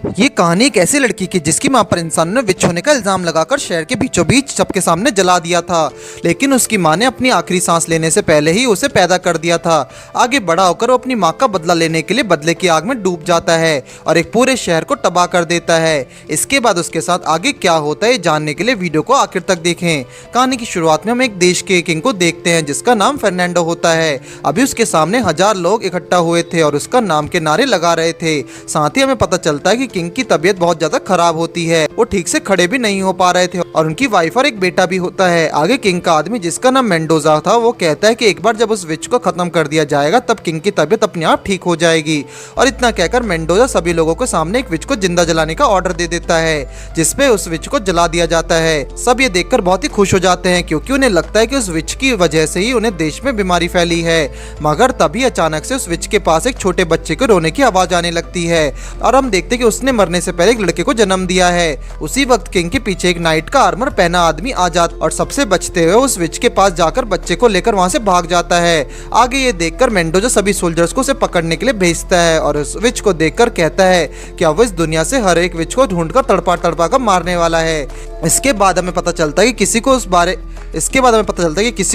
ये कहानी एक ऐसी लड़की की जिसकी मां पर इंसानों ने विच होने का इल्जाम लगाकर शहर के बीचों बीच सबके सामने जला दिया था, लेकिन उसकी मां ने अपनी आखिरी सांस लेने से पहले ही उसे पैदा कर दिया था। आगे बड़ा होकर वो अपनी मां का बदला लेने के लिए बदले की आग में डूब जाता है और एक पूरे शहर को तबाह कर देता है। इसके बाद उसके साथ आगे क्या होता है जानने के लिए वीडियो को आखिर तक देखें। कहानी की शुरुआत में हम एक देश के किंग को देखते हैं जिसका नाम फर्नांडो होता है। अभी उसके सामने 1000 लोग इकट्ठा हुए थे और उसका नाम के नारे लगा रहे थे। साथ ही हमें पता चलता है कि किंग की तबीयत बहुत ज्यादा खराब होती है, वो ठीक से खड़े भी नहीं हो पा रहे थे और उनकी वाइफ और एक बेटा भी होता है। आगे किंग का आदमी जिसका नाम मेंडोजा था वो कहता है कि एक बार जब उस विच को खत्म कर दिया जाएगा तब किंग की तबीयत अपने आप ठीक हो जाएगी। और इतना कहकर मेंडोजा सभी लोगों के सामने एक विच को जिंदा जलाने का ऑर्डर दे देता है जिसपे उस विच को जला दिया जाता है। सब ये देखकर बहुत ही खुश हो जाते हैं क्योंकि उन्हें लगता है कि उस विच की वजह से ही उन्हें देश में बीमारी फैली है। मगर तभी अचानक से उस विच के पास एक छोटे बच्चे को रोने की आवाज आने लगती है और हम देखते हैं कि उसने मरने से पहले एक लड़के को जन्म दिया है। उसी वक्त किंग के पीछे एक नाइट का आर्मर पहना आदमी आ जाता और सबसे बचते हुए उस विच के पास जाकर बच्चे को लेकर वहां से भाग जाता है। आगे ये देखकर मेंडोजा सभी सोल्जर्स को उसे पकड़ने के लिए भेजता है और उस विच को देखकर कहता है कि अब वो इस दुनिया से हर एक विच को ढूंढकर तड़पा तड़पा कर मारने वाला है। इसके बाद हमें पता चलता है कि किसी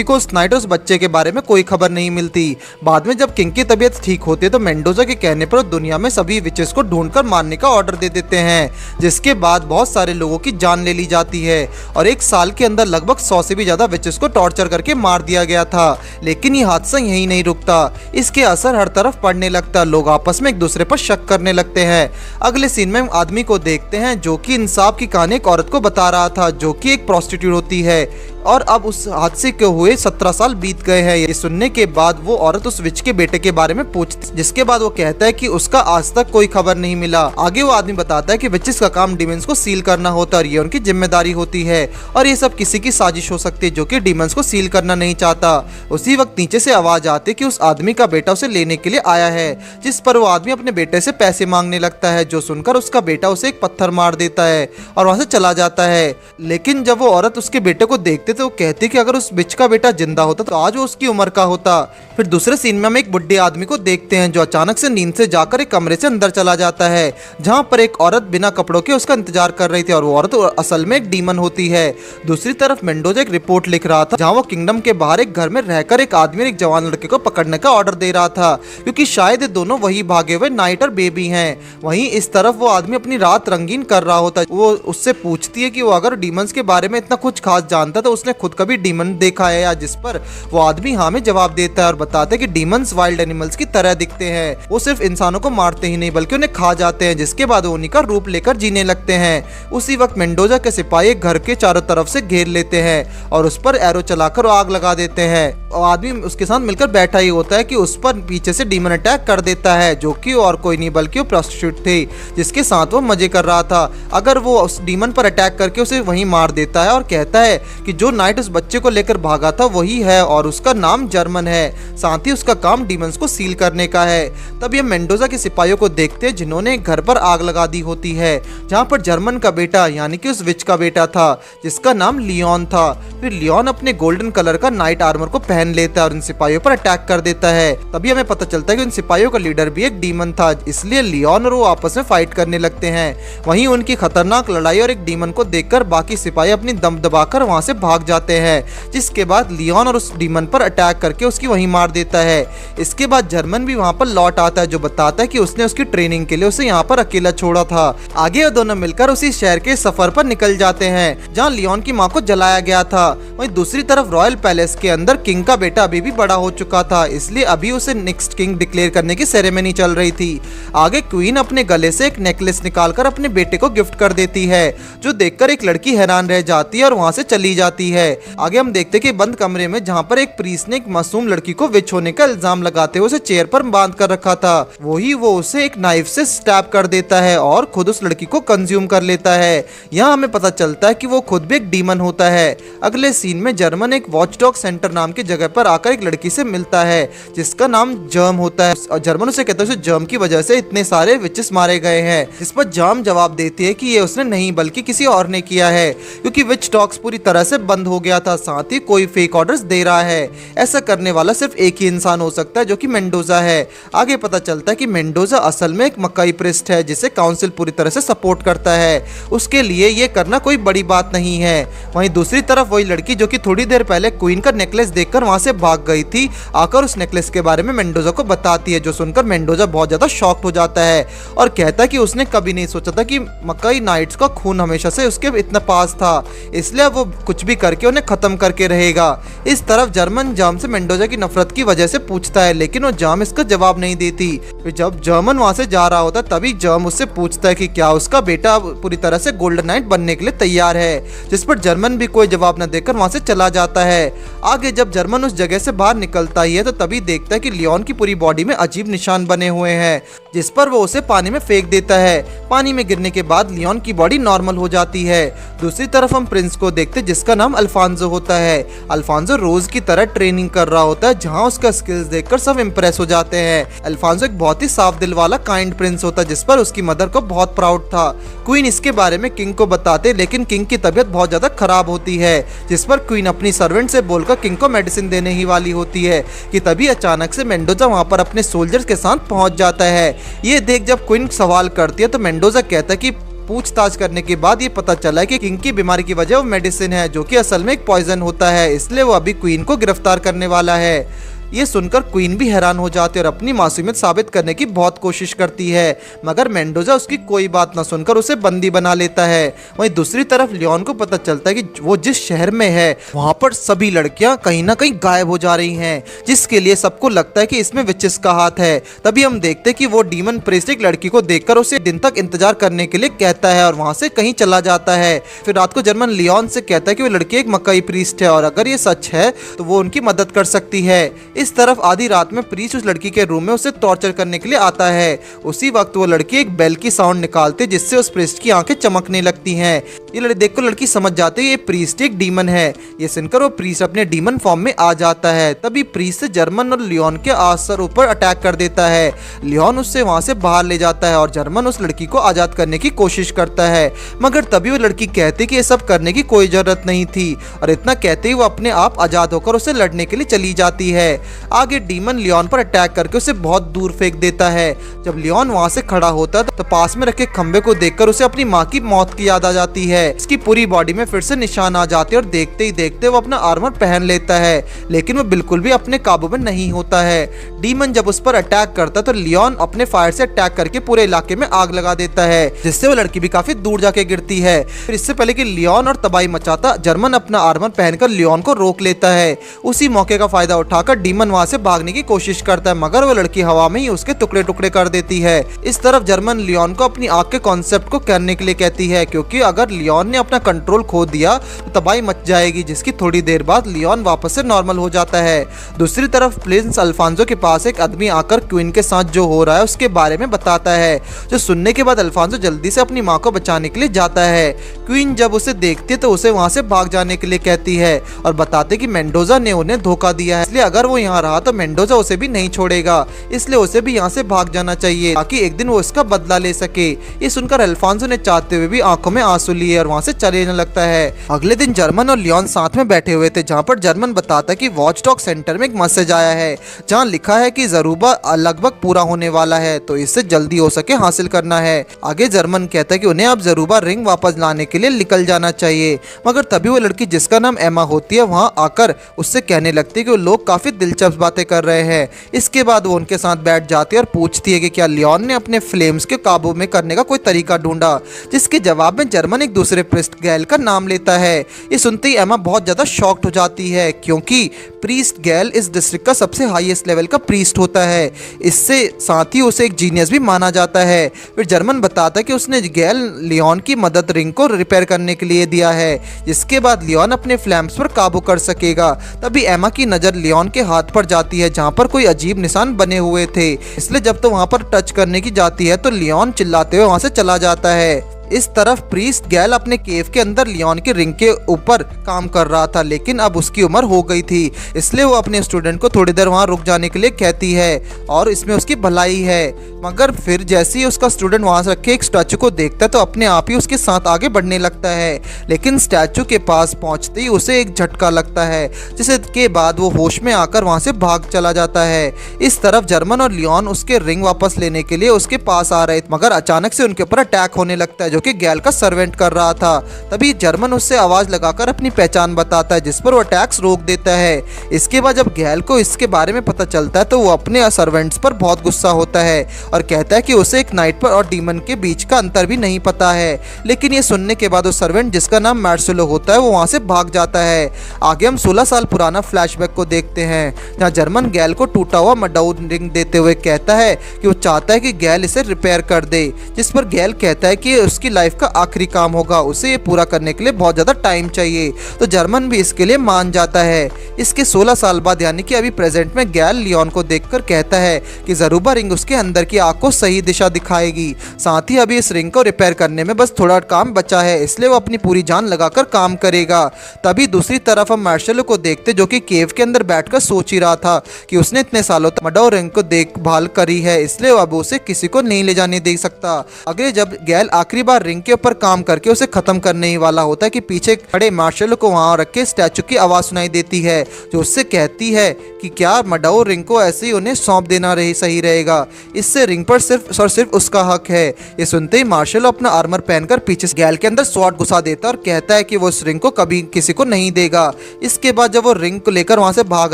को उस नाइट उस बच्चे के बारे में कोई खबर नहीं मिलती। बाद में जब किंग की तबीयत ठीक होती है तो मेंडोजा के कहने पर दुनिया में सभी विचेस को ढूंढकर मारने का ऑर्डर दे देते हैं, जिसके बाद बहुत सारे लोगों की जान ले ली जाती है और एक साल के अंदर लगभग 100 से भी ज्यादा विचेस को टॉर्चर करके मार दिया गया था। लेकिन ये हादसा यहीं नहीं रुकता, इसके असर हर तरफ पड़ने लगता, लोग आपस में एक दूसरे पर शक करने लगते हैं। अगले सीन में हम आदमी को देखते हैं जो कि इंसाफ की कहानी एक औरत को बता रहा था जो कि एक प्रोस्टिट्यूट होती है और अब उस हादसे के हुए 17 साल बीत गए हैं। ये सुनने के बाद वो औरत उस विच के बेटे के बारे में पूछती, जिसके बाद वो कहता है कि उसका आज तक कोई खबर नहीं मिला। आगे वो आदमी बताता है कि विचेस का काम डीमंस को सील करना होता है और ये उनकी जिम्मेदारी होती है और ये सब किसी की साजिश हो सकती है जो कि डीमंस को सील करना नहीं चाहता। उसी वक्त नीचे से आवाज आती है कि उस आदमी का बेटा उसे लेने के लिए आया है, जिस पर वो आदमी अपने बेटे से पैसे मांगने लगता है, जो सुनकर उसका बेटा उसे एक पत्थर मार देता है और वहां से चला जाता है। लेकिन जब वो औरत उसके बेटे को देखते तो वो कहती कि अगर उस बिच का बेटा जिंदा होता तो आज वो उसकी उम्र का होता। फिर दूसरे सीन में हम एक बुढ़े आदमी को देखते हैं जो अचानक से नींद से जाकर एक कमरे से अंदर चला जाता है जहां पर एक औरत बिना कपड़ों के उसका इंतजार कर रही थी और वो औरत असल में एक डीमन होती है। दूसरी तरफ मेंडोजा एक रिपोर्ट लिख रहा था जहां वो किंगडम के बाहर एक घर में रहकर एक आदमी और एक जवान लड़के को पकड़ने का ऑर्डर दे रहा था क्योंकि शायद दोनों वही भागे हुए नाइट और बेबी हैं। वहीं इस तरफ वो आदमी अपनी रात रंगीन कर रहा होता है। वो उससे पूछती है कि वो अगर डीमंस के बारे में इतना कुछ खास जानता तो उसने खुद कभी डीमन देखा है या, जिस पर वो आदमी हाँ में जवाब देता है और बताता है कि डीमंस वाइल्ड एनिमल्स की तरह दिखते हैं, वो सिर्फ इंसानों को मारते ही नहीं बल्कि उन्हें खा जाते हैं, जिसके बाद वो उन्हीं का रूप लेकर जीने लगते हैं। उसी वक्त मेंडोजा के सिपाही घर के चारों तरफ से घेर लेते हैं और उस पर एरो चलाकर आग लगा देते हैं और आदमी उसके साथ मिलकर बैठा ही होता है कि उस पर पीछे से डीमन अटैक कर देता है जो कि और कोई नहीं बल्कि वो प्रोस्टिट्यूट थी जिसके साथ वो मजे कर रहा था। अगर वो उस डीमन पर अटैक करके उसे वहीं मार देता है और कहता है कि जो नाइट उस बच्चे को लेकर भागा था वही है और उसका नाम जर्मन है, साथ ही उसका काम डीमंस को सील करने का है। तब ये मेंडोजा के सिपाहियों को देखते हैं जिन्होंने घर पर आग लगा दी होती है जहां पर जर्मन का बेटा यानी कि उस विच का बेटा था जिसका नाम लियोन था। फिर लियोन अपने गोल्डन कलर का नाइट आर्मर को पहन लेता है और इन सिपाहियों पर अटैक कर देता है। तभी हमें पता चलता है कि उन सिपाहियों का लीडर भी एक डीमन था, इसलिए लियोन और वो आपस में फाइट करने लगते हैं। वहीं उनकी खतरनाक लड़ाई और एक डीमन को देखकर बाकी सिपाही अपनी दम दबाकर वहां से भाग जाते हैं, जिसके बाद लियोन और उस डीमन पर अटैक करके उसकी वहीं मार देता है। इसके बाद जर्मन भी वहां पर लौट आता है जो बताता है कि उसने उसकी ट्रेनिंग के लिए उसे यहाँ पर अकेला छोड़ा था। आगे वो दोनों मिलकर उसी शहर के सफर पर निकल जाते हैं जहाँ लियोन की माँ को जलाया गया था। वहीं दूसरी तरफ रॉयल पैलेस के अंदर किंग का बेटा अभी भी बड़ा हो चुका था, इसलिए अभी उसे नेक्स्ट किंग डिक्लेयर करने की सेरेमनी चल रही थी। आगे क्वीन अपने गले से एक नेकलेस निकालकर अपने बेटे को गिफ्ट कर देती है जो देखकर एक लड़की हैरान रह जाती है और वहां से चली जाती है। आगे हम देखते हैं कि बंद कमरे में जहां पर एक प्रीस्ट ने एक मासूम लड़की को विच होने का इल्जाम लगाते हुए उसे चेयर पर बांध कर रखा था, वही वो उसे एक नाइफ से स्टैब कर देता है और खुद उस लड़की को कंज्यूम कर लेता है। यहाँ हमें पता चलता है कि वो खुद भी एक डीमन होता है। अगले सीन में जर्मन एक वॉचडॉग सेंटर नाम की जगह पर आकर एक लड़की से मिलता है जिसका नाम जर्म होता है और जर्मन उसे कहता है उसे जर्म की वजह से इतने सारे विचेस मारे गए हैं, जिस पर जर्म जवाब देती है कि ये उसने नहीं बल्कि किसी और ने किया है, क्योंकि विच टॉक्स पूरी तरह से बंद हो गया था, साथ ही कोई फेक ऑर्डर्स दे रहा है। ऐसा करने वाला सिर्फ एक ही इंसान हो सकता है जो कि मेंडोजा है। आगे पता चलता है कि मेंडोजा असल में एक मकाई प्रिस्ट है जिसे काउंसिल पूरी तरह से सपोर्ट करता है। उसके लिए ये करना कोई बड़ी बात नहीं है। वहीं दूसरी तरफ वही लड़की जो कि थोड़ी देर पहले क्वीन का नेकलेस देखकर वहां से भाग गई थी, आकर उस नेकलेस के बारे में मेंडोजा को बताती है, जो सुनकर मेंडोजा बहुत ज्यादा शॉक्ड हो जाता है और कहता है कि उसने कभी नहीं सोचा था कि मकाई नाइट्स का खून हमेशा से उसके इतना पास था, इसलिए वो कुछ भी करके उन्हें खत्म करके रहेगा। इस तरफ जर्मन जाम से मेंडोजा की नफरत की वजह से पूछता है, लेकिन वो जाम इसका जवाब नहीं देती। फिर जब जर्मन वहां से जा रहा होता तभी जाम उससे पूछता है कि क्या उसका बेटा पूरी तरह से गोल्डन नाइट बनने के लिए तैयार है, जिस पर जर्मन भी कोई जवाब न देकर वहां से चला जाता है। आगे जब जर्मन उस जगह से बाहर निकलता ही है तो तभी देखता है कि लियोन की पूरी बॉडी में अजीब निशान बने हुए हैं, जिस पर वो उसे पानी में फेंक देता है। पानी में गिरने के बाद लियोन की बॉडी नॉर्मल हो जाती है। दूसरी तरफ हम प्रिंस को देखते जिसका नाम अल्फांसो होता है। अल्फांसो रोज की तरह ट्रेनिंग कर रहा होता है, जहां उसका स्किल्स देखकर सब इम्प्रेस हो जाते हैं। अल्फांसो एक बहुत ही साफ दिल वाला काइंड प्रिंस होता है, जिस पर उसकी मदर को बहुत प्राउड था। क्वीन इसके बारे में किंग को बताते, लेकिन किंग की तबीयत बहुत ज्यादा खराब होती है, जिस पर क्वीन अपनी सर्वेंट से बोलकर किंग को मेडिसिन देने ही वाली होती है कि तभी अचानक से मेंडोजा वहां पर अपने सोल्जर्स के साथ पहुंच जाता है। ये देख जब क्वीन सवाल करती है तो मेंडोजा कहता है कि पूछताछ करने के बाद ये पता चला है कि किंग की बीमारी की वजह वो मेडिसिन है, जो कि असल में एक पॉइजन होता है, इसलिए वो अभी क्वीन को गिरफ्तार करने वाला है। ये सुनकर क्वीन भी हैरान हो जाती है और अपनी मासूमियत साबित करने की बहुत कोशिश करती है, मगर मेंडोजा उसकी कोई बात न सुनकर उसे बंदी बना लेता है। वहीं दूसरी तरफ लियोन को पता चलता है कि वो जिस शहर में है वहां पर सभी लड़कियां कहीं ना कहीं गायब हो जा रही हैं, जिसके लिए सबको लगता है कि इसमें विचेस का हाथ है। तभी हम देखते हैं कि वो डीमन प्रीस्ट एक लड़की को देखकर उसे दिन तक इंतजार करने के लिए कहता है और वहां से कहीं चला जाता है। फिर रात को जर्मन लियोन से कहता है कि वो लड़की एक मकाई प्रीस्ट है और अगर ये सच है तो वो उनकी मदद कर सकती है। इस तरफ आधी रात में प्रीस्ट उस लड़की के रूम में उसे टॉर्चर करने के लिए आता है। उसी वक्त वो लड़की एक बेल की साउंड निकालती है, जिससे उस प्रीस्ट की आंखें चमकने लगती हैं। ये देखकर लड़की समझ जाती है ये प्रीस्ट एक डीमन है। ये सुनकर वो प्रीस्ट अपने डीमन फॉर्म में आ जाता है। तभी प्रीस्ट से जर्मन और लियोन के आसर ऊपर अटैक कर देता है। लियोन उससे वहां से बाहर ले जाता है और जर्मन उस लड़की को आजाद करने की कोशिश करता है, मगर तभी वो लड़की कहती कि ये सब करने की कोई जरूरत नहीं थी और इतना कहते ही वो अपने आप आजाद होकर उसे लड़ने के लिए चली जाती है। आगे डीमन लियोन पर अटैक करके उसे बहुत दूर फेंक देता है। जब लियोन वहां से खड़ा होता है तो पास में रखे खंबे को देखकर उसे अपनी माँ की मौत की याद आ जाती है। इसकी पूरी बॉडी में फिर से निशान आ जाते हैं और देखते ही देखते वो अपना आर्मर पहन लेता है, लेकिन वो बिल्कुल भी अपने काबू में नहीं होता है। डीमन जब उस पर अटैक करता है तो लियोन अपने फायर से अटैक करके पूरे इलाके में आग लगा देता है, जिससे वो लड़की भी काफी दूर जाके गिरती है। फिर इससे पहले कि लियोन और तबाही मचाता, जर्मन अपना आर्मर पहनकर लियोन को रोक लेता है। उसी मौके का फायदा उठाकर डीमन वहां से भागने की कोशिश करता है, मगर वो लड़की हवा में ही उसके टुकड़े टुकड़े कर देती है। इस तरफ जर्मन लियोन को अपनी आग के कॉन्सेप्ट को करने के लिए कहती है, क्योंकि अगर लियोन ने अपना कंट्रोल खो दिया तो तबाही मच जाएगी, जिसकी थोड़ी देर बाद लियोन वापस से नॉर्मल हो जाता है। दूसरी तरफ प्रिंस अल्फांसो के पास एक आदमी आकर क्वीन के साथ जो हो रहा है उसके बारे में बताता है, जो सुनने के बाद अल्फांसो जल्दी से अपनी माँ को बचाने के लिए जाता है। क्वीन जब उसे देखती है तो उसे वहां से भाग जाने के लिए कहती है और बताते कि मेंडोजा ने उन्हें धोखा दिया है, इसलिए अगर वो यहाँ रहा तो मेंडोजा उसे भी नहीं छोड़ेगा, इसलिए उसे भी यहाँ से भाग जाना चाहिए ताकि एक दिन वो इसका बदला ले सके। ये सुनकर अल्फांसो ने चाहते हुए भी आंखों में आंसू लिए और वहां से चले जाने लगता है। अगले दिन जर्मन और लियोन साथ में बैठे हुए थे, जहाँ पर जर्मन बताता कि वॉच डॉग सेंटर में एक मैसेज आया है जहाँ लिखा है कि ज़रूबा लगभग पूरा होने वाला है, तो इससे जल्दी हो सके हासिल करना है। आगे जर्मन कहता है कि उन्हें अब ज़रूबा रिंग वापस लाने के लिए निकल जाना चाहिए, मगर तभी वो लड़की जिसका नाम एमा होती है वहाँ आकर उससे कहने लगती है कि वो लोग काफी दिलचस्प बातें कर रहे हैं। इसके बाद वो उनके साथ बैठ जाती है और पूछती है कि क्या लियोन ने अपने फ्लेम्स के काबू में करने का कोई तरीका ढूंढा, जिसके जवाब में जर्मन एक दूसरे प्रीस्ट गैल का नाम लेता है। ये सुनते ही एमा बहुत ज्यादा शॉक्ड हो जाती है, क्योंकि प्रीस्ट गैल इस डिस्ट्रिक्ट का सबसे हाईएस्ट लेवल का प्रीस्ट होता है, इससे साथ ही उसे एक जीनियस भी माना जाता है। फिर जर्मन बताता है कि उसने गैल लियोन की मदद रिंग को रिपेयर करने के लिए दिया है, जिसके बाद लियोन अपने फ्लैम्स पर काबू कर सकेगा। तभी एमा की नजर लियोन के हाथ पर जाती है, जहाँ पर कोई अजीब निशान बने हुए थे, इसलिए जब तो वहाँ पर टच करने की जाती है तो लियोन चिल्लाते हुए वहाँ से चला जाता है। इस तरफ प्रीस्ट गैल अपने केव के अंदर लियोन के रिंग के ऊपर काम कर रहा था, लेकिन अब उसकी उम्र हो गई थी, इसलिए वो अपने स्टूडेंट को थोड़ी देर वहां रुक जाने के लिए कहती है और इसमें उसकी भलाई है। मगर फिर जैसे ही उसका स्टूडेंट वहां से रखे एक स्टैचू को देखता है तो अपने आप ही उसके साथ आगे बढ़ने लगता है, लेकिन स्टैचू के पास पहुंचते ही उसे एक झटका लगता है, जिसके बाद वो होश में आकर वहां से भाग चला जाता है। इस तरफ जर्मन और लियोन उसके रिंग वापस लेने के लिए उसके पास आ रहे थे, मगर अचानक से उनके ऊपर अटैक होने लगता है जो कि गैल का सर्वेंट कर रहा था। तभी जर्मन उससे आवाज लगाकर अपनी पहचान बताता है, जिस पर वो अटैक्स रोक देता है। इसके बाद जब गैल को इसके बारे में पता चलता है तो वो अपने सर्वेंट्स पर बहुत गुस्सा होता है और कहता है कि उसे एक नाइट पर और डीमन के बीच का अंतर भी नहीं पता है। लेकिन ये सुनने के बाद वो सर्वेंट जिसका नाम मार्सेलो होता है वो वहां से भाग जाता है। आगे हम 16 साल पुराना फ्लैशबैक को देखते हैं, जहां जर्मन गैल को टूटा हुआ मडाउ रिंग देते हुए कहता है कि वो चाहता है कि गैल इसे रिपेयर कर दे, जिस पर गैल कहता है कि उसकी लाइफ का आखिरी काम होगा, उसे ये पूरा करने के लिए बहुत ज़्यादा टाइम चाहिए। तो जर्मन भी इसके लिए मान जाता है। इसके 16 साल बाद यानी कि अभी प्रेजेंट में गैल लियोन को देखकर कहता है कि ज़रूबा रिंग उसके अंदर की आँख को सही दिशा दिखाएगी। साथ ही अभी इस रिंग को रिपेयर करने में बस थोड़ा काम बचा है, इसलिए वो अपनी पूरी जान लगाकर काम करेगा। तभी दूसरी तरफ हम मार्शलो को देखते जो कि केव के अंदर बैठकर सोच ही रहा था कि उसने इतने सालों तक मडाउ रिंग को देखभाल करी है, इसलिए अब उसे किसी को नहीं ले जाने दे सकता। अगले जब गैल आखिरी बार रिंग के ऊपर काम करके उसे खत्म करने ही वाला होता है कि पीछे खड़े मार्शलो को वहां रखे स्टैचू की आवाज सुनाई देती है जो उससे कहती है कि क्या मडाउ रिंग को ऐसे ही उन्हें सौंप देना सही रहेगा, इससे रिंग पर सिर्फ और सिर्फ उसका हक है। ये सुनते ही मार्शलो अपना आर्मर पहनकर पीछे गैल के अंदर स्वॉर्ड घुसा देता है और कहता है कि वो उस रिंग को कभी किसी को नहीं देगा। इसके बाद जब वो रिंग को लेकर वहां से भाग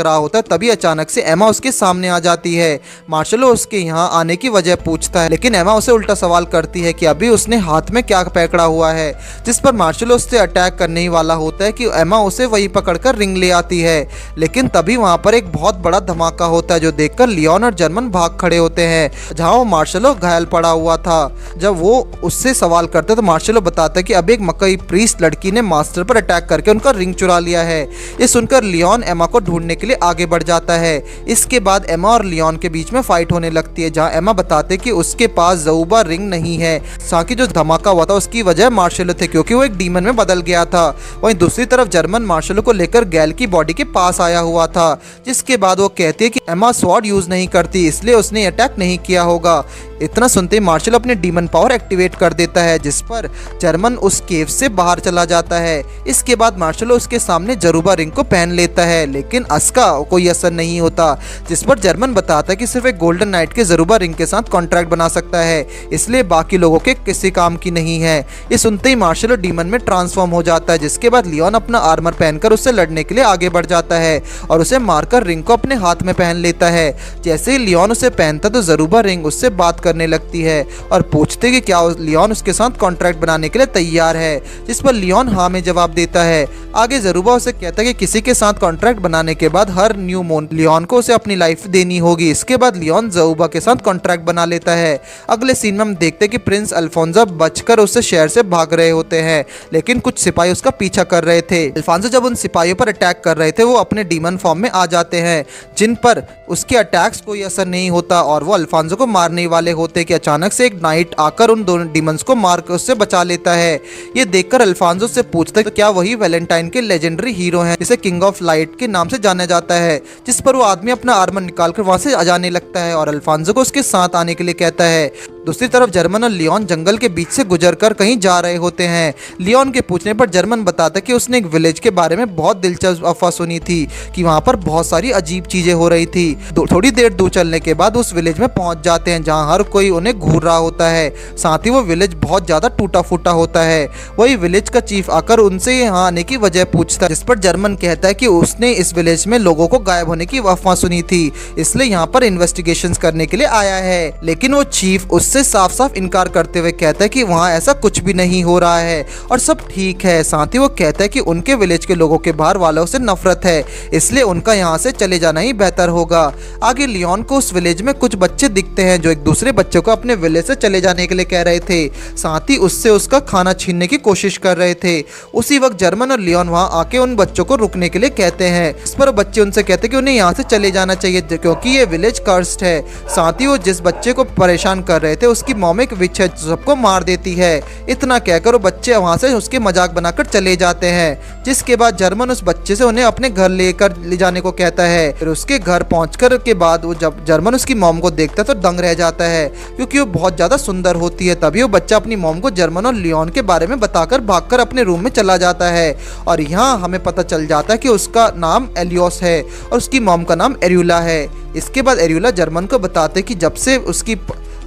रहा होता है तभी अचानक से एमा उसके सामने आ जाती है। मार्शलो उसके यहाँ आने की वजह पूछता है, लेकिन एमा उसे उल्टा सवाल करती है कि अभी उसने हाथ में क्या पकड़ा हुआ है, जिस पर मार्शलो उससे अटैक करने ही वाला होता है कि एमा उसे वही पकड़कर रिंग ले आती है। लेकिन तभी वहां पर एक बहुत बड़ा धमाका होता है जो देखकर लियोन और जर्मन भाग खड़े होते हैं, जहां वो मार्शलो घायल पड़ा हुआ था। जब वो उससे सवाल करते तो मार्शलो बताता है कि अब एक मकई प्रीस्ट लड़की ने मास्टर पर अटैक करके उनका रिंग चुरा लिया है। ये सुनकर लियोन एमा को ढूंढने के लिए आगे बढ़ जाता है। इसके बाद एमा और लियोन के बीच में फाइट होने लगती है, जहां एमा बताते कि उसके पास ज़रूबा रिंग नहीं है। साथ ही जो धमाका हुआ था उसकी वजह मार्शलो थे क्योंकि वो एक डीमन में बदल गया था। वहीं दूसरी तरफ जर्मन मार्शलो को लेकर गैल की बॉडी के पास आया हुआ था, जिसके बाद वो कहती है कि एमा स्वॉर्ड यूज नहीं करती इसलिए उसने अटैक नहीं किया होगा। इतना सुनते ही मार्शलो अपने डीमन पावर एक्टिवेट कर देता है, जिस पर जर्मन उस केव से बाहर चला जाता है। इसके बाद मार्शलो उसके सामने ज़रूबा रिंग को पहन लेता है, लेकिन उसका कोई असर नहीं होता, जिस पर जर्मन बताता है कि सिर्फ एक गोल्डन नाइट के ज़रूबा रिंग के साथ कॉन्ट्रैक्ट बना सकता है, इसलिए बाकी लोगों के किसी काम की नहीं है। ये सुनते ही मार्शलो डीमन में ट्रांसफॉर्म हो जाता है, जिसके बाद लियोन अपना आर्मर पहनकर उससे लड़ने के लिए आगे बढ़ जाता है और उसे मारकर रिंग को अपने हाथ में पहन लेता है। जैसे ही लियोन उसे पहनता तो ज़रूबा रिंग उससे बात करने लगती है और पूछते कि क्या लियोन उसके साथ कॉन्ट्रैक्ट बनाने के लिए तैयार है, जिस पर लियोन हाँ में जवाब देता है। आगे ज़रूबा उसे कहता है कि किसी के साथ कॉन्ट्रैक्ट बनाने के बाद हर न्यू मून लियोन को उसे अपनी लाइफ देनी होगी। इसके बाद लियोन ज़रूबा के साथ कॉन्ट्रैक्ट बना लेता है। अगले सीन में हम देखते हैं कि प्रिंस अल्फोंसो बचकर उससे शहर से भाग रहे होते हैं, लेकिन कुछ सिपाही उसका पीछा कर रहे थे। अल्फोंसो जब उन सिपाहियों पर अटैक कर रहे थे वो अपने डीमन फॉर्म में आ जाते हैं, जिन पर उसके अटैक्स कोई असर नहीं होता और वो अल्फोंसो को मारने वाले होते कि अचानक से एक नाइट आकर उन दोनों डीमंस को मार कर उससे बचा लेता है। ये देखकर अल्फोंसो से पूछता है तो क्या वही वैलेंटाइन के लेजेंडरी हीरो हैं जिसे किंग ऑफ लाइट के नाम से जाना जाता है, जिस पर वो आदमी अपना आर्मर निकालकर वहां से आ जाने लगता है और अल्फोंसो को उसके साथ आने के लिए कहता है। दूसरी तरफ जर्मन और लियोन जंगल के बीच से गुजरकर कहीं जा रहे होते हैं। लियोन के पूछने पर जर्मन बताता है कि उसने एक विलेज के बारे में बहुत दिलचस्प अफवाह सुनी थी कि वहां पर बहुत सारी अजीब चीजें हो रही थी। थोड़ी देर दूर चलने के बाद उस विलेज में पहुंच जाते हैं जहां हर कोई उन्हें घूर रहा होता है, साथ ही वो विलेज बहुत ज्यादा टूटा फूटा होता है। वही विलेज का चीफ आकर उनसे यहाँ आने की वजह पूछता है, जिस पर जर्मन कहता है कि उसने इस विलेज में लोगों को गायब होने की अफवाह सुनी थी, इसलिए यहाँ पर इन्वेस्टिगेशन करने के लिए आया है। लेकिन वो चीफ उससे साफ साफ इनकार करते हुए कहता है कि वहाँ ऐसा कुछ भी नहीं हो रहा है और सब ठीक है। साथ ही वो कहता है कि उनके विलेज के लोगों के बाहर वालों से नफरत है, इसलिए उनका यहाँ से चले जाना ही बेहतर होगा। आगे लियोन को उस विलेज में कुछ बच्चे दिखते हैं जो एक दूसरे बच्चे को अपने विलेज से चले जाने के लिए कह रहे थे, साथ ही उससे उसका खाना छीनने की कोशिश कर रहे थे। उसी वक्त जर्मन और लियोन वहाँ आके उन बच्चों को रुकने के लिए कहते हैं, इस पर बच्चे उनसे कहते हैं कि उन्हें यहाँ से चले जाना चाहिए क्योंकि ये विलेज कर्स्ड है। साथ ही वो जिस बच्चे को परेशान कर रहे थे कहते उसकी मॉम एक विच है जो सबको मार देती है। इतना कहकर वो बच्चे वहाँ से उसके मजाक बनाकर चले जाते हैं, जिसके बाद जर्मन उस बच्चे से उन्हें अपने घर ले जाने को कहता है। फिर उसके घर पहुंचकर के बाद वो जब जर्मन उसकी मॉम को देखता है तो दंग रह जाता है, क्योंकि वो बहुत ज्यादा सुंदर होती है। तभी वो बच्चा अपनी मॉम को जर्मन और लियोन के बारे में बताकर भागकर अपने रूम में चला जाता है। और यहाँ हमें पता चल जाता है कि उसका नाम एलियोस है और उसकी मॉम का नाम एरियोला है। इसके बाद एरियोला जर्मन को बताते कि जब से उसकी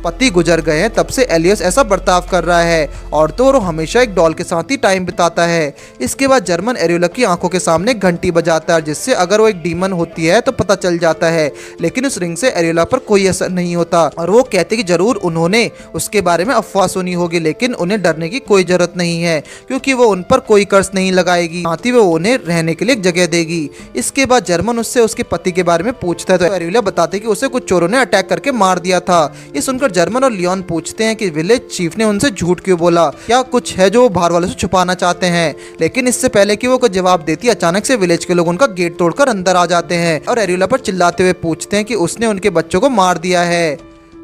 पति गुजर गए हैं तब से एलियस ऐसा बर्ताव कर रहा है और तो वो हमेशा एक डॉल के साथ ही टाइम बिताता है। इसके बाद जर्मन एरियोला की आंखों के सामने घंटी बजाता है, जिससे अगर वो एक डीमन होती है तो पता चल जाता है, लेकिन उस रिंग से एरियोला पर कोई असर नहीं होता। और वो कहते कि जरूर उन्होंने उसके बारे में अफवाह सुनी होगी, लेकिन उन्हें डरने की कोई जरूरत नहीं है, क्योंकि वो उन पर कोई कर्ज नहीं लगाएगी, साथ ही वो उन्हें रहने के लिए एक जगह देगी। इसके बाद जर्मन उससे उसके पति के बारे में पूछता है तो एरियोला बताते कि उसे कुछ चोरों ने अटैक करके मार दिया था। ये सुनकर जर्मन और लियोन पूछते हैं कि विलेज चीफ ने उनसे झूठ क्यों बोला, क्या कुछ है जो वो बाहर वालों से छुपाना चाहते हैं। लेकिन इससे पहले कि वो कोई जवाब देती, अचानक से विलेज के लोग उनका गेट तोड़कर अंदर आ जाते हैं और एरियोला पर चिल्लाते हुए पूछते हैं कि उसने उनके बच्चों को मार दिया है।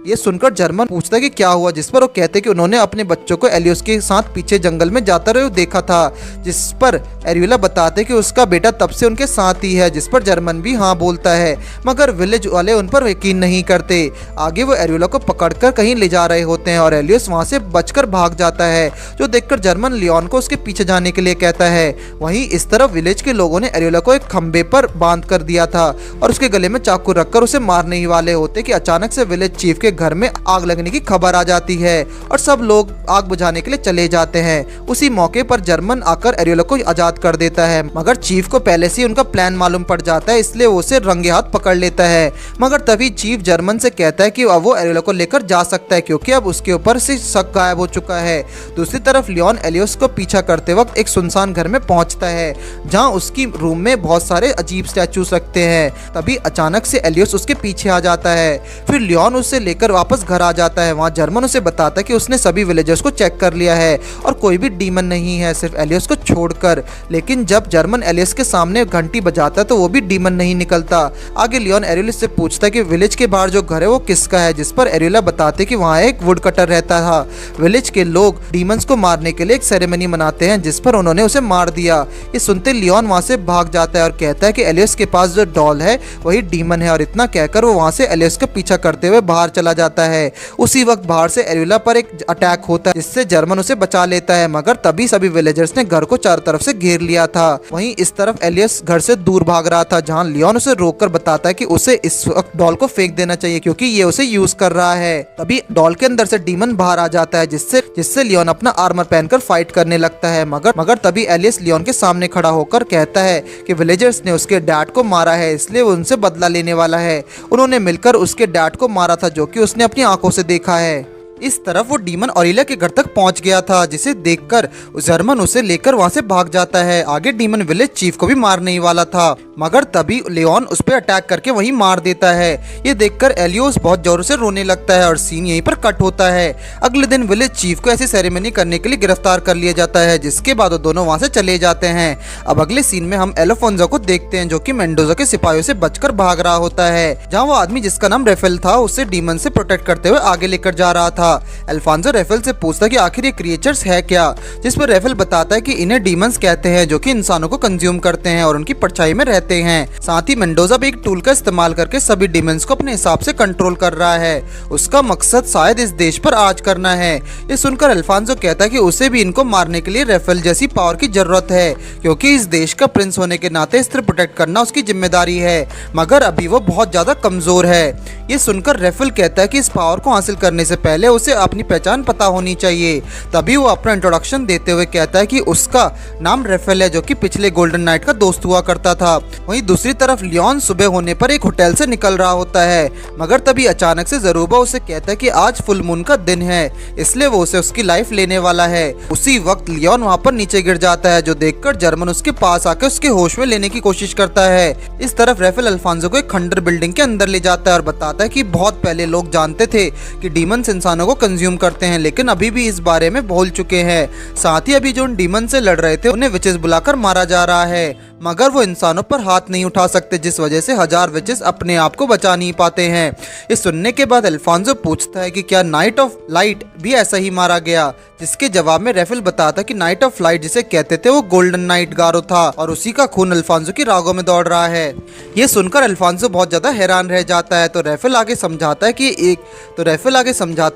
ये सुनकर जर्मन पूछता है कि क्या हुआ, जिस पर वो कहते हैं कि उन्होंने अपने बच्चों को एलियोस के साथ पीछे जंगल में जाते हुए देखा था, जिस पर एरियोला बताते कि उसका बेटा तब से उनके साथ ही है, जिस पर जर्मन भी हाँ बोलता है, मगर विलेज वाले उन पर यकीन नहीं करते। आगे वो एरियोला को पकड़कर कहीं ले जा रहे होते हैं और एलियोस वहाँ से बचकर भाग जाता है, जो देखकर जर्मन लियोन को उसके पीछे जाने के लिए कहता है। वहीं इस तरफ विलेज के लोगों ने एरियोला को एक खंबे पर बांध कर दिया था और उसके गले में चाकू रखकर उसे मारने ही वाले होते कि अचानक से विलेज चीफ के घर में आग लगने की खबर आ जाती है और सब लोग आग बुझाने के लिए चले जाते हैं। उसी मौके पर जर्मन आकर एरियोला को आजाद कर देता है, मगर चीफ को पहले से उनका प्लान मालूम पड़ जाता है, इसलिए वो उसे रंगे हाथ पकड़ लेता है। मगर तभी चीफ जर्मन से कहता है कि अब वो एरियोला को लेकर जा सकता है, क्योंकि अब उसके ऊपर से शक गायब हो चुका है। दूसरी तरफ लियोन एलियोस को पीछा करते वक्त एक सुनसान घर में पहुंचता है, जहां उसकी रूम में बहुत सारे अजीब स्टैचूज रखते हैं। तभी अचानक से एलियोस उसके पीछे आ जाता है। फिर लियोन उसे लेकर वापस घर आ जाता है। वहाँ जर्मन उसे बताता है कि उसने सभी विलेजर्स को चेक कर लिया है और कोई भी डीमन नहीं है, सिर्फ एलियोस को छोड़कर। लेकिन जब जर्मन एलियोस के सामने घंटी बजाता है तो वो भी डीमन नहीं निकलता। आगे लियोन एरियोला से पूछता है कि विलेज के बाहर जो घर है वो किसका है, जिस पर एरियोला बताते कि वहाँ एक वुड कटर रहता था। विलेज के लोग डीमंस को मारने के लिए एक सेरेमनी मनाते हैं, जिस पर उन्होंने उसे मार दिया। ये सुनते लियोन वहाँ से भाग जाता है और कहता है कि एलियोस के पास जो डॉल है वही डीमन है, और इतना कहकर वो वहाँ से एलियोस का पीछा करते हुए बाहर चला जाता है। उसी वक्त बाहर से एरियोला पर एक अटैक होता है, जिससे जर्मन उसे बचा लेता है, मगर तभी सभी विलेजर्स ने घर को चारों तरफ से घेर लिया था। वहीं इस तरफ एलियस घर से दूर भाग रहा था, जहां लियोन उसे रोककर बताता है कि उसे इस वक्त डॉल को फेंक देना चाहिए, क्योंकि ये उसे यूज कर रहा है। तभी डॉल के अंदर से डीमन बाहर आ जाता है, जिससे लियोन अपना आर्मर पहनकर फाइट करने लगता है। मगर तभी एलियस लियोन के सामने खड़ा होकर कहता है कि विलेजर्स ने उसके डैड को मारा है, इसलिए वो उनसे बदला लेने वाला है। उन्होंने मिलकर उसके डैड को मारा था, जो कि उसने अपनी आंखों से देखा है। इस तरफ वो डीमन ऑरिला के घर तक पहुंच गया था, जिसे देखकर जर्मन उसे लेकर वहां से भाग जाता है। आगे डीमन विलेज चीफ को भी मारने ही वाला था, मगर तभी लियोन उस पर अटैक करके वहीं मार देता है। ये देखकर एलियोस बहुत जोर से रोने लगता है और सीन यहीं पर कट होता है। अगले दिन विलेज चीफ को ऐसी सेरेमनी करने के लिए गिरफ्तार कर लिया जाता है, जिसके बाद वो दोनों वहां से चले जाते हैं। अब अगले सीन में हम एल्फोंसो को देखते हैं, जो कि मेंडोजा के सिपाहियों से बचकर भाग रहा होता है, जहाँ वो आदमी जिसका नाम रेफेल था उसे डीमन से प्रोटेक्ट करते हुए आगे लेकर जा रहा था। अल्फांसो रेफेल से पूछता कि आखिर ये क्रिएचर्स है क्या, जिस पर रेफेल बताता है कि इन्हें डीमंस कहते हैं, जो कि इंसानों को कंज्यूम करते हैं और उनकी परछाई में रहते हैं। साथ ही मेंडोजा भी एक टूल का इस्तेमाल करके सभी डीमंस को अपने हिसाब से कंट्रोल कर रहा है। उसका मकसद शायद इस देश पर राज करना है। ये सुनकर अल्फांसो कहता है कि उसे भी इनको मारने के लिए रेफेल जैसी पावर की जरूरत है, क्योंकि इस देश का प्रिंस होने के नाते इसे प्रोटेक्ट करना उसकी जिम्मेदारी है, मगर अभी वो बहुत ज्यादा कमजोर है। ये सुनकर रेफेल कहता है कि इस पावर को हासिल करने से पहले उसे अपनी पहचान पता होनी चाहिए। तभी वो अपना इंट्रोडक्शन देते हुए कहता है कि उसका नाम रेफेल है, जो कि पिछले गोल्डन नाइट का दोस्त हुआ करता था। वहीं दूसरी तरफ लियोन सुबह होने पर एक होटल से निकल रहा होता है, मगर तभी अचानक से जरूबा उसे कहता है कि आज फुल मून का दिन है, इसलिए वो उसे उसकी लाइफ लेने वाला है। उसी वक्त लियोन वहाँ पर नीचे गिर जाता है, जो देखकर जर्मन उसके पास आकर उसके होश में लेने की कोशिश करता है। इस तरफ रेफेल अल्फांसो को एक खंडर बिल्डिंग के अंदर ले जाता है और बताता बताता है कि बहुत पहले लोग जानते थे कि डीमंस इंसानों को कंज्यूम करते हैं, लेकिन अभी भी इस बारे में भूल चुके हैं। साथ ही अभी जो उन डीमन से लड़ रहे थे उन्हें विचेस बुलाकर मारा जा रहा है, मगर वो इंसानों पर हाथ नहीं उठा सकते, जिस वजह से 1000 विचेस अपने आप को बचा नहीं पाते हैं। ये सुनने के बाद अल्फांसो पूछता है कि क्या नाइट ऑफ लाइट भी ऐसा ही मारा गया, जिसके जवाब में रेफेल बताता कि नाइट ऑफ लाइट जिसे कहते थे वो गोल्डन नाइट गारो था और उसी का खून अल्फांसो की रागों में दौड़ रहा है। ये सुनकर अल्फांसो बहुत ज्यादा हैरान रह जाता है। तो रेफेल आगे समझाता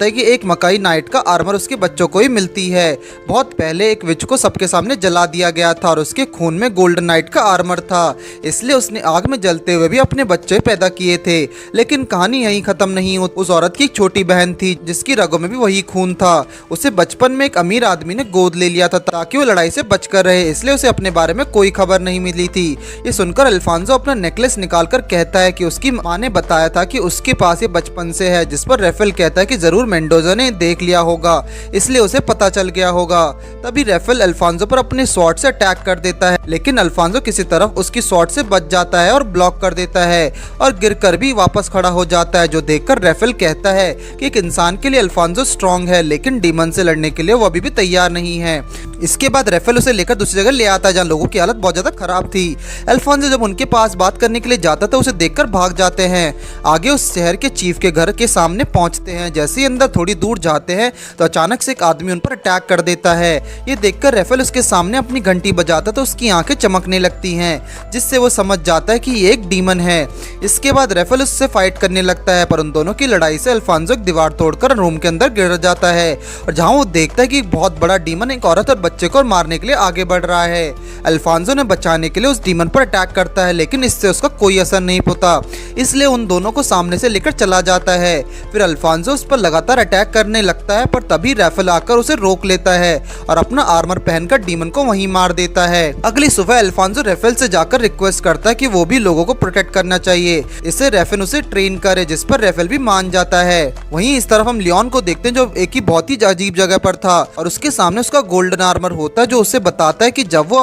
है कि एक मकाई नाइट का आर्मर उसके बच्चों को ही मिलती है। बहुत पहले एक विच को सबके सामने जला दिया गया था और उसके खून में गोल्डन नाइट का आर्मर था, इसलिए उसने आग में जलते हुए भी अपने बच्चे पैदा किए थे। लेकिन कहानी यहीं खत्म नहीं होती। उस औरत की एक छोटी बहन थी जिसकी रगों में भी वही खून था। उसे बचपन में एक अमीर आदमी ने गोद ले लिया था ताकि वो लड़ाई से बचकर रहे, इसलिए उसे अपने बारे में कोई खबर नहीं मिली थी। ये सुनकर अल्फांसो अपना नेकलेस निकालकर कहता है कि उसकी माँ ने बताया था कि उसके पास ये बचपन से है, जिस पर रेफेल कहता है कि जरूर मेंडोजा ने देख लिया होगा, इसलिए उसे पता चल गया होगा। तभी रेफेल अल्फांसो पर अपने स्वॉर्ड से अटैक कर देता है, लेकिन अल्फांसो किसी तरफ उसकी स्वॉर्ड से बच जाता है और ब्लॉक कर देता है और गिरकर भी वापस खड़ा हो जाता है, जो देखकर रेफेल कहता है कि एक इंसान के लिए अल्फांसो स्ट्रॉन्ग है, लेकिन डीमन से लड़ने के लिए वो अभी भी तैयार नहीं है। इसके बाद रेफेल उसे लेकर दूसरी जगह ले आता है जहाँ लोगों की हालत बहुत ज्यादा खराब थी। अल्फांसो जब उनके पास बात करने के लिए जाता था उसे देखकर भाग जाते हैं। आगे उस शहर के चीफ के घर के सामने पहुंचते हैं। जैसे ही अंदर थोड़ी दूर जाते हैं तो अचानक से एक आदमी उन पर अटैक कर देता है। ये देखकर रेफेल उसके सामने अपनी घंटी बजाता तो उसकी आंखें चमकने लगती हैं, जिससे वो समझ जाता है कि ये एक डीमन है। इसके बाद रेफेल उससे फाइट करने लगता है, पर उन दोनों की लड़ाई से अल्फांसो एक दीवार तोड़कर रूम के अंदर गिर जाता है और जहाँ वो देखता है कि एक बहुत बड़ा डीमन एक औरत और बच्चे को मारने के लिए आगे बढ़ रहा है। अल्फांसो ने बचाने के लिए उस डीमन पर अटैक करता है, लेकिन इससे उसका कोई असर नहीं होता, इसलिए उन दोनों को सामने से लेकर चला जाता है। फिर अल्फांसो उस पर लगातार अटैक करने लगता है, पर तभी रेफेल आकर उसे रोक लेता है और अपना आर्मर पहनकर डीमन को वहीं मार देता है। अगली सुबह अल्फांसो रेफेल से जाकर रिक्वेस्ट करता है कि वो भी लोगों को प्रोटेक्ट करना चाहिए, इससे रेफेल उसे ट्रेन करे, जिस पर रेफेल भी मान जाता है। वहीं इस तरफ हम लियोन को देखते हैं जो एक ही बहुत ही अजीब जगह पर था और उसके सामने उसका गोल्डन आर्मर होता है, जो उसे बताता है कि जब वो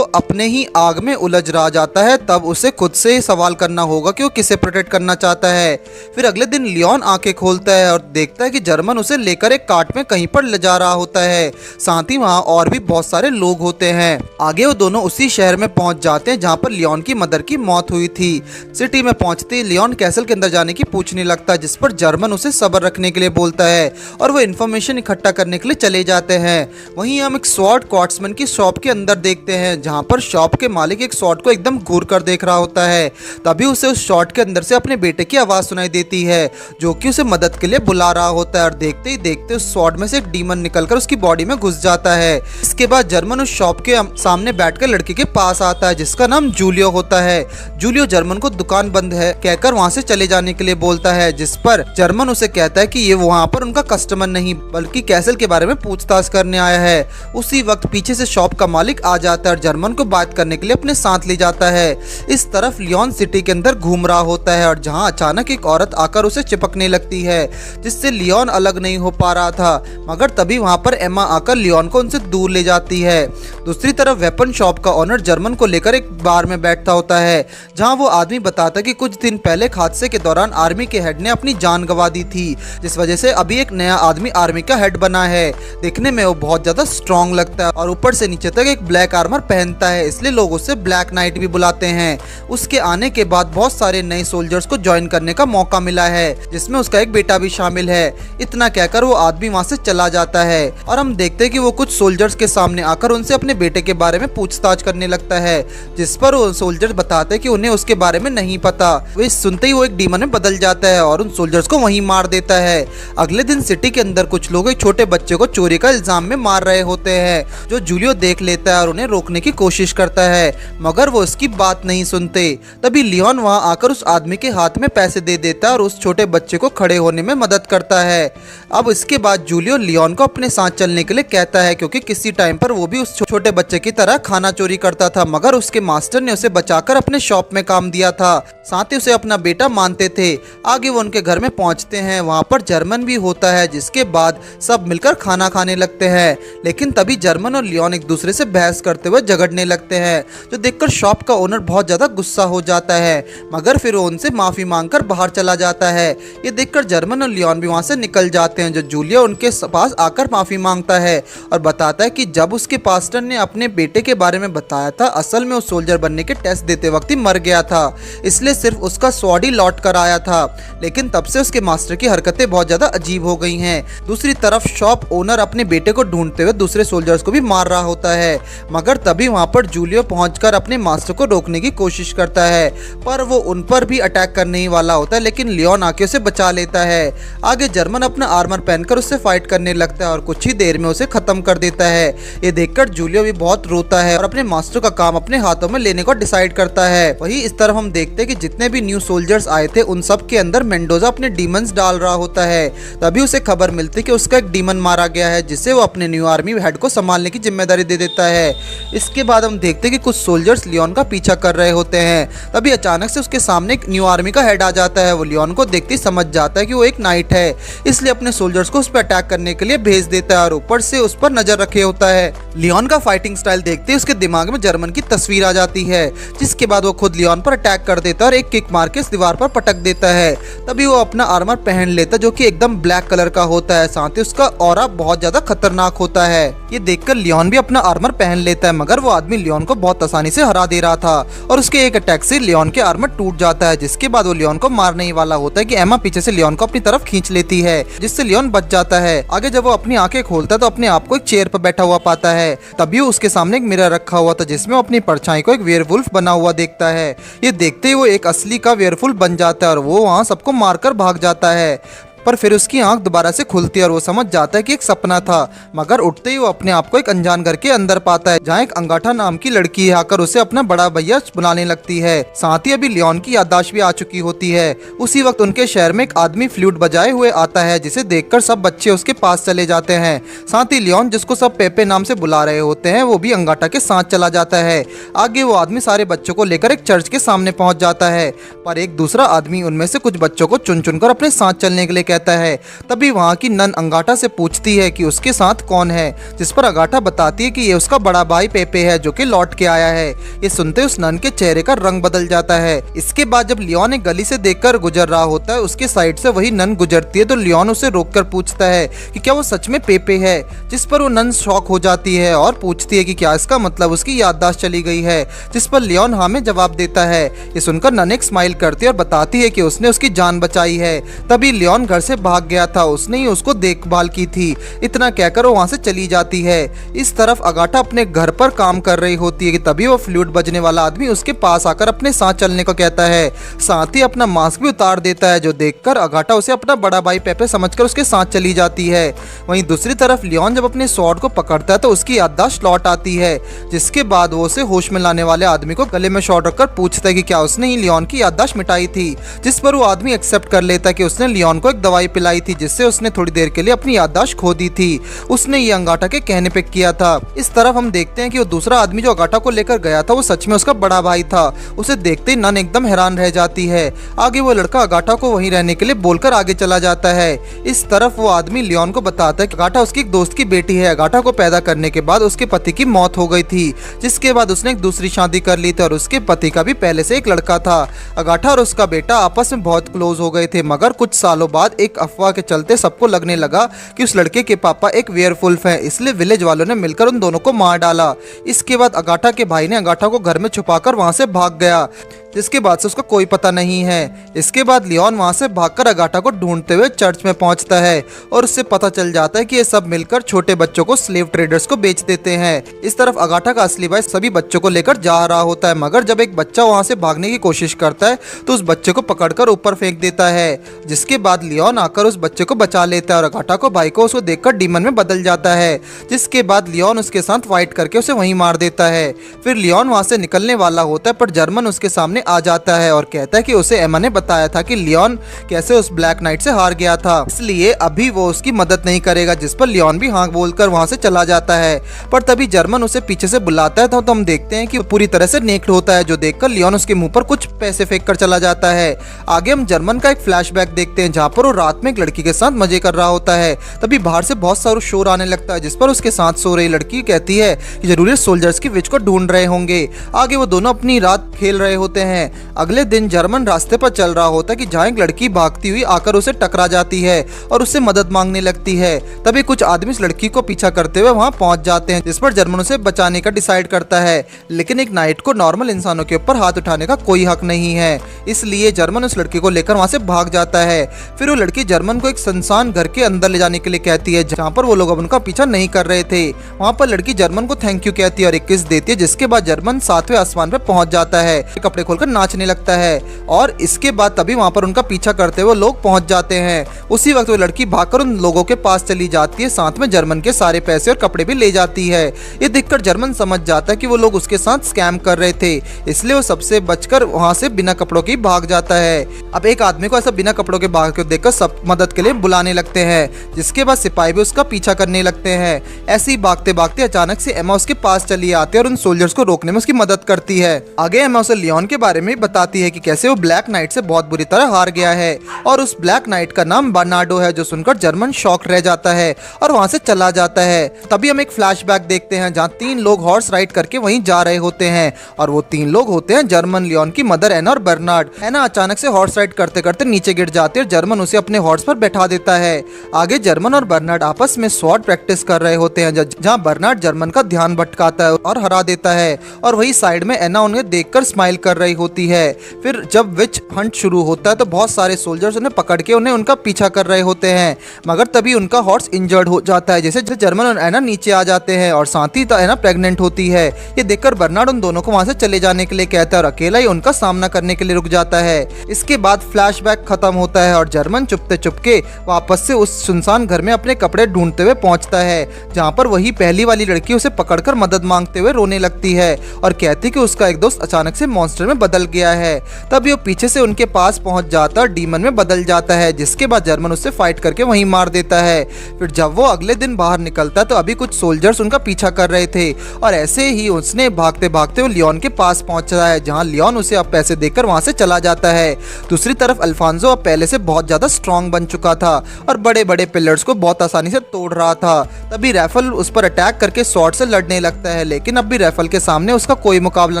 अपने ही आग में उलझ रहा जाता है तब उसे खुद से ही सवाल करना होगा कि वो किसे प्रोटेक्ट करना चाहता है। फिर अगले दिन लियोन आंखें खोलता है और देखता है कि जर्मन उसे लेकर एक कार्ट में कहीं पर ले जा रहा होता है। साथ ही वहाँ और भी बहुत सारे लोग होते हैं। आगे वो दोनों उसी शहर में पहुंच जाते हैं जहाँ पर लियोन की मदर की मौत हुई थी। सिटी में पहुंचते ही लियोन कैसल के अंदर जाने की पूछने लगता है, जिस पर जर्मन उसे सब्र रखने के लिए बोलता है और वो इन्फॉर्मेशन इकट्ठा करने के लिए चले जाते हैं। वहीं हम एक स्वॉर्ड क्वार्ट्समैन की शॉप के अंदर देखते हैं, जहाँ पर शॉप के मालिक एक स्वॉर्ड को एकदम घूर कर देख रहा होता है। तभी उसे उस शॉट के अंदर से अपने बेटे की आवाज सुनाई देती है, जो कि उसे मदद के लिए बुला रहा होता है और देखते ही देखते उस स्वॉर्ड में से एक डीमन निकलकर उसकी बॉडी में घुस जाता है। इसके बाद जर्मन उस शॉप के सामने बैठकर लड़के के पास आता है जिसका नाम जूलियो होता है। जूलियो जर्मन को दुकान बंद है कहकर वहाँ से चले जाने के लिए बोलता है, जिस पर जर्मन उसे कहता है कि ये वहाँ पर उनका कस्टमर नहीं बल्कि कैसल के बारे में पूछताछ करने आया है। उसी वक्त पीछे से शॉप का मालिक आ जाता है और जर्मन को बात करने के लिए अपने साथ ले जाता है। इस तरफ लियोन सिटी के अंदर घूम रहा होता है और जहां अचानक एक औरत आकर उसे चिपकने लगती है, जिससे लियोन अलग नहीं हो पा रहा था, मगर तभी वहां पर एमा आकर लियोन को उनसे दूर ले जाती है। दूसरी तरफ वेपन शॉप का ओनर जर्मन को लेकर एक बार में बैठता होता है, जहां वो आदमी बताता है कि कुछ दिन पहले एक हादसे के दौरान आर्मी के हेड ने अपनी जान गंवा दी थी, जिस वजह से अभी एक नया आदमी आर्मी का हेड बना है। देखने में वो बहुत ज्यादा स्ट्रॉन्ग लगता है और ऊपर से नीचे तक एक ब्लैक आर्मर पहनता है, इसलिए लोग उसे ब्लैक नाइट भी बुलाते हैं। उसके आने के बाद बहुत सारे नए सोल्जर्स को ज्वाइन करने का मौका मिला है, जिसमें उसका एक बेटा भी शामिल है। इतना कहकर वो आदमी वहाँ से चला जाता है और हम देखते हैं कि वो कुछ सोल्जर्स के सामने आकर उनसे अपने बेटे के बारे में पूछताछ करने लगता है, जिस पर वो सोल्जर्स बताते हैं कि उन्हें उसके बारे में नहीं पता। वे सुनते ही वो एक डीमन में बदल जाता है और उन सोल्जर्स को वहीं मार देता है। अगले दिन सिटी के अंदर कुछ लोग एक छोटे बच्चे को चोरी का इल्जाम में मार रहे होते हैं, जो जूलियो देख लेता है और उन्हें रोकने की कोशिश करता है, मगर वो उसकी बात नहीं सुनते। तभी लियोन वहां आकर उस आदमी के हाथ में पैसे दे देता है और उस छोटे बच्चे को खड़े होने में मदद करता है। अब इसके बाद जूलियो लियोन को अपने साथ चलने के लिए कहता है, क्योंकि किसी टाइम पर वो भी उस छोटे बच्चे की तरह खाना चोरी करता था, मगर उसके मास्टर ने उसे बचाकर अपने शॉप में काम दिया था। साथ ही उसे अपना बेटा मानते थे। आगे वो उनके घर में पहुंचते हैं, वहां पर जर्मन भी होता है, जिसके बाद सब मिलकर खाना खाने लगते हैं। लेकिन तभी जर्मन और लियोन एक दूसरे से बहस करते हुए झगड़ने लगते हैं, जो देखकर शॉप का ओनर बहुत ज्यादा गुस्सा हो जाता है, मगर फिर फिर वो उनसे माफी मांगकर बाहर चला जाता है। ये देखकर जर्मन और लियोन भी वहाँ से निकल जाते हैं। जो जूलिया उनके पास आकर माफी मांगता है और बताता है कि जब उसके पास्टर ने अपने बेटे के बारे में बताया था, असल में वो सोल्जर बनने के टेस्ट देते वक्त ही मर गया था, इसलिए सिर्फ उसका स्वॉर्ड ही लौट कर आया था। लेकिन तब से उसके मास्टर की हरकतें बहुत ज्यादा अजीब हो गई हैं। दूसरी तरफ शॉप ओनर अपने बेटे को ढूंढते हुए दूसरे सोल्जर्स को भी मार रहा होता है, मगर तभी वहां पर जूलियो पहुंचकर अपने मास्टर को रोकने की कोशिश करता है, पर वो उन पर भी अटैक करने ही वाला होता है, लेकिन लियोन आके उसे बचा लेता है। आगे जर्मन अपना आर्मर पहनकर उससे फाइट करने लगता है और कुछ ही देर में उसे खत्म कर देता है। ये देखकर जूलियो भी बहुत रोता है और अपने मास्टर का काम अपने हाथों में लेने को डिसाइड करता है। वही इस तरफ हम देखते हैं कि जितने भी न्यू सोल्जर्स आए थे उन सब के अंदर मेंडोजा अपने डीमंस डाल रहा होता है। तभी उसे खबर मिलती है कि उसका एक डीमन मारा गया है, जिससे वो अपने न्यू आर्मी हेड को संभालने की जिम्मेदारी दे देता है। इसके बाद हम देखते हैं कि कुछ सोल्जर्स लियोन का पीछा कर रहे होते हैं। तभी अचानक से उसके सामने एक न्यू आर्मी का हेड आ जाता है। वो लियोन को देखते ही समझ जाता है कि वो एक नाइट है, इसलिए अपने सोल्जर्स को उस पर अटैक करने के लिए भेज देता है और ऊपर से उस पर नजर रखे होता है। लियोन का फाइटिंग स्टाइल देखते ही उसके दिमाग में जर्मन की तस्वीर आ जाती है, जिसके बाद वो खुद लियोन पर अटैक कर देता है और एक किक मार के इस दीवार पर पटक देता है। तभी वो अपना आर्मर पहन लेता है जो कि एकदम ब्लैक कलर का होता है, साथ ही उसका ऑरा बहुत ज्यादा खतरनाक होता है। ये देखकर लियोन भी अपना आर्मर पहन लेता है, मगर वो आदमी लियोन को बहुत आसानी से हरा दे रहा था और उसके एक अटैक से लियोन के आर्मर टूट जाता है। जिसके बाद वो लियोन को मारने ही वाला होता है कि एमा पीछे से लियोन को अपनी तरफ खींच लेती है, जिससे लियोन बच जाता है। आगे जब वो अपनी आंखें खोलता है तो अपने आप को एक चेयर पर बैठा हुआ पाता है। तभी उसके सामने एक मिरर रखा हुआ था, जिसमें वो अपनी परछाई को एक वेयरवुल्फ बना हुआ देखता है। ये देखते ही वो एक असली का वेयरवुल्फ बन जाता है और वो वहाँ सबको मारकर भाग जाता है। पर फिर उसकी आंख दोबारा से खुलती है और वो समझ जाता है कि एक सपना था, मगर उठते ही वो अपने आप को एक अनजान घर के अंदर पाता है, जहाँ एक अंगाठा नाम की लड़की आकर उसे अपना बड़ा भैया बुलाने लगती है। साथ ही अभी लियोन की याददाश्त भी आ चुकी होती है। उसी वक्त उनके शहर में एक आदमी फ्लूट बजाए हुए आता है, जिसे देखकर सब बच्चे उसके पास चले जाते हैं। साथ ही लियोन, जिसको सब पेपे नाम से बुला रहे होते हैं, वो भी अंगाठा के साथ चला जाता है। आगे वो आदमी सारे बच्चों को लेकर एक चर्च के सामने पहुंच जाता है, पर एक दूसरा आदमी उनमें से कुछ बच्चों को चुन चुनकर अपने साथ चलने के लिए कहता है। तभी वहाँ की नन अंगाठा से पूछती है कि उसके साथ कौन है, जिस पर अंगाठा बताती है कि ये उसका बड़ा भाई पेपे है, जो कि लौट के आया है। ये सुनते उस नन के चेहरे का रंग बदल जाता है। इसके बाद जब लियोन एक गली से देखकर गुजर रहा होता है, उसके साइड से वही नन गुजरती है, तो लियोन उसे रोककर पूछता है कि क्या वो सच में पेपे है, जिस पर वो नन शॉक हो जाती है और पूछती है कि क्या इसका मतलब उसकी याददाश्त चली गई है, जिस पर लियोन हाँ में जवाब देता है। ये सुनकर नन एक स्माइल करती है और बताती है कि उसने उसकी जान बचाई है। तभी लियोन घर से भाग गया था, उसने ही उसको देखभाल की थी। इतना कहकर वो वहां से चली जाती है। इस तरफ अगाटा अपने घर पर काम कर रही होती है कि तभी वो फ्लूट बजने वाला आदमी उसके पास आकर अपने साथ चलने को कहता है, साथ ही अपना मास्क भी उतार देता है, जो देखकर अगाटा उसे अपना बड़ा भाई पेपे समझकर उसके साथ चली जाती है। वहीं दूसरी तरफ लियोन जब अपने स्वॉर्ड को पकड़ता है तो उसकी याददाश्त लौट आती है, जिसके बाद वो उसे होश में लाने वाले आदमी को गले में शॉट रखकर पूछता है कि क्या उसने ही लियोन की याददाश्त मिटाई थी, जिस पर वो आदमी एक्सेप्ट कर लेता है कि उसने लियोन को एक दवाई पिलाई थी, जिससे उसने थोड़ी देर के लिए अपनी याददाश्त खो दी थी। उसने ये अंगाठा के कहने पे किया था। इस तरफ हम देखते हैं कि वो दूसरा आदमी जो अंगाठा को लेकर गया था वो सच में उसका बड़ा भाई था। उसे देखते ही नन एकदम हैरान रह जाती है। आगे वो लड़का अंगाठा को वहीं रहने के लिए बोलकर आगे चला जाता है। इस तरफ वो आदमी लियोन को बताता है कि अंगाठा उसकी एक दोस्त की बेटी है। अंगाठा को पैदा करने के बाद उसके पति की मौत हो गई थी, जिसके बाद उसने एक दूसरी शादी कर ली थी और उसके पति का भी पहले से एक लड़का था। अंगाठा और उसका बेटा आपस में बहुत क्लोज हो गए थे, मगर कुछ सालों बाद एक अफवाह के चलते सबको लगने लगा कि उस लड़के के पापा एक वेयरवुल्फ हैं, इसलिए विलेज वालों ने मिलकर उन दोनों को मार डाला। इसके बाद अंगाठा के भाई ने अंगाठा को घर में छुपाकर वहां से भाग गया, जिसके बाद से उसका कोई पता नहीं है। इसके बाद लियोन वहां से भागकर अगाटा को ढूंढते हुए चर्च में पहुंचता है और उससे पता चल जाता है कि ये सब मिलकर छोटे बच्चों को स्लेव ट्रेडर्स को बेच देते हैं। इस तरफ अगाटा का असली भाई सभी बच्चों को लेकर जा रहा होता है, मगर जब एक बच्चा वहां से भागने की कोशिश करता है तो उस बच्चे को पकड़कर ऊपर फेंक देता है, जिसके बाद लियोन आकर उस बच्चे को बचा लेता है और अगाटा को भाई को उसको देखकर डीमन में बदल जाता है। जिसके बाद लियोन उसके साथ फाइट करके उसे वहीं मार देता है। फिर लियोन वहां से निकलने वाला होता है, पर जर्मन उसके सामने आ जाता है और कहता है कि उसे एमा ने बताया था कि लियोन कैसे उस ब्लैक नाइट से हार गया था, इसलिए अभी वो उसकी मदद नहीं करेगा, जिस पर लियोन भी हाँ बोलकर वहां से चला जाता है। पर तभी जर्मन उसे पीछे से बुलाता है तो हम देखते हैं कि पूरी तरह से नेक्ड होता है, जो देखकर लियोन उसके मुंह पर कुछ पैसे फेंक कर चला जाता है। आगे हम जर्मन का एक फ्लैशबैक देखते हैं, जहाँ पर वो रात में एक लड़की के साथ मजे कर रहा होता है। तभी बाहर से बहुत सारा शोर आने लगता है, जिस पर उसके साथ सो रही लड़की कहती है कि जरूर सोल्जर्स की विच को ढूंढ रहे होंगे। आगे वो दोनों अपनी रात खेल रहे होते हैं। अगले दिन जर्मन रास्ते पर चल रहा होता है कि जहाँ एक लड़की भागती हुई आकर उसे टकरा जाती है और उससे मदद मांगने लगती है। तभी कुछ आदमी इस लड़की को पीछा करते हुए वहाँ पहुँच जाते हैं, जिस पर जर्मन उसे बचाने का डिसाइड करता है। लेकिन एक नाइट को नॉर्मल इंसानों के ऊपर हाथ उठाने का कोई हक नहीं है, इसलिए जर्मन उस लड़की को लेकर वहाँ से भाग जाता है। फिर वो लड़की जर्मन को एक सुनसान घर के अंदर ले जाने के लिए कहती है, जहाँ पर वो लोग अब उनका पीछा नहीं कर रहे थे। वहाँ पर लड़की जर्मन को थैंक यू कहती है और एक किस देती है, जिसके बाद जर्मन 7वें आसमान पर पहुंच जाता है, कपड़े खोलकर नाचने लगता है। और इसके बाद तभी वहाँ पर उनका पीछा करते हुए लोग पहुंच जाते हैं। उसी वक्त वो लड़की भागकर उन लोगों के पास चली जाती है, साथ में जर्मन के सारे पैसे और कपड़े भी ले जाती है। ये देखकर जर्मन समझ जाता है कि वो लोग उसके साथ स्कैम कर रहे थे, इसलिए वो सबसे बचकर वहाँ से बिना कपड़ों के भाग जाता है। अब एक आदमी को ऐसा बिना कपड़ों के भाग कर देखकर सब मदद के लिए बुलाने लगते हैं, जिसके बाद सिपाही भी उसका पीछा करने लगते हैं। ऐसे ही भागते भागते अचानक से एमा उसके पास चली आती है और उन सोल्जर्स को रोकने में उसकी मदद करती है। आगे एमा उसे लियोन के बारे में बताती है कि कैसे वो ब्लैक नाइट से बहुत बुरी तरह हार गया है और उस ब्लैक नाइट का नाम बर्नार्डो है, जो सुनकर जर्मन शॉक रह जाता है और वहां से चला जाता है। तभी हम एक फ्लैशबैक देखते हैं जहां 3 लोग हॉर्स राइड करके वहीं जा रहे होते हैं और वो 3 लोग होते हैं जर्मन, लियोन की मदर एना और बर्नार्ड। एना अचानक से हॉर्स राइड करते करते नीचे गिर जाती है और जर्मन उसे अपने हॉर्स पर बैठा देता है। आगे जर्मन और बर्नार्ड आपस में स्वॉर्ड प्रैक्टिस कर रहे होते हैं, जहाँ बर्नार्ड जर्मन का ध्यान भटकाता है और हरा देता है और वही साइड में एना उन्हें देखकर स्माइल कर रही होती है। फिर जब विच हंट शुरू होता है तो बहुत सारे सोल्जर्स उन्हें पकड़ के उन्हें उनका पीछा कर रहे होते हैं, मगर तभी उनका हॉर्स इंजर्ड हो जाता है, जैसे जर्मन और एना नीचे आ जाते हैं और साथ ही एना प्रेग्नेंट होती है। ये देखकर बर्नार्ड उन दोनों को वहां से चले जाने के लिए कहता है और अकेला ही उनका सामना करने के लिए रुक जाता है। इसके बाद फ्लैशबैक खत्म होता है और जर्मन चुपते चुपके वापस से उस सुनसान घर में अपने कपड़े ढूंढते हुए पहुंचता है, जहां पर वही पहली वाली लड़की उसे पकड़कर मदद मांगते हुए रोने लगती है और कहती कि उसका एक दोस्त अचानक से मॉन्स्टर में बदल गया है। तभी वो पीछे से उनके पास पहुंच जाता और डीमन में बदल जाता है, जिसके बाद जर्मन उससे फाइट करके वहीं मार देता है। फिर जब वो अगले दिन बाहर निकलता तो अभी कुछ सोल्जर्स उनका पीछा कर रहे थे और ऐसे ही उसने भागते भागते वो लियोन के पास पहुंचा है, जहां लियोन उसे अब पैसे देकर वहां से चला जाता है। दूसरी तरफ अल्फांसो अब पहले से बहुत ज्यादा स्ट्रांग बन चुका था और बड़े बड़े पिलर्स को बहुत आसानी से तोड़ रहा था। तभी रैफल उस पर अटैक करके स्वॉर्ड से लड़ने लगता है, लेकिन अब भी रैफल के सामने उसका कोई मुकाबला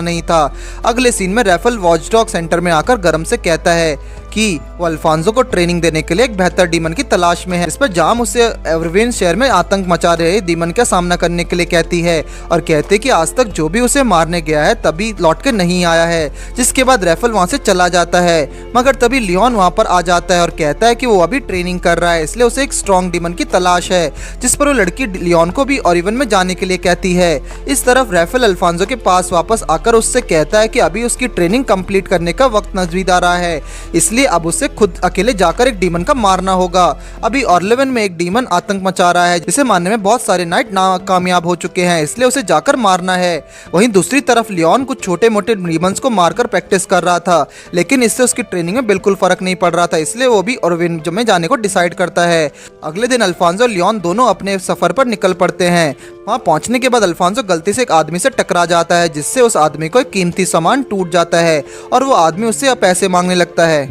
नहीं था। अगले सीन में रैफल वॉचडॉग सेंटर में आकर गरम से कहता है कि वो अल्फांसो को ट्रेनिंग देने के लिए एक बेहतर डीमन की तलाश में है। इस पर जाम उसे एवरविन शहर में आतंक मचा रहे डीमन का सामना करने के लिए कहती है और कहते कि आज तक जो भी उसे मारने गया है तभी लौट के नहीं आया है। जिसके बाद रैफल वहां से चला जाता है, मगर तभी लियोन वहां पर आ जाता है और कहता है कि वो अभी ट्रेनिंग कर रहा है, इसलिए उसे एक स्ट्रॉन्ग डीमन की तलाश है। जिस पर वो लड़की लियोन को भी ओरिवन में जाने के लिए कहती है। इस तरफ रैफल अल्फांसो के पास वापस आकर उससे कहता है कि अभी उसकी ट्रेनिंग कंप्लीट करने का वक्त नजदीक आ रहा है, इसलिए अब उसे खुद अकेले जाकर एक डीमन का मारना होगा। अभी ऑर्लेवन में एक डीमन आतंक मचा रहा है, जिसे मारने में बहुत सारे नाइट नाकामयाब हो चुके हैं, इसलिए उसे जाकर मारना है। वहीं दूसरी तरफ लियोन कुछ छोटे मोटे डीमंस को मारकर प्रैक्टिस कर रहा था, लेकिन इससे उसकी ट्रेनिंग में बिल्कुल फर्क नहीं पड़ रहा था, इसलिए वो भी ऑर्लेवन में जाने को डिसाइड करता है। अगले दिन अल्फांसो और लियोन दोनों अपने सफर पर निकल पड़ते हैं। वहां पहुंचने के बाद अल्फांसो गलती से एक आदमी से टकरा जाता है, जिससे उस आदमी को एक कीमती सामान टूट जाता है और वो आदमी उससे पैसे मांगने लगता है।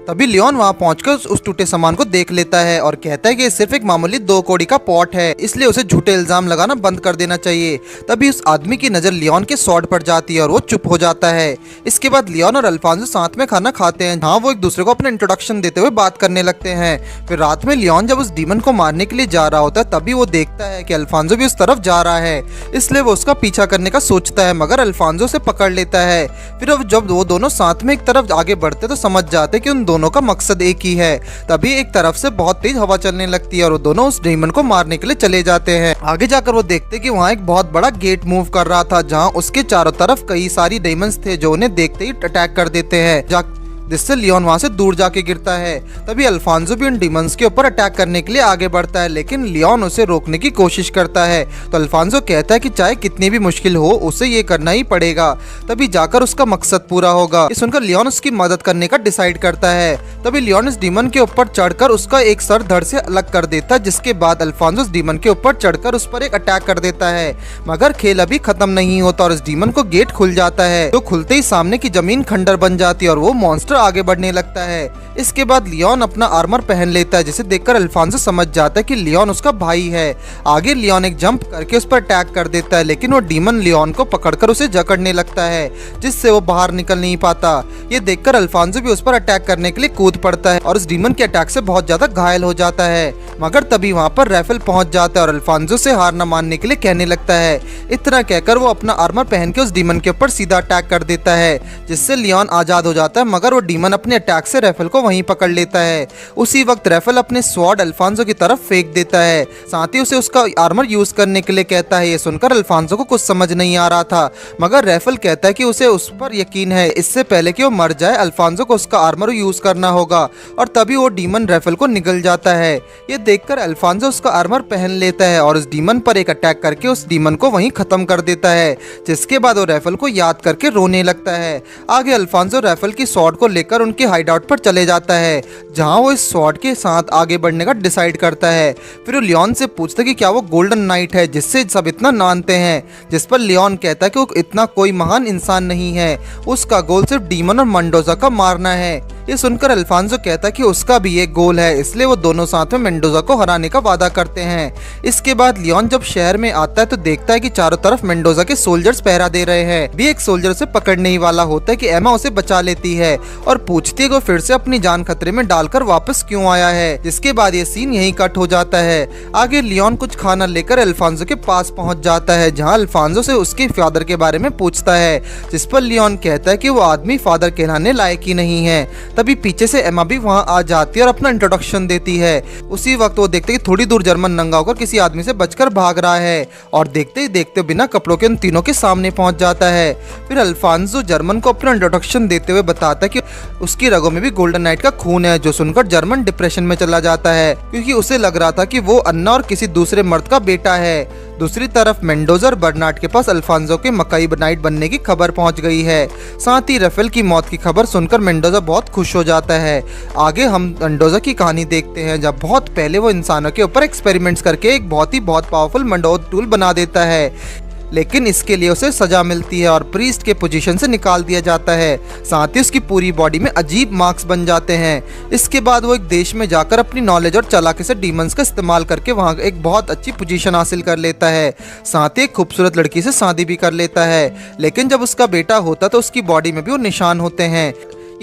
तभी लियोन वहां पहुंचकर उस टूटे सामान को देख लेता है और कहता है कि ये सिर्फ एक मामूली 2 कौड़ी का पॉट है, इसलिए उसे झूठे इल्जाम लगाना बंद कर देना चाहिए। तभी उस आदमी की नजर लियोन के स्वॉर्ड पर जाती है और वो चुप हो जाता है। इसके बाद लियोन और अल्फांसो साथ में खाना खाते हैं, जहाँ वो एक दूसरे को अपना इंट्रोडक्शन देते हुए बात करने लगते हैं। फिर रात में लियोन जब उस डीमन को मारने के लिए जा रहा होता है, तभी वो देखता है कि अल्फांसो भी उस तरफ जा रहा है, इसलिए वो उसका पीछा करने का सोचता है, मगर अल्फांसो उसे पकड़ लेता है। फिर अब जब वो दोनों साथ में एक तरफ आगे बढ़ते तो समझ जाते कि उन दोनों का मकसद एक ही है। तभी एक तरफ से बहुत तेज हवा चलने लगती है और वो दोनों उस डीमन को मारने के लिए चले जाते हैं। आगे जाकर वो देखते कि वहाँ एक बहुत बड़ा गेट मूव कर रहा था, जहाँ उसके चारों तरफ कई सारी डीमंस थे जो उन्हें देखते ही अटैक कर देते हैं, जिससे लियोन वहां से दूर जाके गिरता है। तभी अल्फांसो भी उन डीमंस के ऊपर अटैक करने के लिए आगे बढ़ता है, लेकिन लियोन उसे रोकने की कोशिश करता है। तो अल्फांसो कहता है कि चाहे कितनी भी मुश्किल हो उसे ये करना ही पड़ेगा, तभी जाकर उसका मकसद पूरा होगा। ये सुनकर लियोन उसकी मदद करने का डिसाइड करता है। तभी लियोन इस डीमन के ऊपर चढ़कर उसका एक सर धड़ से अलग कर देता है, जिसके बाद अल्फांसो उस डीमन के ऊपर चढ़कर उस पर एक अटैक कर देता है, मगर खेल अभी खत्म नहीं होता और इस डीमन को गेट खुल जाता है। तो खुलते ही सामने की जमीन खंडर बन जाती है और वो मॉन्स्टर आगे बढ़ने लगता है। इसके बाद लियोन अपना आर्मर पहन लेता है, जिसे देखकर अल्फांसो समझ जाता है कि लियोन उसका भाई है। आगे लियोन एक जंप करके उस पर अटैक कर देता है, लेकिन वो डीमन लियोन को पकड़कर उसे जकड़ने लगता है, जिससे वो बाहर निकल नहीं पाता। ये देखकर अल्फांसो भी उस पर अटैक करने के लिए कूद पड़ता है और उस डीमन के अटैक से बहुत ज्यादा घायल हो जाता है। मगर तभी वहाँ पर राफेल पहुंच जाता है और अल्फांसो से हार न मानने के लिए कहने लगता है। इतना कहकर वो अपना आर्मर पहन के उस डीमन के ऊपर सीधा अटैक कर देता है, जिससे लियोन आजाद हो जाता है। मगर वो डीमन अपने अटैक से राफेल को वहीं पकड़ लेता है। उसी वक्त राफेल अपने स्वॉर्ड अल्फांसो की तरफ फेंक देता है, साथ ही उसे उसका आर्मर यूज करने के लिए कहता है। ये सुनकर अल्फांसो को कुछ समझ नहीं आ रहा था, मगर राफेल कहता है कि उसे उस पर यकीन है, इससे पहले कि वो मर जाए अल्फांसो को उसका आर्मर यूज करना होगा। और तभी वो डीमन राफेल को निगल जाता है। ये देखकर अल्फांसो उसका आर्मर पहन लेता है और उस डीमन पर एक अटैक करके उस डीमन को वहीं खत्म कर देता है, जिसके बाद वो राफेल को याद करके रोने लगता है। आगे अल्फांसो राफेल की स्वॉर्ड को लेकर उनके हाइडआउट पर चले जाता है, जहां वो इस स्वॉर्ड के साथ आगे बढ़ने का डिसाइड करता है। फिर वो लियोन से पूछता है कि क्या वो गोल्डन नाइट है जिससे सब इतना मानते हैं, जिस पर लियोन कहता है कि वो इतना कोई महान इंसान नहीं है, उसका गोल सिर्फ डीमन और मेंडोजा का मारना है। ये सुनकर अल्फांसो कहता है कि उसका भी एक गोल है, इसलिए वो दोनों साथ में मेंडोजा को हराने का वादा करते हैं। इसके बाद लियोन जब शहर में आता है तो देखता है कि चारों तरफ मेंडोजा के सोल्जर्स पहरा दे रहे हैं। भी एक सोल्जर उसे पकड़ने ही वाला होता है कि एमा उसे बचा लेती है और पूछती है कि वो फिर से अपनी जान खतरे में डालकर वापस क्यों आया है। जिसके बाद ये सीन यहीं कट हो जाता है। आगे लियोन कुछ खाना लेकर अल्फांसो के पास पहुंच जाता है, जहाँ अल्फांसो से उसके फादर के बारे में पूछता है, जिस पर लियोन कहता है कि वो आदमी फादर कहलाने लायक ही नहीं है। तभी पीछे से एमा भी वहां आ जाती है और अपना इंट्रोडक्शन देती है। उसी वक्त वो देखते कि थोड़ी दूर जर्मन नंगा होकर किसी आदमी से बचकर भाग रहा है और देखते ही देखते बिना कपड़ों के उन तीनों के सामने पहुंच जाता है। फिर अल्फांसो जर्मन को अपना इंट्रोडक्शन देते हुए बताता है कि उसकी रगों में भी गोल्डन नाइट का खून है, जो सुनकर जर्मन डिप्रेशन में चला जाता है, क्योंकि उसे लग रहा था कि वो अन्ना और किसी दूसरे मर्द का बेटा है। दूसरी तरफ मेंडोजा और बर्नार्ड के पास अल्फांसो के मकई नाइट बनने की खबर पहुंच गई है। साथ ही राफेल की मौत की खबर सुनकर मेंडोजा बहुत खुश हो जाता है। आगे हम मेंडोजा की कहानी देखते हैं, जब बहुत पहले वो इंसानों के ऊपर एक्सपेरिमेंट्स करके एक बहुत पावरफुल मेंडोजा टूल बना देता है, लेकिन इसके लिए उसे सजा मिलती है और प्रीस्ट के पोजीशन से निकाल दिया जाता है। साथ ही उसकी पूरी बॉडी में अजीब मार्क्स बन जाते हैं। इसके बाद वो एक देश में जाकर अपनी नॉलेज और चालाकी से डीमंस का इस्तेमाल करके वहाँ एक बहुत अच्छी पोजीशन हासिल कर लेता है। साथ ही एक खूबसूरत लड़की से शादी भी कर लेता है, लेकिन जब उसका बेटा होता तो उसकी बॉडी में भी वो निशान होते हैं।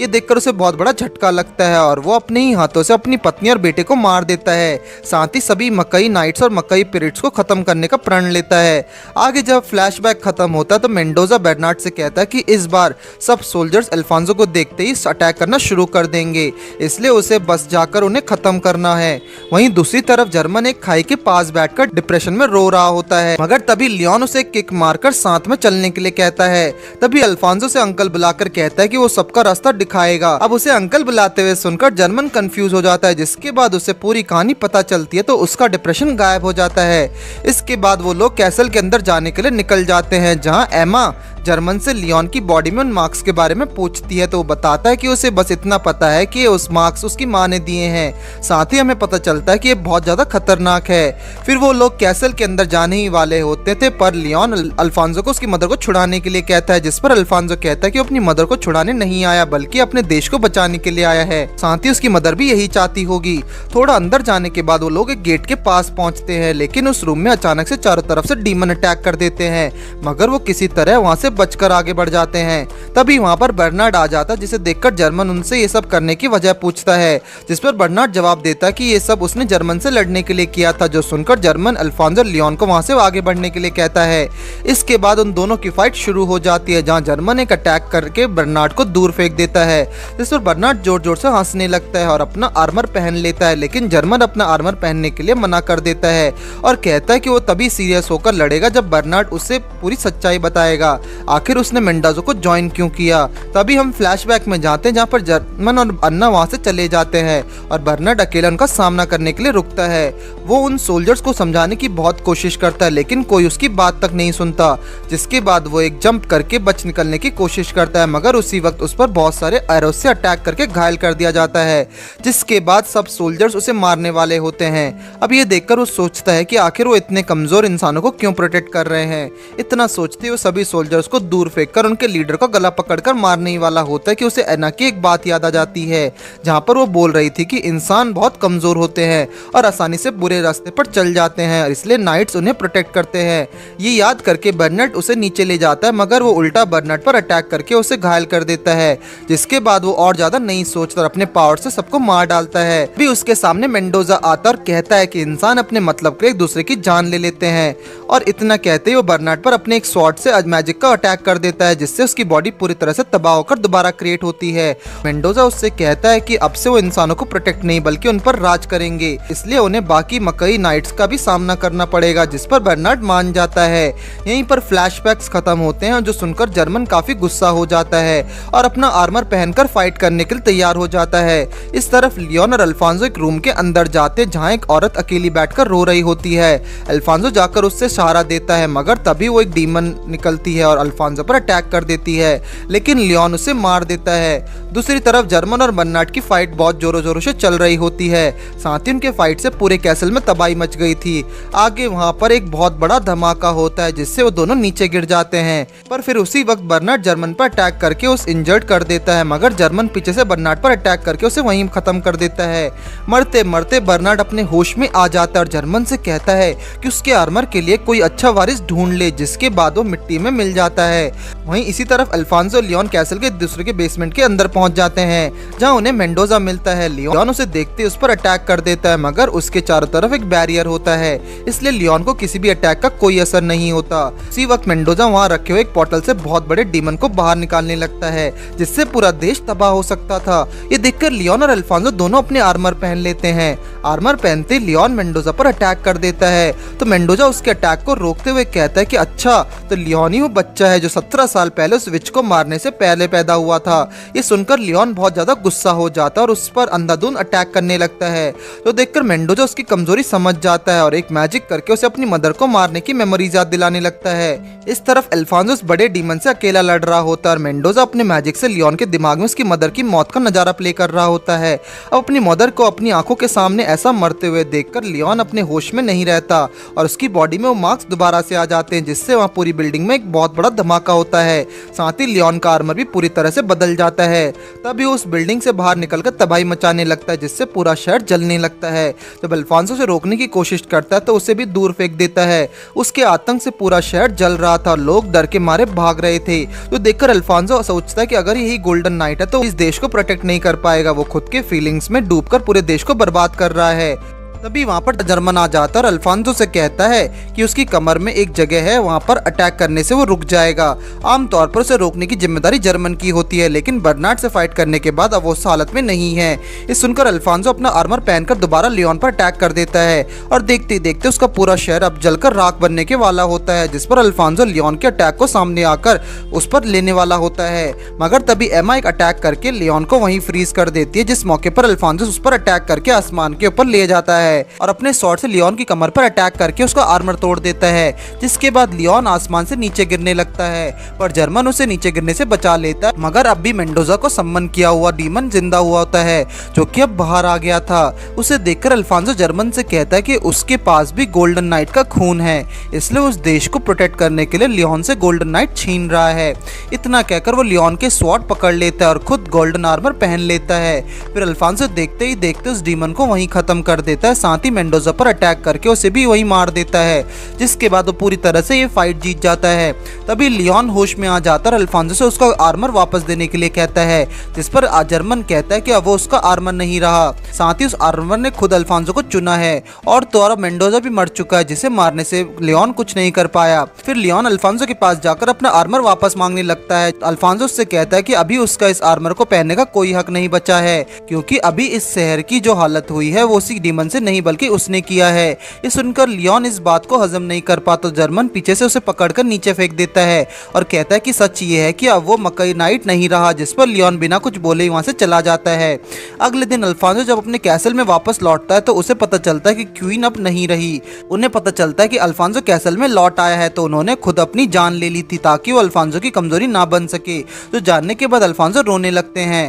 ये देखकर उसे बहुत बड़ा झटका लगता है और वो अपने ही हाथों से अपनी पत्नी और बेटे को मार देता है। साथ ही सभी मकई नाइट्स और मकई पीरियड्स को खत्म करने का प्रण लेता है। आगे जब फ्लैशबैक खत्म होता है तो मेंडोजा बर्नार्ड से कहता है कि इस बार सब सोल्जर्स अल्फांसो को देखते ही अटैक करना शुरू कर देंगे, इसलिए उसे बस जाकर उन्हें खत्म करना है। वहीं दूसरी तरफ जर्मन एक खाई के पास बैठकर डिप्रेशन में रो रहा होता है, मगर तभी लियोन उसे किक मारकर साथ में चलने के लिए कहता है। तभी अल्फांसो से अंकल बुलाकर कहता है कि वो सबका रास्ता दिखाएगा। अब उसे अंकल बुलाते हुए सुनकर जर्मन कंफ्यूज हो जाता है, जिसके बाद उसे पूरी कहानी पता चलती है तो उसका डिप्रेशन गायब हो जाता है। इसके बाद वो लोग कैसल के अंदर जाने के लिए निकल जाते हैं, जहां एमा जर्मन से लियोन की बॉडी में उन मार्क्स के बारे में पूछती है तो वो बताता है कि उसे बस इतना पता है कि उस मार्क्स उसकी माँ ने दिए हैं। साथ ही हमें पता चलता है कि ये बहुत ज़्यादा खतरनाक है। फिर वो लोग कैसल के अंदर जाने ही वाले होते थे, पर लियोन अल्फांसो को उसकी मदर को छुड़ाने के लिए कहता है, जिस पर अल्फांसो कहता है कि वो अपनी मदर को छुड़ाने नहीं आया बल्कि अपने देश को बचाने के लिए आया है। साथ ही उसकी मदर भी यही चाहती होगी। थोड़ा अंदर जाने के बाद वो लोग एक गेट के पास पहुंचते हैं, लेकिन उस रूम में अचानक से चारों तरफ से डीमन अटैक कर देते हैं, मगर वो किसी तरह वहां से बचकर आगे बढ़ जाते हैं। तभी वहां पर बर्नार्ड आ जाता है, जिसे देखकर जर्मन उनसे ये सब करने की वजह पूछता है, जिस पर बर्नार्ड जवाब देता है कि ये सब उसने जर्मन से लड़ने के लिए किया था, जो सुनकर जर्मन अल्फांसो लियोन को वहां से आगे बढ़ने के लिए कहता है। इसके बाद उन दोनों की फाइट शुरू हो जाती है, जहां जर्मन एक अटैक करके बर्नार्ड को दूर फेंक देता है, जिस पर बर्नार्ड जोर जोर से हंसने लगता है और अपना आर्मर पहन लेता है, लेकिन जर्मन अपना आर्मर पहनने के लिए मना कर देता है और कहता है कि वो तभी सीरियस होकर लड़ेगा जब बर्नार्ड उसे पूरी सच्चाई बताएगा, आखिर उसने मेंडोजा को ज्वाइन क्यों किया। तभी हम फ्लैशबैक में जाते हैं, जहाँ पर जर्मन और अन्ना वहां से चले जाते हैं और बर्नार्ड अकेला उनका सामना करने के लिए रुकता है। वो उन सोल्जर्स को समझाने की बहुत कोशिश करता है, लेकिन कोई उसकी बात तक नहीं सुनता, जिसके बाद वो एक जंप करके बच निकलने की कोशिश करता है, मगर उसी वक्त उस पर बहुत सारे एरोस से अटैक करके घायल कर दिया जाता है, जिसके बाद सब सोल्जर्स उसे मारने वाले होते हैं। अब ये देखकर वो सोचता है कि आखिर वो इतने कमजोर इंसानों को क्यों प्रोटेक्ट कर रहे हैं। इतना सोचते हुए सभी सोल्जर्स को वो दूर फेंककर उनके लीडर को गला पकड़कर मारने ही वाला होता है कि उसे एना की एक बात याद आ जाती है, जहाँ पर वो बोल रही थी कि इंसान बहुत कमजोर होते हैं और आसानी से बुरे रास्ते पर चल जाते हैं, इसलिए नाइट्स उन्हें प्रोटेक्ट करते हैं। ये याद करके बर्नार्ड उसे नीचे ले जाता है, मगर वो उल्टा बर्नार्ड पर अटैक करके उसे घायल कर देता है, जिसके बाद वो और ज्यादा नहीं सोचता और अपने पावर से सबको मार डालता है। भी उसके सामने मेंडोजा आता और कहता है कि इंसान अपने मतलब के एक दूसरे की जान ले लेते हैं, और इतना कहते ही वो बर्नार्ड पर अपने एक स्वॉर्ड से मैजिक का अटैक कर देता है, जिससे उसकी बॉडी पूरी तरह से तबाह होकर दोबारा क्रिएट होती है। मेंडोजा उससे कहता है कि अब से वो इंसानों को प्रोटेक्ट नहीं बल्कि उन पर राज करेंगे, इसलिए उन्हें बाकी मकई नाइट्स का भी सामना करना पड़ेगा, जिस पर बर्नार्ड मान जाता है। यहीं पर फ्लैशबैक्स खत्म होते हैं, जो सुनकर जर्मन काफी गुस्सा हो जाता है और अपना आर्मर पहनकर फाइट करने के लिए तैयार हो जाता है। इस तरफ लियोन और अल्फांसो एक रूम के अंदर जाते हैं, जहाँ एक औरत अकेली बैठकर रो रही होती है। अल्फांसो जाकर उससे सहारा देता है, मगर तभी वो एक डीमन निकलती है और अल्फांसो पर अटैक कर देती है, लेकिन लियोन उसे मार देता है। दूसरी तरफ जर्मन और बर्नार्ड की फाइट बहुत जोरों जोरों से चल रही होती है, साथ ही उनके फाइट से पूरे कैसल में तबाही मच गई थी। आगे वहाँ पर एक बहुत बड़ा धमाका होता है, जिससे वो दोनों नीचे गिर जाते हैं, पर फिर उसी वक्त बर्नार्ड जर्मन पर अटैक करके उसे इंजर्ड कर देता है, मगर जर्मन पीछे से बर्नार्ड पर अटैक करके उसे वहीं खत्म कर देता है। मरते मरते बर्नार्ड अपने होश में आ जाता है और जर्मन से कहता है कि उसके आर्मर के लिए कोई अच्छा वारिस ढूंढ ले, जिसके बाद वो मिट्टी में मिल जाता है। वहीं इसी तरफ अल्फांसो लियोन कैसल के दूसरे के बेसमेंट के अंदर पहुंच जाते हैं, जहां उन्हें मेंडोजा मिलता है। लियोन उसे देखते उस पर अटैक कर देता है, मगर उसके चारों तरफ एक बैरियर होता है, इसलिए लियोन को किसी भी अटैक का कोई असर नहीं होता। उसी वक्त मेंडोजा वहां रखे हुए एक पोर्टल से बहुत बड़े डीमन को बाहर निकालने लगता है, जिससे पूरा देश तबाह हो सकता था। ये देखकर लियोन और अल्फांसो दोनों अपने आर्मर पहन लेते हैं। आर्मर पहनते लियोन मेंडोजा पर अटैक कर देता है, तो मेंडोजा उसके अटैक को रोकते हुए कहता है कि अच्छा, तो लियोन ही वो बच्चा है जो 17 साल पहले उस विच को मारने से पहले पैदा हुआ था। ये सुनकर लियोन बहुत ज्यादा गुस्सा हो जाता है और उस पर अंधाधुंध अटैक करने लगता है, तो देखकर मेंडोजा उसकी कमजोरी समझ जाता है और एक मैजिक करके उसे अपनी मदर को मारने की मेमोरीज याद दिलाने लगता है। इस तरफ अल्फांसो उस बड़े डीमन से अकेला लड़ रहा होता है और मेंडोजा अपने मैजिक से लियोन के दिमाग में उसकी मदर की मौत का नजारा प्ले कर रहा होता है। अब अपनी मदर को अपनी आंखों के सामने ऐसा मरते हुए देखकर लियोन अपने होश में नहीं रहता और उसकी बॉडी में वो मार्क्स दोबारा से आ जाते हैं, जिससे वहाँ पूरी बिल्डिंग में एक बहुत बड़ा धमाका होता है। साथ ही लियोन का आर्मर भी पूरी तरह से बदल जाता है। तभी उस बिल्डिंग से बाहर निकलकर तबाही मचाने लगता है, जिससे पूरा शहर जलने लगता है। जब अल्फांसो से रोकने की कोशिश करता है तो उसे भी दूर फेंक देता है। उसके आतंक से पूरा शहर जल रहा था, लोग डर के मारे भाग रहे थे। तो देखकर अल्फांसो सोचता है कि अगर यही गोल्डन नाइट है तो इस देश को प्रोटेक्ट नहीं कर पाएगा। वो खुद के फीलिंग्स में डूबकर पूरे देश को बर्बाद कर रहा है। तभी वहाँ पर जर्मन आ जाता है और अल्फांसो से कहता है कि उसकी कमर में एक जगह है, वहाँ पर अटैक करने से वो रुक जाएगा। आमतौर पर उसे रोकने की जिम्मेदारी जर्मन की होती है, लेकिन बर्नार्ड से फाइट करने के बाद अब वो उस हालत में नहीं है। ये सुनकर अल्फांसो अपना आर्मर पहनकर दोबारा लियोन पर अटैक कर देता है और देखते देखते उसका पूरा शहर अब जलकर राख बनने के वाला होता है, जिस पर अल्फांसो लियोन के अटैक को सामने आकर उस पर लेने वाला होता है, मगर तभी एमा एक अटैक करके लियोन को वहीं फ्रीज कर देती है, जिस मौके पर अल्फांसो उस पर अटैक करके आसमान के ऊपर ले जाता है और अपने स्वॉर्ड से लियोन की कमर पर अटैक करके उसका आर्मर तोड़ देता है, जिसके बाद लियोन आसमान से नीचे गिरने लगता है, पर जर्मन उसे नीचे गिरने से बचा लेता है। मगर अब भी मेंडोजा को सम्मन किया हुआ डीमन जिंदा हुआ होता है, जो कि अब बाहर आ गया था। उसे देखकर अल्फांसो जर्मन से कहता है कि उसके पास भी गोल्डन नाइट का खून है, इसलिए उस देश को प्रोटेक्ट करने के लिए लियोन से गोल्डन नाइट छीन रहा है। इतना कहकर वो लियोन के स्वॉर्ड पकड़ लेता है और खुद गोल्डन आर्मर पहन लेता है। फिर अल्फांसो देखते ही देखते उस डीमन को वहीं खत्म कर देता है, साथ ही मेंडोजा पर अटैक करके उसे भी वहीं मार देता है, जिसके बाद वो पूरी तरह से ये फाइट जीत जाता है। तभी लियोन होश में आ जाता है और अल्फांसो से उसका आर्मर वापस देने के लिए कहता है, जिस पर जर्मन कहता है कि अब वो उसका आर्मर नहीं रहा। साथ ही उस आर्मर ने खुद अल्फांसो को चुना है और तो और मेंडोजा भी मर चुका है, जिसे मारने से लियोन कुछ नहीं कर पाया। फिर लियोन अल्फांसो के पास जाकर अपना आर्मर वापस मांगने लगता है। अल्फांसो उससे कहता है कि अभी उसका इस आर्मर को पहनने का कोई हक नहीं बचा है, क्योंकि अभी इस शहर की जो हालत हुई है वो उसी डीमन से नहीं बल्कि उसने किया है। ये सुनकर लियोन इस बात को हजम नहीं कर पाता, तो जर्मन पीछे से उसे पकड़कर नीचे फेंक देता है और कहता है कि सच ये है कि अब वो मकई नाइट नहीं रहा, जिस पर लियोन बिना कुछ बोले ही वहां से चला जाता है। अगले दिन अल्फांसो जब अपने कैसल में वापस लौटता है तो उसे पता चलता है कि क्वीन अब नहीं रही। उन्हें पता चलता है कि अल्फांसो कैसल में लौट आया है, तो उन्होंने खुद अपनी जान ले ली थी ताकि वो अल्फांसो की कमजोरी ना बन सके। तो जानने के बाद अल्फांसो रोने लगते हैं।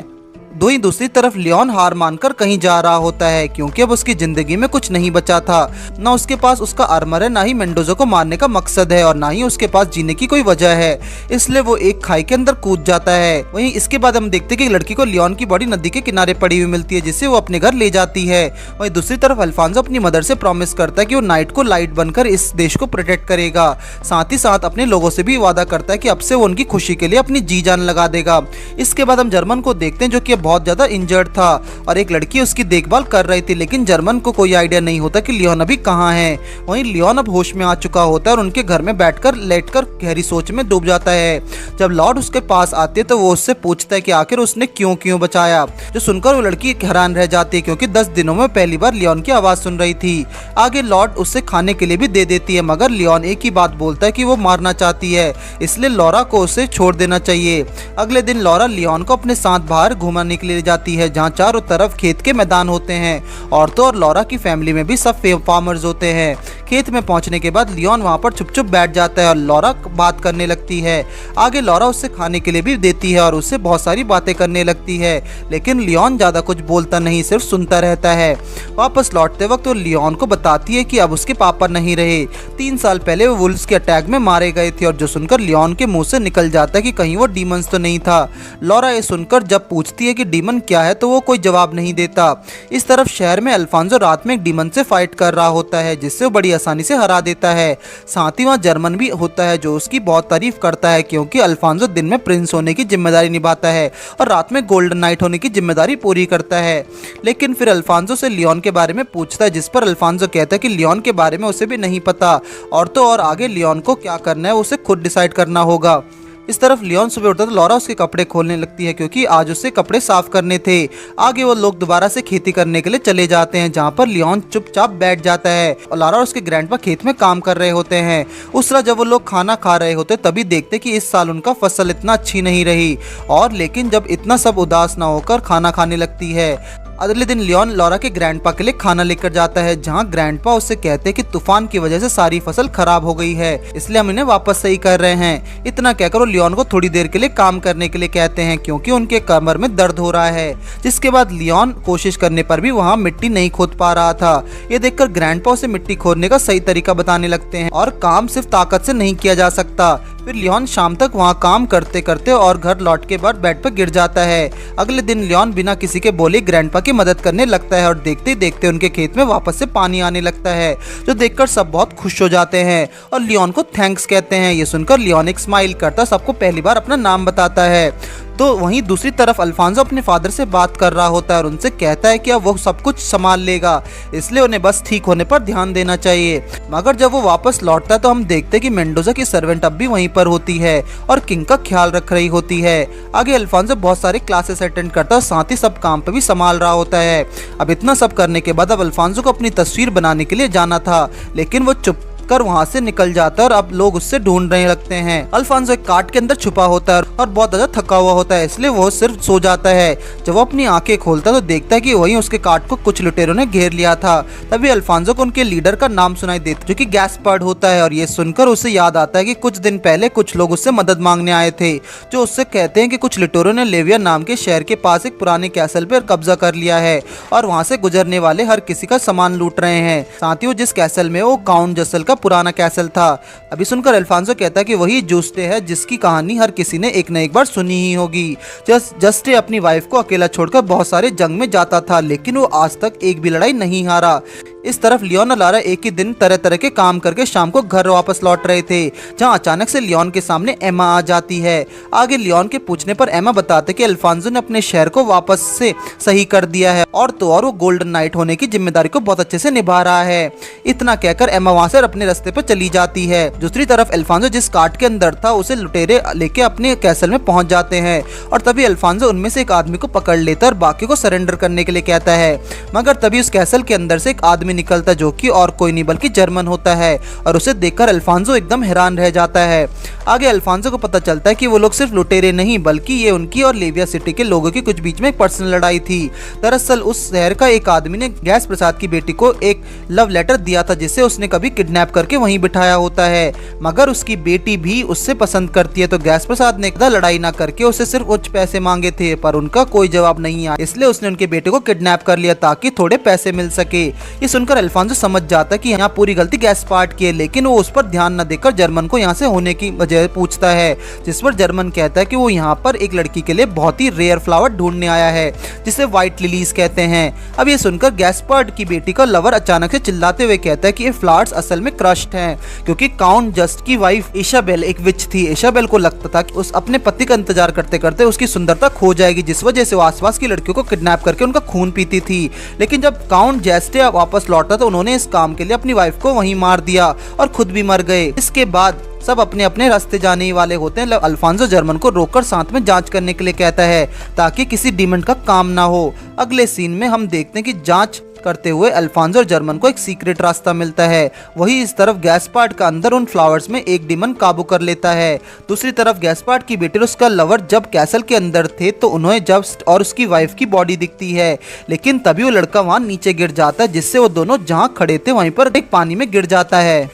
वहीं दूसरी तरफ लियोन हार मानकर कहीं जा रहा होता है क्योंकि अब उसकी जिंदगी में कुछ नहीं बचा था। ना उसके पास उसका आर्मर है, ना ही मेंडोजा को मारने का मकसद है और ना ही उसके पास जीने की कोई वजह है, इसलिए वो एक खाई के अंदर कूद जाता है। वहीं इसके बाद हम देखते हैं कि लड़की को लियोन की बॉडी नदी के किनारे पड़ी हुई मिलती है जिसे वो अपने घर ले जाती है। वहीं दूसरी तरफ अल्फांसो अपनी मदर से प्रॉमिस करता है कि वो नाइट को लाइट बनकर इस देश को प्रोटेक्ट करेगा। साथ ही साथ अपने लोगों से भी वादा करता है कि अब से वो उनकी खुशी के लिए अपनी जी जान लगा देगा। इसके बाद हम जर्मन को देखते हैं जो कि बहुत ज्यादा इंजर्ड था और एक लड़की उसकी देखभाल कर रही थी, लेकिन जर्मन को कोई आइडिया नहीं होता कि लियोन अभी कहाँ है। वहीं लियोन अब होश में आ चुका होता है और उनके घर में बैठकर लेटकर गहरी सोच में डूब जाता है। जब लॉर्ड उसके पास आते तो वो उससे पूछता है कि आखिर उसने क्यों बचाया, जो सुनकर वो लड़की हैरान रह जाती है क्योंकि 10 दिनों में पहली बार लियोन की आवाज सुन रही थी। आगे लॉर्ड उससे खाने के लिए भी दे देती है, मगर लियोन एक ही बात बोलता है कि वो मारना चाहती है, इसलिए लॉरा को उसे छोड़ देना चाहिए। अगले दिन लॉरा लियोन को अपने साथ बाहर घुमाने के लिए जाती है जहाँ चारों तरफ खेत के मैदान होते हैं। औरतों और लॉरा की फैमिली में भी सब फार्मर्स होते हैं। खेत में पहुंचने के बाद लियोन वहां पर चुप बैठ जाता है और लॉरा बात करने लगती है। आगे लॉरा उससे खाने के लिए भी देती है और उससे बहुत सारी बातें करने लगती है, लेकिन लियोन ज्यादा कुछ बोलता नहीं, सिर्फ सुनता रहता है। वापस लौटते वक्त वो लियोन को बताती है कि अब उसके पापा नहीं रहे, 3 साल पहले वो वुल्व्स के अटैक में मारे गए थे, और जो सुनकर लियोन के मुंह से निकल जाता है कि कहीं वो डीमंस तो नहीं था। लॉरा ये सुनकर जब पूछती है कि डीमन क्या है तो वो कोई जवाब नहीं देता। इस तरफ शहर में अल्फांसो रात में एक डीमन से फाइट कर रहा होता है जिससे वो बड़ी आसानी से हरा देता है। साथ ही वहाँ जर्मन भी होता है जो उसकी बहुत तारीफ करता है क्योंकि अल्फांसो दिन में प्रिंस होने की जिम्मेदारी निभाता है और रात में गोल्डन नाइट होने की जिम्मेदारी पूरी करता है। लेकिन फिर अल्फांसो से लियोन के बारे में पूछता है, जिस पर अल्फांसो कहता है कि लियोन के बारे में उसे भी नहीं पता और तो और आगे लियोन को क्या करना है उसे खुद डिसाइड करना होगा। इस तरफ लियोन सुबह उठता तो लॉरा उसके कपड़े खोलने लगती है क्योंकि आज उसे कपड़े साफ करने थे। आगे वो लोग दोबारा से खेती करने के लिए चले जाते हैं जहाँ पर लियोन चुपचाप बैठ जाता है और लॉरा और उसके ग्रैंडपा खेत में काम कर रहे होते हैं। उस तरह जब वो लोग खाना खा रहे होते तभी देखते कि इस साल उनका फसल इतना अच्छी नहीं रही, और लेकिन जब इतना सब उदास ना होकर खाना खाने लगती है। अगले दिन लियोन लॉरा के ग्रैंडपा के लिए खाना लेकर जाता है जहां ग्रैंडपा उससे कहते हैं कि तूफान की वजह से सारी फसल खराब हो गई है, इसलिए हम इन्हें वापस सही कर रहे हैं। इतना कहकर वो लियोन को थोड़ी देर के लिए काम करने के लिए कहते हैं क्योंकि उनके कमर में दर्द हो रहा है। जिसके बाद लियोन कोशिश करने पर भी वहाँ मिट्टी नहीं खोद पा रहा था। ये देखकर ग्रैंडपा उसे मिट्टी खोदने का सही तरीका बताने लगते हैं और काम सिर्फ ताकत से नहीं किया जा सकता। फिर लियोन शाम तक वहाँ काम करते करते और घर लौट के बाद बेड पर गिर जाता है। अगले दिन लियोन बिना किसी के बोले ग्रैंडपा की मदद करने लगता है और देखते ही देखते उनके खेत में वापस से पानी आने लगता है, जो देखकर सब बहुत खुश हो जाते हैं और लियोन को थैंक्स कहते हैं। ये सुनकर लियोन एक स्माइल करता सबको पहली बार अपना नाम बताता है। तो वहीं दूसरी तरफ अल्फांसो अपने फादर से बात कर रहा होता है और उनसे कहता है कि अब वो सब कुछ संभाल लेगा, इसलिए उन्हें बस ठीक होने पर ध्यान देना चाहिए। मगर जब वो वापस लौटता है तो हम देखते हैं कि मेंडोजा की सर्वेंट अब भी वहीं पर होती है और किंग का ख्याल रख रही होती है। आगे अल्फांसो बहुत सारे क्लासेस अटेंड करता है, साथ ही सब काम पे भी संभाल रहा होता है। अब इतना सब करने के बाद अब अल्फांसो को अपनी तस्वीर बनाने के लिए जाना था, लेकिन वो चुप कर वहाँ से निकल जाता है और अब लोग उससे ढूंढने लगते हैं। अल्फांसो एक काट के अंदर छुपा होता है और बहुत ज्यादा थका हुआ होता है, इसलिए वो सिर्फ सो जाता है। जब वो अपनी आंखें खोलता है तो देखता है कि वहीं उसके काट को कुछ लुटेरों ने घेर लिया था। तभी अल्फांसो को उनके लीडर का नाम सुनाई देता है जो कि गैस्पर्ड होता है, और ये सुनकर उसे याद आता है कि कुछ दिन पहले कुछ लोग उससे मदद मांगने आए थे, जो उससे कहते हैं कि कुछ लुटेरों ने लेविया नाम के शहर के पास एक पुराने कैसल पर कब्जा कर लिया है और वहाँ से गुजरने वाले हर किसी का सामान लूट रहे हैं। साथ ही वो जिस कैसल में वो काउंट जसल का पुराना कैसल था। अभी सुनकर अल्फांसो कहता है कि वही जूस्टे है जिसकी कहानी हर किसी ने एक न एक बार सुनी ही होगी। जस्टे अपनी वाइफ को अकेला छोड़कर बहुत सारे जंग में जाता था, लेकिन वो आज तक एक भी लड़ाई नहीं हारा। इस तरफ लियोन और लारा एक ही दिन तरह तरह के काम करके शाम को घर वापस लौट रहे थे, जहां अचानक से लियोन के सामने एमा आ जाती है। आगे लियोन के पूछने पर एमा बताते कि अल्फांसो ने अपने शहर को वापस से सही कर दिया है और तो और वो गोल्डन नाइट होने की जिम्मेदारी को बहुत अच्छे से निभा रहा है। इतना कहकर एमा वहां से अपने रास्ते पर चली जाती है। दूसरी तरफ अल्फांसो जिस काट के अंदर था उसे लुटेरे लेके अपने कैसल में पहुंच जाते हैं और तभी अल्फांसो उनमें से एक आदमी को पकड़ लेता और बाकी को सरेंडर करने के लिए कहता है। मगर तभी उस कैसल के अंदर से एक आदमी आदमी निकलता है जो कि और कोई नहीं बल्कि जर्मन होता है और उसे देखकर अल्फांसो एकदम हैरान रह जाता है। आगे अल्फांसो को पता चलता है कि वो लोग सिर्फ लुटेरे नहीं बल्कि ये उनकी और लेविया सिटी के लोगों के कुछ बीच में एक पर्सनल लड़ाई थी। दरअसल उस शहर का एक आदमी ने गैस प्रसाद की बेटी को एक लव लेटर दिया था जिसे उसने कभी किडनैप करके वहीं बिठाया होता है, मगर उसकी बेटी भी उससे पसंद करती है। तो गैस प्रसाद ने लड़ाई ना करके उसे सिर्फ कुछ पैसे मांगे थे पर उनका कोई जवाब नहीं आया, इसलिए उसने उनके बेटे को किडनैप कर लिया ताकि थोड़े पैसे मिल सके। ये सुनकर अल्फांसो समझ जाता है कि यहाँ पूरी गलती गैस्पार्ड की है, लेकिन वो उस पर ध्यान न देकर जर्मन को यहाँ से होने की वजह पूछता है, जिस पर जर्मन कहता है कि वो यहाँ पर एक लड़की के लिए बहुत ही रेयर फ्लावर ढूंढने आया है जिसे व्हाइट लिलीज कहते हैं। अब ये सुनकर गैस्पार्ड की बेटी का लवर अचानक से चिल्लाते हुए कहता है कि ये फ्लावर्स असल में क्रश्ड हैं, क्योंकि काउंट जस्ट की वाइफ इसाबेल एक विच थी। इसाबेल को लगता था कि उस अपने पति का इंतजार करते करते उसकी सुंदरता खो जाएगी, जिस वजह से वो आसपास की लड़कियों को किडनैप करके उनका खून पीती थी। लेकिन जब काउंट जेस्टे वापस लौटा तो उन्होंने इस काम के लिए अपनी वाइफ को वहीं मार दिया और खुद भी मर गए। इसके बाद सब अपने अपने रास्ते जाने ही वाले होते हैं। अल्फांसो जर्मन को रोककर साथ में जांच करने के लिए कहता है ताकि किसी डीमन का काम ना हो। अगले सीन में हम देखते हैं कि जांच करते हुए अल्फांसो और जर्मन को एक सीक्रेट रास्ता मिलता है। वही इस तरफ गैस्पार्ड का अंदर उन फ्लावर्स में एक डीमन काबू कर लेता है। दूसरी तरफ गैस्पार्ड की बेटी और उसका लवर जब कैसल के अंदर थे तो उन्हें जस्ट और उसकी वाइफ की बॉडी दिखती है, लेकिन तभी वो लड़का वहां नीचे गिर जाता है जिससे वो दोनों जहाँ खड़े थे वहीं पर एक पानी में गिर जाता है।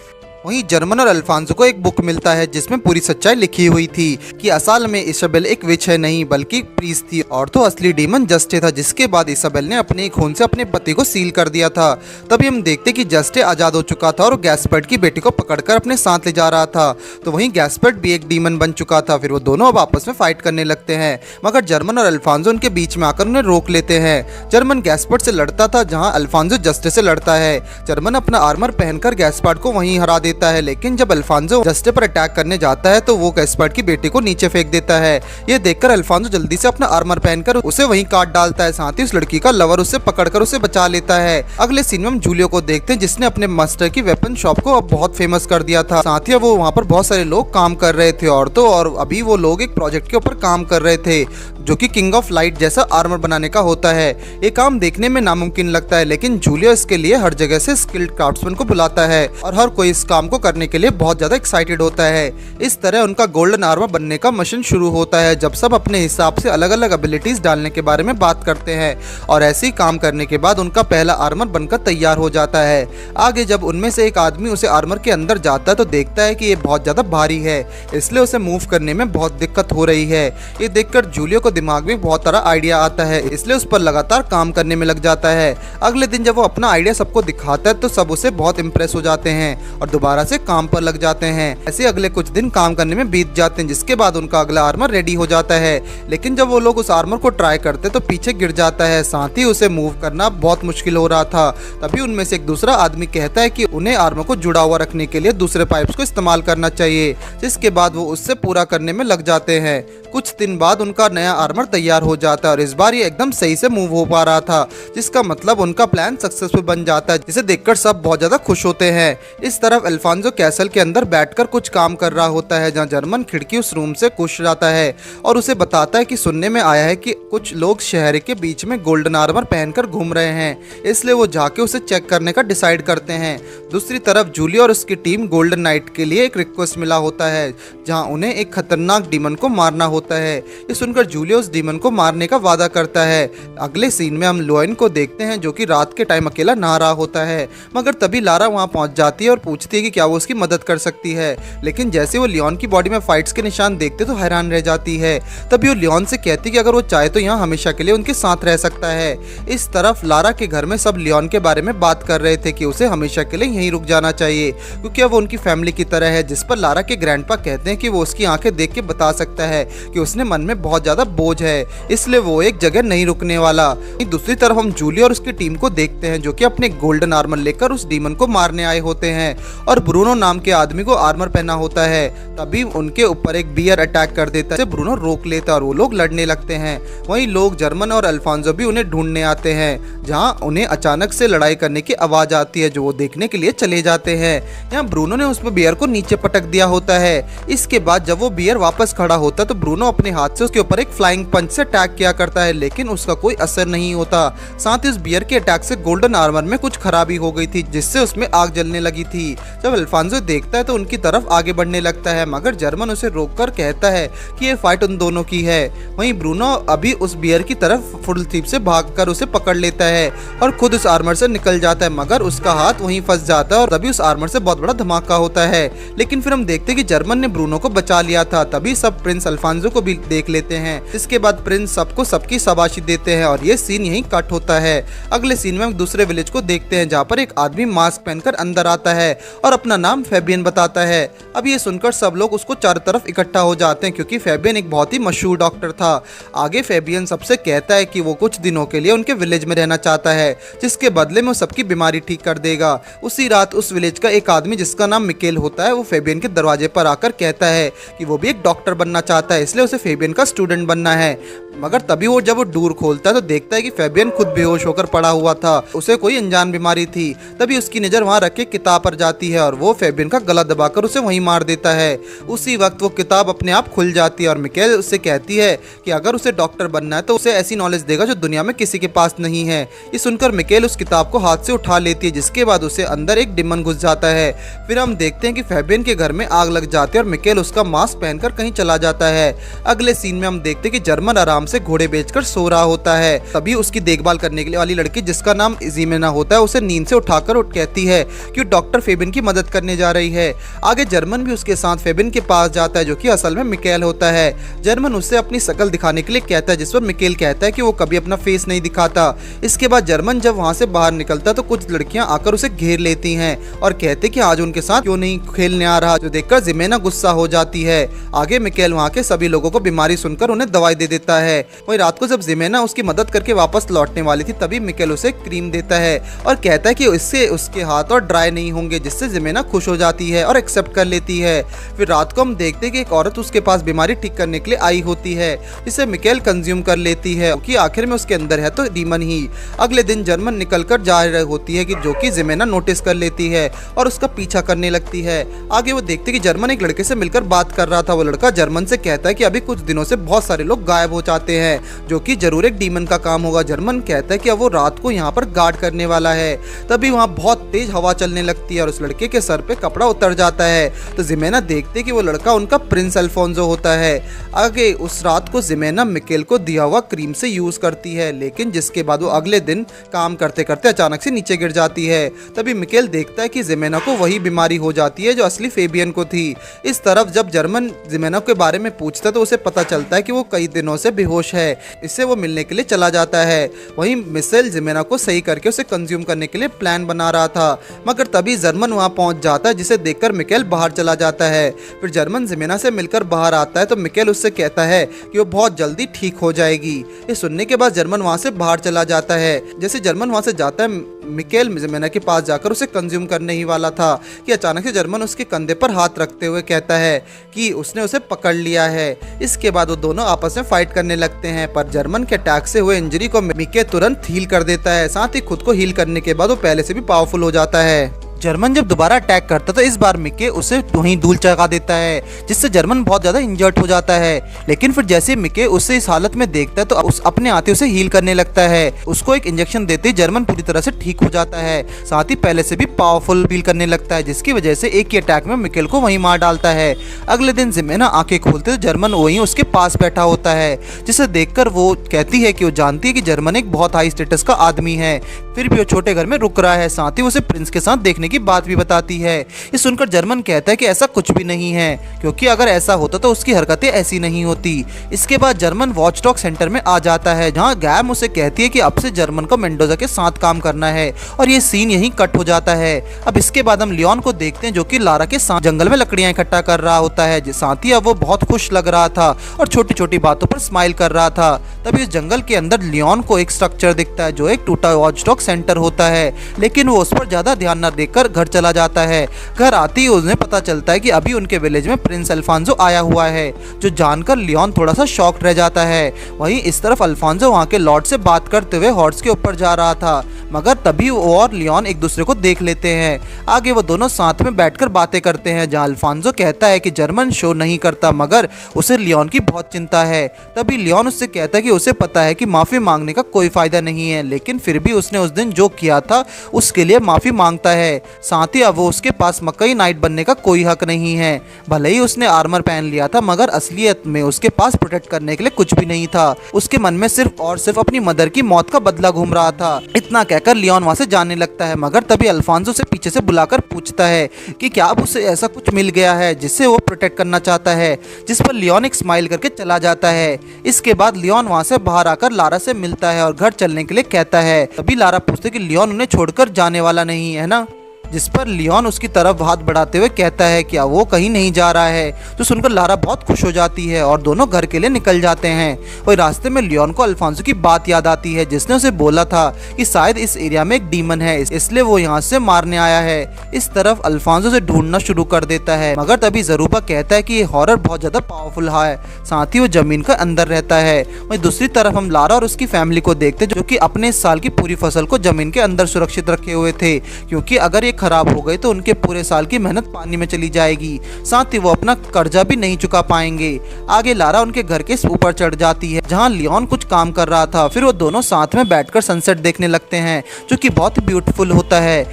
वहीं जर्मन और अल्फांसो को एक बुक मिलता है जिसमें पूरी सच्चाई लिखी हुई थी कि असल में इसाबेल एक विच है नहीं बल्कि प्रीस्ट थी और तो असली डीमन जस्टे था, जिसके बाद इसाबेल ने अपने खून से अपने पति को सील कर दिया था। तभी हम देखते कि जस्टे आजाद हो चुका था और गैस्पर्ड की बेटी को पकड़कर अपने साथ ले जा रहा था। तो वहीं गैस्पर्ड भी एक डीमन बन चुका था। फिर वो दोनों अब आपस में फाइट करने लगते हैं, मगर जर्मन और अल्फांसो उनके बीच में आकर उन्हें रोक लेते हैं। जर्मन गैस्पर्ड से लड़ता था जहाँ अल्फांसो जस्टे से लड़ता है। जर्मन अपना आर्मर पहनकर गैस्पर्ड को वहीं हरा देता है, लेकिन जब अल्फांसो जस्टे पर अटैक करने जाता है तो वो गैस्पर्ड की बेटी को नीचे फेंक देता है। ये देखकर अल्फांसो जल्दी से अपना आर्मर पहनकर उसे वहीं काट डालता है। साथ ही उस लड़की का लवर उसे पकड़कर उसे बचा लेता है। अगले सीन में हम जूलियो को देखते हैं जिसने अपने मास्टर की वेपन शॉप को अब बहुत फेमस कर दिया था। साथ ही वो वहाँ पर बहुत सारे लोग काम कर रहे थे और अभी वो लोग एक प्रोजेक्ट के ऊपर काम कर रहे थे जो कि किंग ऑफ लाइट जैसा आर्मर बनाने का होता है। ये काम देखने में नामुमकिन लगता है, लेकिन जूलियो इसके लिए हर जगह से स्किल्ड क्राफ्ट्समैन को बुलाता है और हर कोई इस काम को करने के लिए बहुत ज्यादा एक्साइटेड होता है। इस तरह उनका गोल्डन आर्मर बनने का मिशन शुरू होता है जब सब अपने हिसाब से अलग अलग एबिलिटीज डालने के बारे में बात करते हैं और ऐसे ही काम करने के बाद उनका पहला आर्मर बनकर तैयार हो जाता है। आगे जब उनमें से एक आदमी उसे आर्मर के अंदर जाता है तो देखता है कि ये बहुत ज्यादा भारी है, इसलिए उसे मूव करने में बहुत दिक्कत हो रही है। ये देखकर जूलियो को दिमाग में बहुत सारा आइडिया आता है, इसलिए उस पर लगातार काम करने में लग जाता है। अगले दिन जब वो अपना आइडिया सबको दिखाता है तो सब उसे बहुत इंप्रेस हो जाते हैं और दोबारा से काम पर लग जाते हैं। ऐसे अगले कुछ दिन काम करने में बीत जाते हैं, जिसके बाद उनका अगला आर्मर रेडी हो जाता है। लेकिन जब वो लोग उस आर्मर को ट्राई करते तो पीछे गिर जाता है, साथ ही उसे मूव करना बहुत मुश्किल हो रहा था। तभी उनमें से एक दूसरा आदमी कहता है कि उन्हें आर्मर को जुड़ा हुआ रखने के लिए दूसरे पाइप्स को इस्तेमाल करना चाहिए, जिसके बाद वो उससे पूरा करने में लग जाते हैं। कुछ दिन बाद उनका नया आर्मर तैयार हो जाता है और इस बार ये एकदम सही से मूव हो पा रहा था, जिसका मतलब उनका प्लान सक्सेसफुल बन जाता है, जिसे देखकर सब बहुत ज्यादा खुश होते हैं। इस तरफ अल्फांसो कैसल के अंदर बैठकर कुछ काम कर रहा होता है, जहाँ जर्मन खिड़की उस रूम से घुस जाता है और उसे बताता है कि सुनने में आया है कि कुछ लोग शहर के बीच में गोल्डन आर्मर पहनकर घूम रहे हैं, इसलिए वो जाके उसे चेक करने का डिसाइड करते हैं। दूसरी तरफ जूलियो और उसकी टीम गोल्डन नाइट के लिए एक रिक्वेस्ट मिला होता है, जहाँ उन्हें एक खतरनाक डीमन को मारना होता है। ये सुनकर जूलियो उस डीमन को मारने का वादा करता है। अगले सीन में हम लोइन को देखते हैं जो कि रात के टाइम अकेला नहा रहा होता है, मगर तभी लारा वहाँ पहुँच जाती है और पूछती है कि क्या वो उसकी मदद कर सकती है। लेकिन जैसे वो लियोन की बॉडी में फाइट्स के निशान देखते तो हैरान रह जाती है। तभी वो लियोन से कहती कि अगर वो चाहे तो यहाँ हमेशा के लिए उनके साथ रह सकता है। इस तरफ लारा के घर में सब लियोन के बारे में बात कर रहे थे कि उसे हमेशा के लिए यहीं रुक जाना चाहिए, क्योंकि अब वो उनकी फैमिली की तरह है। जिस पर लारा के ग्रैंडपा कहते हैं कि वो उसकी आंखें देख के बता सकता है कि उसने मन में बहुत ज्यादा बोझ है, इसलिए वो एक जगह नहीं रुकने वाला। दूसरी तरफ हम जूलियो और उसकी टीम को देखते हैं जो कि अपने गोल्डन आर्मर लेकर उस डीमन को मारने आए होते हैं और और ब्रूनो नाम के आदमी को आर्मर पहना होता है। तभी उनके ऊपर एक बियर अटैक कर देता है, ब्रूनो रोक लेता है और वो लोग लड़ने लगते हैं। वहीं लोग जर्मन और अल्फांसो भी उन्हें ढूंढने आते हैं, जहां उन्हें अचानक से लड़ाई करने की आवाज आती है, जो वो देखने के लिए चले जाते हैं। यहाँ ब्रूनो ने उसमें बियर को नीचे पटक दिया होता है। इसके बाद जब वो बियर वापस खड़ा होता है तो ब्रूनो अपने हाथ से उसके ऊपर एक फ्लाइंग पंच से अटैक किया करता है, लेकिन उसका कोई असर नहीं होता। साथ ही उस बियर के अटैक से गोल्डन आर्मर में कुछ खराबी हो गई थी, जिससे उसमें आग जलने लगी थी। जब अल्फांसो देखता है तो उनकी तरफ आगे बढ़ने लगता है, मगर जर्मन उसे रोककर कहता है कि ये फाइट उन दोनों की है। वहीं ब्रूनो अभी उस बियर की तरफ फुल स्पीड से भागकर उसे पकड़ लेता है और खुद उस आर्मर से निकल जाता है, मगर उसका हाथ वहीं फंस जाता है और तभी उस आर्मर से बहुत बड़ा धमाका होता है। लेकिन फिर हम देखते हैं कि जर्मन ने ब्रूनो को बचा लिया था। तभी सब प्रिंस अल्फांसो को भी देख लेते हैं। इसके बाद प्रिंस सबको सबकी शाबाशी देते हैं और ये सीन यहीं कट होता है। अगले सीन में हम दूसरे विलेज को देखते हैं, जहाँ पर एक आदमी मास्क पहनकर अंदर आता है और अपना नाम फेबियन बताता है। अब ये सुनकर सब लोग उसको चारों तरफ इकट्ठा हो जाते हैं, क्योंकि फेबियन एक बहुत ही मशहूर डॉक्टर था। आगे फेबियन सबसे कहता है कि वो कुछ दिनों के लिए उनके विलेज में रहना चाहता है, जिसके बदले में वो सबकी बीमारी ठीक कर देगा। उसी रात उस विलेज का एक आदमी जिसका नाम मिकेल होता है, वो फेबियन के दरवाजे पर आकर कहता है कि वो भी एक डॉक्टर बनना चाहता है, इसलिए उसे फेबियन का स्टूडेंट बनना है। मगर तभी वो जब वो डोर खोलता है तो देखता है कि फेबियन खुद बेहोश होकर पड़ा हुआ था, उसे कोई अनजान बीमारी थी। तभी उसकी नज़र वहाँ रखे किताब पर जाती है और वो फेबियन का गला दबाकर उसे वहीं मार देता है। उसी वक्त वो किताब अपने आप खुल जाती है और मिकेल उससे कहती है कि अगर उसे डॉक्टर बनना है तो उसे ऐसी नॉलेज देगा जो दुनिया में किसी के पास नहीं है। ये सुनकर मिकेल उस किताब को हाथ से उठा लेती है, जिसके बाद उसे अंदर एक डिमन घुस जाता है। फिर हम देखते हैं कि फेबियन के घर में आग लग जाती है और मिकेल उसका मास्क पहनकर कहीं चला जाता है। अगले सीन में हम देखते हैं कि जर्मन आराम से घोड़े बेचकर सो रहा होता है। तभी उसकी देखभाल करने के लिए वाली लड़की, जिसका नाम जिमेना होता है, उसे नींद से उठाकर कहती है कि डॉक्टर फेबियन की मदद करने जा रही है। आगे जर्मन भी उसके साथ फेबियन के पास जाता है, जो कि असल में मिकेल होता है। जर्मन उससे अपनी शक्ल दिखाने के लिए कहता है, जिस पर मिकेल कहता है कि वो कभी अपना फेस नहीं दिखाता। इसके बाद जर्मन जब वहां से बाहर निकलता तो कुछ लड़कियां आकर उसे घेर लेती हैं और कहते कि आज उनके साथ क्यों नहीं खेलने आ रहा, जो देखकर जिमेना गुस्सा हो जाती है। आगे मिकेल वहां के सभी लोगों को बीमारी सुनकर उन्हें दवाई दे देता है। वहीं रात को जब जिमेना उसकी मदद करके वापस लौटने वाली थी, तभी मिकेल उसे क्रीम देता है और कहता है कि इससे उसके हाथ और ड्राई नहीं होंगे, जिससे जिमेना खुश हो जाती है और एक्सेप्ट कर लेती है। फिर रात को हम देखते हैं कि एक औरत उसके पास बीमारी ठीक करने के लिए आई होती है, जिसे मिकेल कंज्यूम कर लेती है कि आखिर में उसके अंदर है तो डीमन ही। अगले दिन जर्मन निकलकर जा रही होती है कि जो कि जिमेना नोटिस कर लेती है और उसका पीछा करने लगती है। आगे वो देखते कि जर्मन एक लड़के से मिलकर बात कर रहा था। वो लड़का जर्मन से कहता है कि अभी कुछ दिनों से बहुत सारे लोग गायब हो जाते हैं, जो कि जरूर एक डीमन का काम होगा। जर्मन कहता है कि अब वो रात को यहाँ पर गार्ड करने वाला है। तभी वहाँ बहुत तेज हवा चलने लगती है और उस लड़के के सर पे कपड़ा उतर जाता है। तो जिमेना देखते कि वो लड़का उनका प्रिंस अल्फोंसो होता है। आगे उस रात को जिमेना मिकेल को दिया हुआ क्रीम से यूज करती है, लेकिन जिसके बाद वो अगले दिन काम करते करते अचानक से नीचे गिर जाती है। तभी मिकेल देखता है कि जिमेना को वही बीमारी हो जाती है जो असली फेबियन को थी। इस तरफ जब जर्मन जिमेना के बारे में पूछता तो उसे पता चलता है कि वो कई दिनों से बेहोश है। इससे वो मिलने के लिए चला जाता है। वहीं मिसेल जिमेना को सही करके उसे कंज्यूम करने के लिए प्लान बना रहा था, मगर तभी जर्मन वहां पहुंच जाता है, जिसे देखकर मिकेल बाहर चला जाता है। फिर जर्मन जिमेना से मिलकर बाहर आता है तो मिकेल उससे कहता है कि वो बहुत जल्दी ठीक हो जाएगी। ये सुनने के बाद जर्मन वहां से बाहर चला जाता है। जैसे जर्मन वहां से जाता है, मिकेल जिमेना के पास जाकर उसे कंज्यूम करने ही वाला था कि अचानक से जर्मन उसके कंधे पर हाथ रखते हुए कहता है कि उसने उसे पकड़ लिया है। इसके बाद वो दोनों आपस में फाइट करने लगते हैं, पर जर्मन के अटैक से हुए इंजरी को मिके तुरंत हील कर देता है। साथ ही खुद को हील करने के बाद वो पहले से भी पावरफुल हो जाता है। जर्मन जब दोबारा अटैक करता तो इस बार मिके उसे वहीं धूल चढ़ा देता है, जिससे जर्मन बहुत ज्यादा इंजर्ड हो जाता है। लेकिन फिर जैसे मिके उसे इस हालत में देखता है तो उस अपने आते उसे हील करने लगता है। उसको एक इंजेक्शन देते ही जर्मन पूरी तरह से ठीक हो जाता है, साथ ही पहले से भी पावरफुल फील करने लगता है, जिसकी वजह से एक ही अटैक में मिकेल को वहीं मार डालता है। अगले दिन जिमेना आंखें खोलते तो जर्मन वहीं उसके पास बैठा होता है, जिसे देखकर वो कहती है कि वो जानती है कि जर्मन एक बहुत हाई स्टेटस का आदमी है, फिर भी वो छोटे घर में रुक रहा है। साथ ही उसे प्रिंस के साथ देखने की बात भी बताती है। ये सुनकर जर्मन कहता है कि ऐसा कुछ भी नहीं है, क्योंकि अगर ऐसा होता तो उसकी हरकतें ऐसी नहीं होती। इसके बाद जर्मन वॉचडॉग सेंटर में आ जाता है, जहां गैम उसे कहती है कि अब से जर्मन को मेंडोजा के साथ काम करना है, और ये सीन यहीं कट हो जाता है। अब इसके बाद हम लियोन को देखते हैं, जो कि लारा के साथ जंगल में लकड़ियां इकट्ठा कर रहा होता है। साथ ही अब वो बहुत खुश लग रहा था और छोटी छोटी बातों पर स्माइल कर रहा था। तभी इस जंगल के अंदर लियोन को एक स्ट्रक्चर दिखता है, जो एक टूटा वॉचडॉग सेंटर होता है, लेकिन वो उस पर ज्यादा ध्यान न देकर घर चला जाता है। घर आते ही उन्हें पता चलता है कि अभी उनके विलेज में प्रिंस अल्फांसो आया हुआ है, जो जानकर लियोन थोड़ा सा शॉक्ड रह जाता है। वहीं इस तरफ अल्फांसो वहाँ के लॉर्ड से बात करते हुए हॉर्स के ऊपर जा रहा था, मगर तभी वो और लियोन एक दूसरे को देख लेते हैं। आगे वो दोनों साथ में बैठकर बातें करते हैं, जहां अल्फांसो कहता है कि जर्मन शो नहीं करता, मगर उसे लियोन की बहुत चिंता है। तभी लियोन उससे कहता है कि उसे पता है कि माफ़ी मांगने का कोई फ़ायदा नहीं है, लेकिन फिर भी उसने उस दिन जो किया था उसके लिए माफ़ी मांगता है। साथ ही अब वो उसके पास मकई नाइट बनने का कोई हक नहीं है। भले ही उसने आर्मर पहन लिया था, मगर असलियत में उसके पास प्रोटेक्ट करने के लिए कुछ भी नहीं था। उसके मन में सिर्फ और सिर्फ अपनी मदर की मौत का बदला घूम रहा था। इतना कहकर लियोन वहां से जाने लगता है, मगर तभी अल्फांसो से पीछे से बुलाकर पूछता है कि क्या अब उसे ऐसा कुछ मिल गया है जिससे वो प्रोटेक्ट करना चाहता है, जिस पर लियोन एक स्माइल करके चला जाता है। इसके बाद लियोन वहां से बाहर आकर लारा से मिलता है और घर चलने के लिए कहता है। तभी लारा पूछते कि लियोन उन्हें छोड़कर जाने वाला नहीं है ना, जिस पर लियोन उसकी तरफ हाथ बढ़ाते हुए कहता है कि वो कहीं नहीं जा रहा है। तो सुनकर लारा बहुत खुश हो जाती है और दोनों घर के लिए निकल जाते हैं। वही रास्ते में लियोन को अल्फांसो की बात याद आती है, जिसने उसे बोला था कि शायद इस एरिया में एक डीमन है, इसलिए वो यहाँ से मारने आया है। इस तरफ अल्फांसो से ढूंढना शुरू कर देता है, मगर तभी ज़रूबा कहता है कि ये हॉरर बहुत ज़्यादा पावरफुल है, साथ ही वो जमीन का अंदर रहता है। वहीं दूसरी तरफ हम लारा और उसकी फैमिली को देखते जो कि अपने इस साल की पूरी फसल को जमीन के अंदर सुरक्षित रखे हुए थे, क्योंकि अगर ये खराब हो गई तो उनके पूरे साल की मेहनत पानी में चली जाएगी, साथ ही वो अपना कर्जा भी नहीं चुका पाएंगे। आगे लारा उनके घर के ऊपर चढ़ जाती है, जहां लियोन कुछ काम कर रहा था। फिर वो दोनों साथ में बैठकर सनसेट देखने लगते हैं, जो कि बहुत ब्यूटीफुल होता है।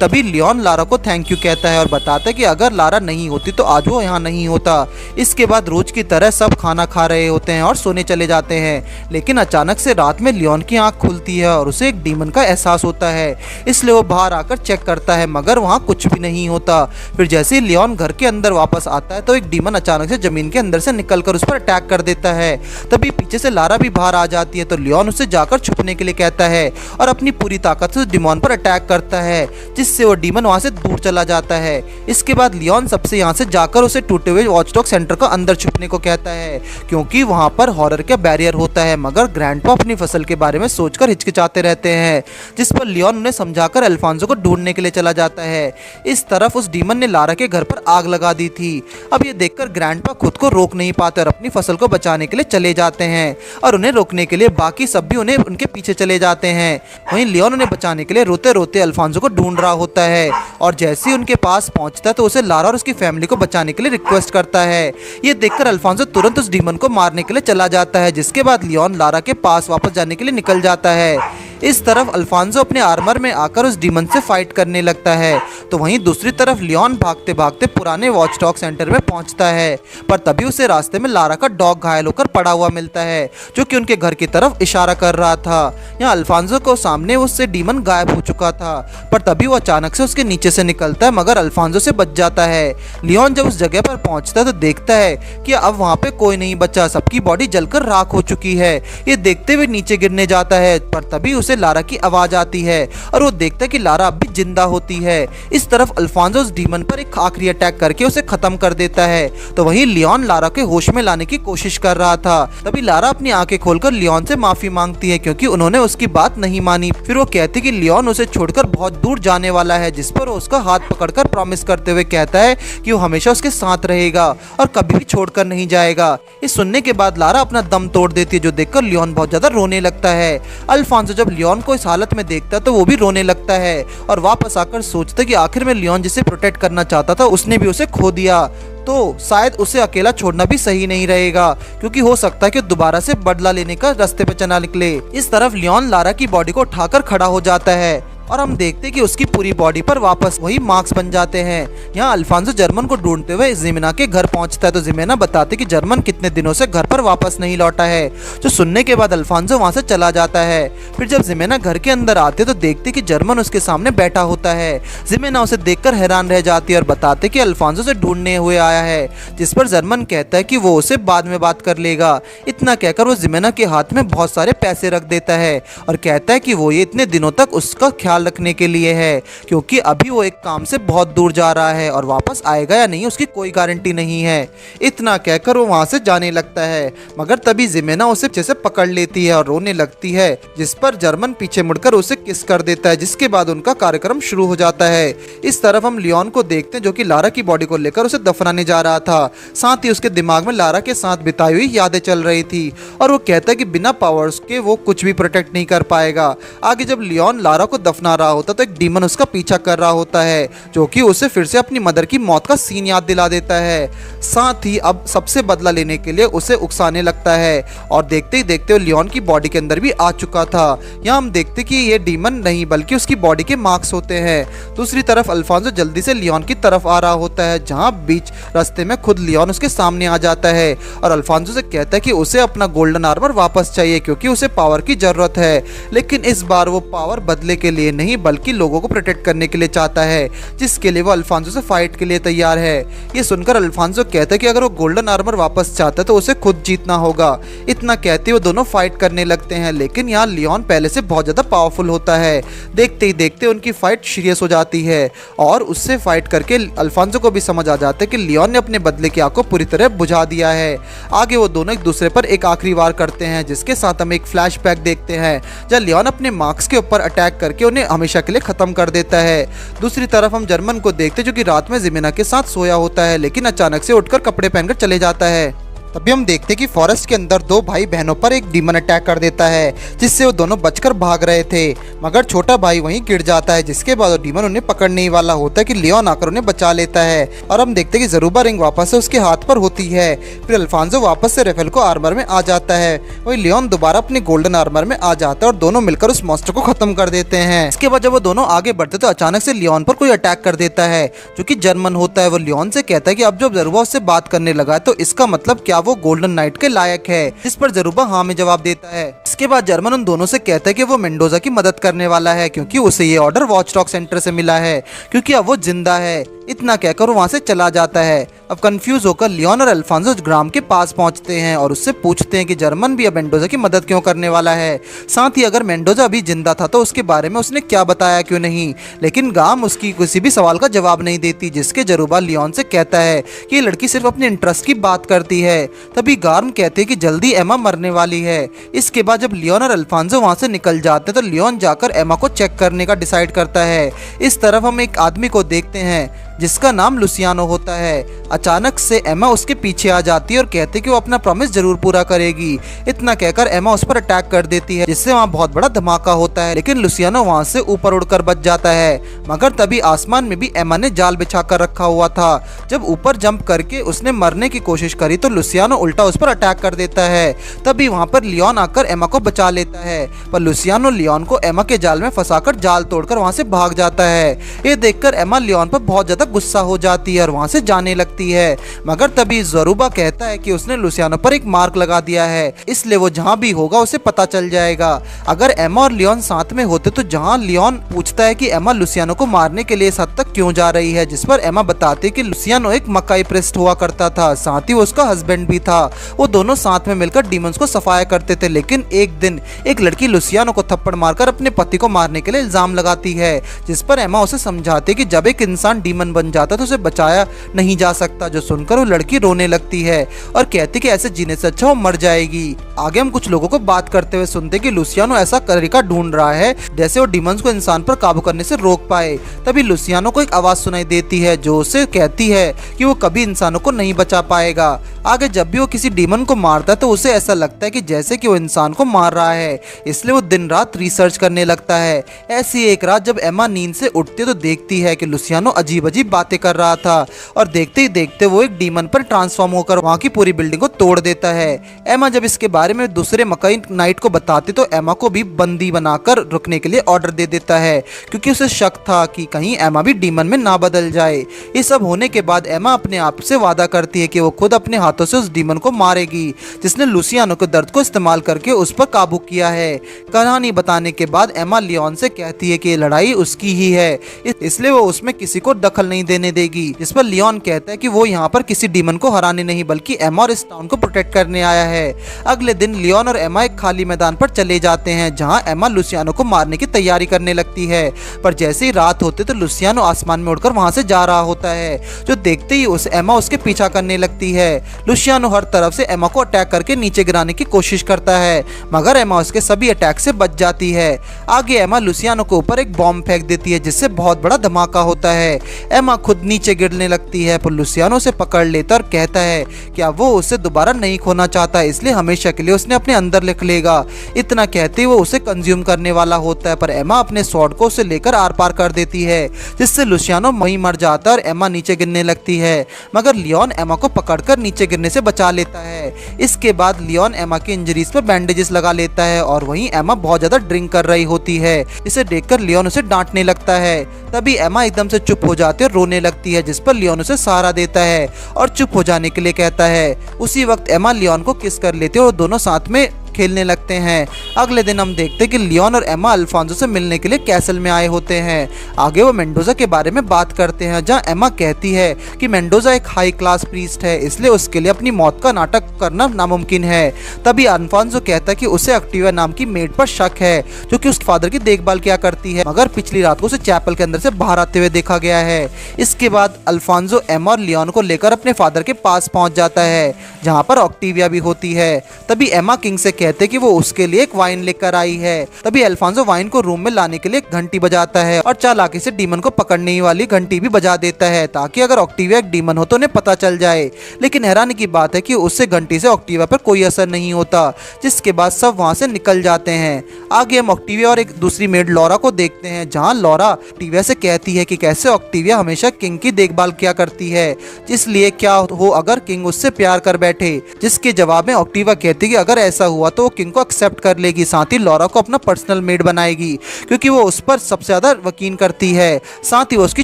तभी लियोन लारा को थैंक यू कहता है और बताता है कि अगर लारा नहीं होती तो आज वो यहाँ नहीं होता। इसके बाद रोज की तरह सब खाना खा रहे होते हैं और सोने चले जाते हैं, लेकिन अचानक से रात में लियोन की आंख खुलती है और उसे एक डीमन का एहसास होता है। इसलिए वो बाहर आकर चेक करता है, मगर वहाँ कुछ भी नहीं होता। फिर जैसे ही लियोन घर के अंदर वापस आता है तो एक डीमन अचानक से जमीन के अंदर से निकलकर उस पर अटैक कर देता है। तभी पीछे से लारा भी बाहर आ जाती है, तो लियोन उसे जाकर छुपने के लिए कहता है और अपनी पूरी ताकत से डीमन पर अटैक करता है, जिससे वो डीमन वहां से दूर चला जाता है। इसके बाद लियोन सबसे यहाँ से जाकर उसे टूटे हुए वॉचडॉग सेंटर का अंदर छुपने को कहता है, क्योंकि वहां पर हॉरर का बैरियर होता है। मगर ग्रैंडपा अपनी फसल के बारे में सोचकर हिचकिचाते रहते हैं, जिस पर लियोन उन्हें समझाकर अल्फांसो को ढूंढने के लिए चला जाता है। इस तरफ उस डीमन ने लारा के घर पर आग लगा दी थी। अब ये देखकर ग्रैंडपा खुद को रोक नहीं पाते और अपनी फसल को बचाने के लिए चले जाते हैं, और उन्हें रोकने के लिए बाकी सब भी उन्हें उनके पीछे चले जाते हैं। वहीं लियोन उन्हें बचाने के लिए रोते रोते अल्फांसो को ढूंढ रहा होता है, और जैसे ही उनके पास पहुंचता है तो उसे लारा और उसकी फैमिली को बचाने के लिए रिक्वेस्ट करता है। ये देखकर अल्फांसो तुरंत उस डीमन को मारने के लिए चला जाता है, जिसके बाद लियोन लारा के पास वापस जाने के लिए निकल जाता है। इस तरफ अल्फांसो अपने आर्मर में आकर उस डीमन से फाइट करने लगता है, तो वहीं दूसरी तरफ लियोन भागते भागते पुराने वॉचडॉग सेंटर में पहुंचता है। पर तभी उसे रास्ते में लारा का डॉग घायल होकर पड़ा हुआ मिलता है, जो कि उनके घर की तरफ इशारा कर रहा था। यहाँ अल्फांसो को सामने उससे डीमन गायब हो चुका था, पर तभी वो अचानक से उसके नीचे से निकलता है, मगर अल्फांसो से बच जाता है। लियोन जब उस जगह पर पहुंचता है तो देखता है कि अब वहाँ पे कोई नहीं बचा, सबकी बॉडी जलकर राख हो चुकी है। ये देखते हुए नीचे गिरने जाता है, पर तभी उसे लारा की आवाज आती है और वो देखता है कि लारा अब भी जिंदा होती है। इस तरफ अल्फांसो उस डीमन पर एक आखिरी अटैक करके उसे खत्म कर देता है, तो वहीं लियोन लारा के होश में लाने की कोशिश कर रहा था। तभी लारा अपनी आंखें खोलकर लियोन से माफी मांगती है, क्योंकि उन्होंने उसकी बात नहीं मानी। फिर वो कहती कि लियोन उसे छोड़कर बहुत दूर जाने वाला है, जिस पर वो उसका हाथ पकड़कर प्रॉमिस करते हुए कहता है कि वो हमेशा उसके साथ रहेगा और कभी भी छोड़कर नहीं जाएगा। इस सुनने के बाद लारा अपना दम तोड़ देती है, जो देखकर लियोन बहुत ज्यादा रोने लगता है। अल्फांसो जब लियोन को इस हालत में देखता है तो वो भी रोने लगता है और वापस आकर सोचता कि आखिर में लियोन जिसे प्रोटेक्ट करना चाहता था उसने भी उसे खो दिया, तो शायद उसे अकेला छोड़ना भी सही नहीं रहेगा, क्योंकि हो सकता है कि दोबारा से बदला लेने का रास्ते पे चला निकले। इस तरफ लियोन लारा की बॉडी को उठाकर खड़ा हो जाता है और हम देखते कि उसकी पूरी बॉडी पर वापस वही मार्क्स बन जाते हैं। यहाँ अल्फांसो जर्मन को ढूंढते हुए जिमेना के घर पहुंचता है, तो जिमेना बताते कि जर्मन कितने दिनों से घर पर वापस नहीं लौटा है, जो सुनने के बाद अल्फांसो वहां से चला जाता है। फिर जब जिमेना घर के अंदर आते तो देखते कि जर्मन उसके सामने बैठा होता है। जिमेना उसे देखकर हैरान रह जाती है और बताते कि अल्फांसो से ढूंढने हुए आया है, जिस पर जर्मन कहता है कि वो उसे बाद में बात कर लेगा। इतना कहकर वो जिमेना के हाथ में बहुत सारे पैसे रख देता है और कहता है कि वो ये इतने दिनों तक उसका ख्याल ख्याल रखने के लिए है, क्योंकि अभी वो एक काम से बहुत दूर जा रहा है और वापस आएगा या नहीं उसकी कोई गारंटी नहीं है। इतना कहकर वो वहाँ से जाने लगता है, मगर तभी जिमेना उसे पीछे से पकड़ लेती है और रोने लगती है, जिस पर जर्मन पीछे मुड़कर उसे किस कर देता है, जिसके बाद उनका कार्यक्रम शुरू हो जाता है। इस तरफ हम लियोन को देखते हैं जो कि लारा की बॉडी को लेकर उसे दफनाने जा रहा था। साथ ही उसके दिमाग में लारा के साथ बिताई हुई यादें चल रही थी और वो कहता है कि बिना पावर्स के वो कुछ भी प्रोटेक्ट नहीं कर पाएगा। आगे जब लियोन लारा को दफना रहा होता तो एक डीमन उसका पीछा कर रहा होता है, जो कि उसे फिर से अपनी मदर की मौत का सीन याद दिला देता है। साथ ही अब सबसे बदला लेने के लिए उसे उकसाने लगता है और देखते ही देखते वो लियोन की बॉडी के अंदर भी आ चुका था। यहाँ हम देखते कि ये डीमन नहीं बल्कि उसकी बॉडी के मार्क्स होते हैं। दूसरी तरफ अल्फांसो जल्दी से लियोन की तरफ आ रहा होता है, जहाँ बीच रास्ते में खुद लियोन उसके सामने आ जाता है और अल्फांसो से कहता है कि उसे अपना गोल्डन आर्मर वापस चाहिए क्योंकि उसे पावर की जरूरत है। लेकिन इस बार वो पावर बदले के लिए नहीं बल्कि लोगों को प्रोटेक्ट करने के लिए चाहता है, जिसके लिए वो अल्फांसो से फाइट के लिए तैयार है। ये सुनकर अल्फांसो कहता है कि अगर वो गोल्डन आर्मर वापस चाहता है तो उसे खुद जीतना होगा। इतना कहते वो दोनों फाइट करने लगते हैं, लेकिन यहाँ लियोन पहले से बहुत ज्यादा पावरफुल होता है। देखते ही देखते उनकी फाइट सीरियस हो जाती है और उससे फाइट करके अल्फांसो को भी समझ आ जाता है कि लियोन ने अपने बदले की आग को पूरी तरह बुझा दिया है। आगे वो दोनों एक दूसरे पर एक आखिरी वार करते हैं, जिसके साथ हम एक फ्लैशबैक देखते हैं जब लियोन अपने मार्क्स के ऊपर अटैक करके उन्हें हमेशा के लिए खत्म कर देता है। दूसरी तरफ हम जर्मन को देखते जो कि रात में जिमेना के साथ सोया होता है, लेकिन अचानक से उठकर कपड़े पहनकर चले जाता है। तभी हम देखते कि फॉरेस्ट के अंदर दो भाई बहनों पर एक डीमन अटैक कर देता है, जिससे वो दोनों बचकर भाग रहे थे, मगर छोटा भाई वहीं गिर जाता है, जिसके बाद वो डीमन उन्हें पकड़ने ही वाला होता है कि लियोन आकर उन्हें बचा लेता है। और हम देखते कि जरूबा रिंग वापस से उसके हाथ पर होती है। फिर अल्फांसो वापस से रेफेल को आर्मर में आ जाता है, वही लियोन दोबारा अपने गोल्डन आर्मर में आ जाता है और दोनों मिलकर उस मॉन्स्टर को खत्म कर देते हैं। इसके बाद जब वो दोनों आगे बढ़ते तो अचानक से लियोन पर कोई अटैक कर देता है, जो कि जर्मन होता है। वो लियोन से कहता है कि अब जब जरूबा उससे बात करने लगा तो इसका मतलब क्या वो गोल्डन नाइट के लायक है, जिस पर जरूबा हाँ में जवाब देता है। इसके बाद जर्मन उन दोनों से कहता है कि वो मेंडोजा की मदद करने वाला है, क्योंकि उसे ये ऑर्डर वॉचडॉग सेंटर से मिला है, क्योंकि अब वो जिंदा है। इतना कहकर वो वहां से चला जाता है। अब कंफ्यूज होकर लियोन और अल्फांसो ग्राम के पास पहुंचते हैं और उससे पूछते हैं कि जर्मन भी अब मेंडोजा की मदद क्यों करने वाला है। साथ ही अगर मेंडोजा अभी जिंदा था तो उसके बारे में उसने क्या बताया क्यों नहीं, लेकिन गाम उसकी किसी भी सवाल का जवाब नहीं देती, जिसके जरूबा लियोन से कहता है कि ये लड़की सिर्फ अपने इंटरेस्ट की बात करती है। तभी गार्म कहते हैं कि जल्दी एमा मरने वाली है। इसके बाद जब लियोन और अल्फांसो वहां से निकल जाते हैं तो लियोन जाकर एमा को चेक करने का डिसाइड करता है। इस तरफ हम एक आदमी को देखते हैं जिसका नाम लुसियानो होता है। अचानक से एमा उसके पीछे आ जाती है और कहती है कि वो अपना प्रॉमिस जरूर पूरा करेगी। इतना कहकर एमा उस पर अटैक कर देती है, जिससे वहाँ बहुत बड़ा धमाका होता है, लेकिन लुसियानो वहाँ से ऊपर उड़कर बच जाता है। मगर तभी आसमान में भी एमा ने जाल बिछा कर रखा हुआ था। जब ऊपर जंप करके उसने मरने की कोशिश करी तो लुसियानो उल्टा उस पर अटैक कर देता है। तभी वहाँ पर लियोन आकर एमा को बचा लेता है, पर लुसियानो लियोन को एमा के जाल में फंसाकर जाल तोड़कर वहाँ से भाग जाता है। ये देखकर एमा लियोन पर बहुत ज्यादा गुस्सा हो जाती है और वहां से जाने लगती है, मगर तभी जरूबा कहता है कि उसने लुसियानो पर एक मार्क लगा दिया है, इसलिए वो जहां भी होगा उसे पता चल जाएगा। अगर एमा और लियोन साथ में होते तो जहां लियोन पूछता है कि एमा लुसियानो को मारने के लिए इस हद तक क्यों जा रही है, जिस पर एमा बताती है कि लुसियानो एक मकाई प्रेस्ट हुआ करता था, साथ ही वो उसका हस्बैंड भी था। वो दोनों साथ में मिलकर डीमंस को सफाया करते थे, लेकिन एक दिन एक लड़की लुसियानो को थप्पड़ मारकर अपने पति को मारने के लिए इल्जाम लगाती है, जिस पर एमा उसे समझाती है कि जब एक इंसान डीमन बन जाता तो उसे बचाया नहीं जा सकता। जो सुनकर वो लड़की रोने लगती है और कहती कि ऐसे जीने से अच्छा वो मर जाएगी। आगे हम कुछ लोगों को बात करते हुए सुनते कि लुसियानो ऐसा तरीका ढूंढ रहा है जैसे वो डीमंस को इंसान पर काबू करने से रोक पाए। तभी लुसियानो को एक आवाज सुनाई देती है जो उसे कहती है कि वो कभी इंसानों को नहीं बचा पाएगा। आगे जब भी वो किसी डीमन को मारता है तो उसे ऐसा लगता है कि जैसे कि वो इंसान को मार रहा है, इसलिए वो दिन रात रिसर्च करने लगता है। ऐसी एक रात जब एमा नींद से उठती है तो देखती है कि लुसियानो अजीब अजीब बातें कर रहा था और देखते ही देखते वो एक डीमन पर ट्रांसफॉर्म होकर वहाँ की पूरी बिल्डिंग को तोड़ देता है। एमा जब इसके बारे में दूसरे मकाई नाइट को बताती तो एमा को भी बंदी बनाकर रुकने के लिए ऑर्डर दे देता है, क्योंकि उसे शक था कि कहीं एमा भी डीमन में ना बदल जाए। ये सब होने के बाद एमा अपने आप से वादा करती है कि वो खुद अपने हाथों से उस डीमन को मारेगी जिसने लुसियानो के दर्द को इस्तेमाल करके उस पर काबू किया है। कहानी बताने के बाद एमा लियोन से कहती है कि ये लड़ाई उसकी ही है, इसलिए वो उसमें किसी को दखल नहीं नहीं देने देगी, जिस पर लियोन कहता है कि वो यहाँ पर किसी डीमन को हराने नहीं बल्कि एमा और इस टाउन को प्रोटेक्ट करने आया है। अगले दिन लियोन और एमा एक खाली मैदान पर चले जाते हैं जहाँ एमा लुसियानो को मारने की तैयारी करने लगती है, पर जैसे ही रात होते तो लुसियानो आसमान में उड़कर वहां से जा रहा होता है, जो देखते ही उस एमा उसके पीछा करने लगती है। लुसियानो हर तरफ से एमा को अटैक करके नीचे गिराने की कोशिश करता है, मगर एमा उसके सभी अटैक से बच जाती है। आगे एमा लुसियानो के ऊपर एक बॉम्ब फेंक देती है जिससे बहुत बड़ा धमाका होता है। एमा खुद नीचे गिरने लगती है, पर लुसियानो से पकड़ लेता और कहता है कि अब वो उसे दोबारा नहीं खोना चाहता, इसलिए हमेशा के लिए उसने अपने अंदर लिख लेगा। इतना कहते ही वो उसे कंज्यूम करने वाला होता है, पर एमा अपने स्वॉर्ड को उसे लेकर आर पार कर देती है, जिससे लुसियानो वहीं मर जाता है और एमा नीचे गिरने लगती है, मगर लियोन एमा को पकड़कर नीचे गिरने से बचा लेता है। इसके बाद लियोन एमा की इंजरीज पर बैंडेजेस लगा लेता है और वहीं एमा बहुत ज्यादा ड्रिंक कर रही होती है। इसे देखकर लियोन उसे डांटने लगता है। तभी एमा एकदम से चुप हो जाती है और रोने लगती है, जिस पर लियोन उसे सहारा देता है और चुप हो जाने के लिए कहता है। उसी वक्त एमा लियोन को किस कर लेती है और दोनों साथ में खेलने लगते हैं। अगले दिन हम देखते हैं कि लियोन और एमा अल्फांसो से मिलने के लिए कैसल में आए होते हैं। आगे वो मेंडोजा के बारे में बात करते हैं, जहां एमा कहती है कि मेंडोजा एक हाई क्लास प्रीस्ट है, इसलिए उसके लिए अपनी मौत का नाटक करना नामुमकिन है। तभी अल्फांसो कहता है कि उसे एक्टिवा नाम की मेड पर शक है, जो कि उसके फादर की देखभाल किया करती है, मगर पिछली रात को उसे चैपल के अंदर से बाहर आते हुए देखा गया है। इसके बाद अल्फांसो एमा और लियोन को लेकर अपने फादर के पास पहुंच जाता है, जहाँ पर ऑक्टिविया भी होती है। तभी एमा किंग से कहते कि वो उसके लिए एक वाइन लेकर आई है। तभी अल्फांसो वाइन को रूम में लाने के लिए एक घंटी बजाता है और चालाकी से डीमन को पकड़ने वाली घंटी भी बजा देता है, ताकि अगर ऑक्टिविया एक डीमन हो तो उन्हें पता चल जाए। लेकिन हैरानी की बात है कि उससे घंटी से ऑक्टिविया पर कोई असर नहीं होता, जिसके बाद सब वहां से निकल जाते हैं। आगे हम ऑक्टिविया और एक दूसरी मेड लॉरा को देखते हैं, जहाँ लॉरा ऑक्टिविया से कहती है कि कैसे ऑक्टिविया हमेशा किंग की देखभाल किया करती है, इसलिए क्या हो अगर किंग उससे प्यार कर बैठे। जिसके जवाब में ऑक्टिविया कहती है कि अगर ऐसा हुआ तो वो किंग को एक्सेप्ट कर लेगी, साथ ही लॉरा को अपना पर्सनल मेड बनाएगी, क्योंकि वो उस पर सबसे ज्यादा यकीन करती है, साथ ही वो उसकी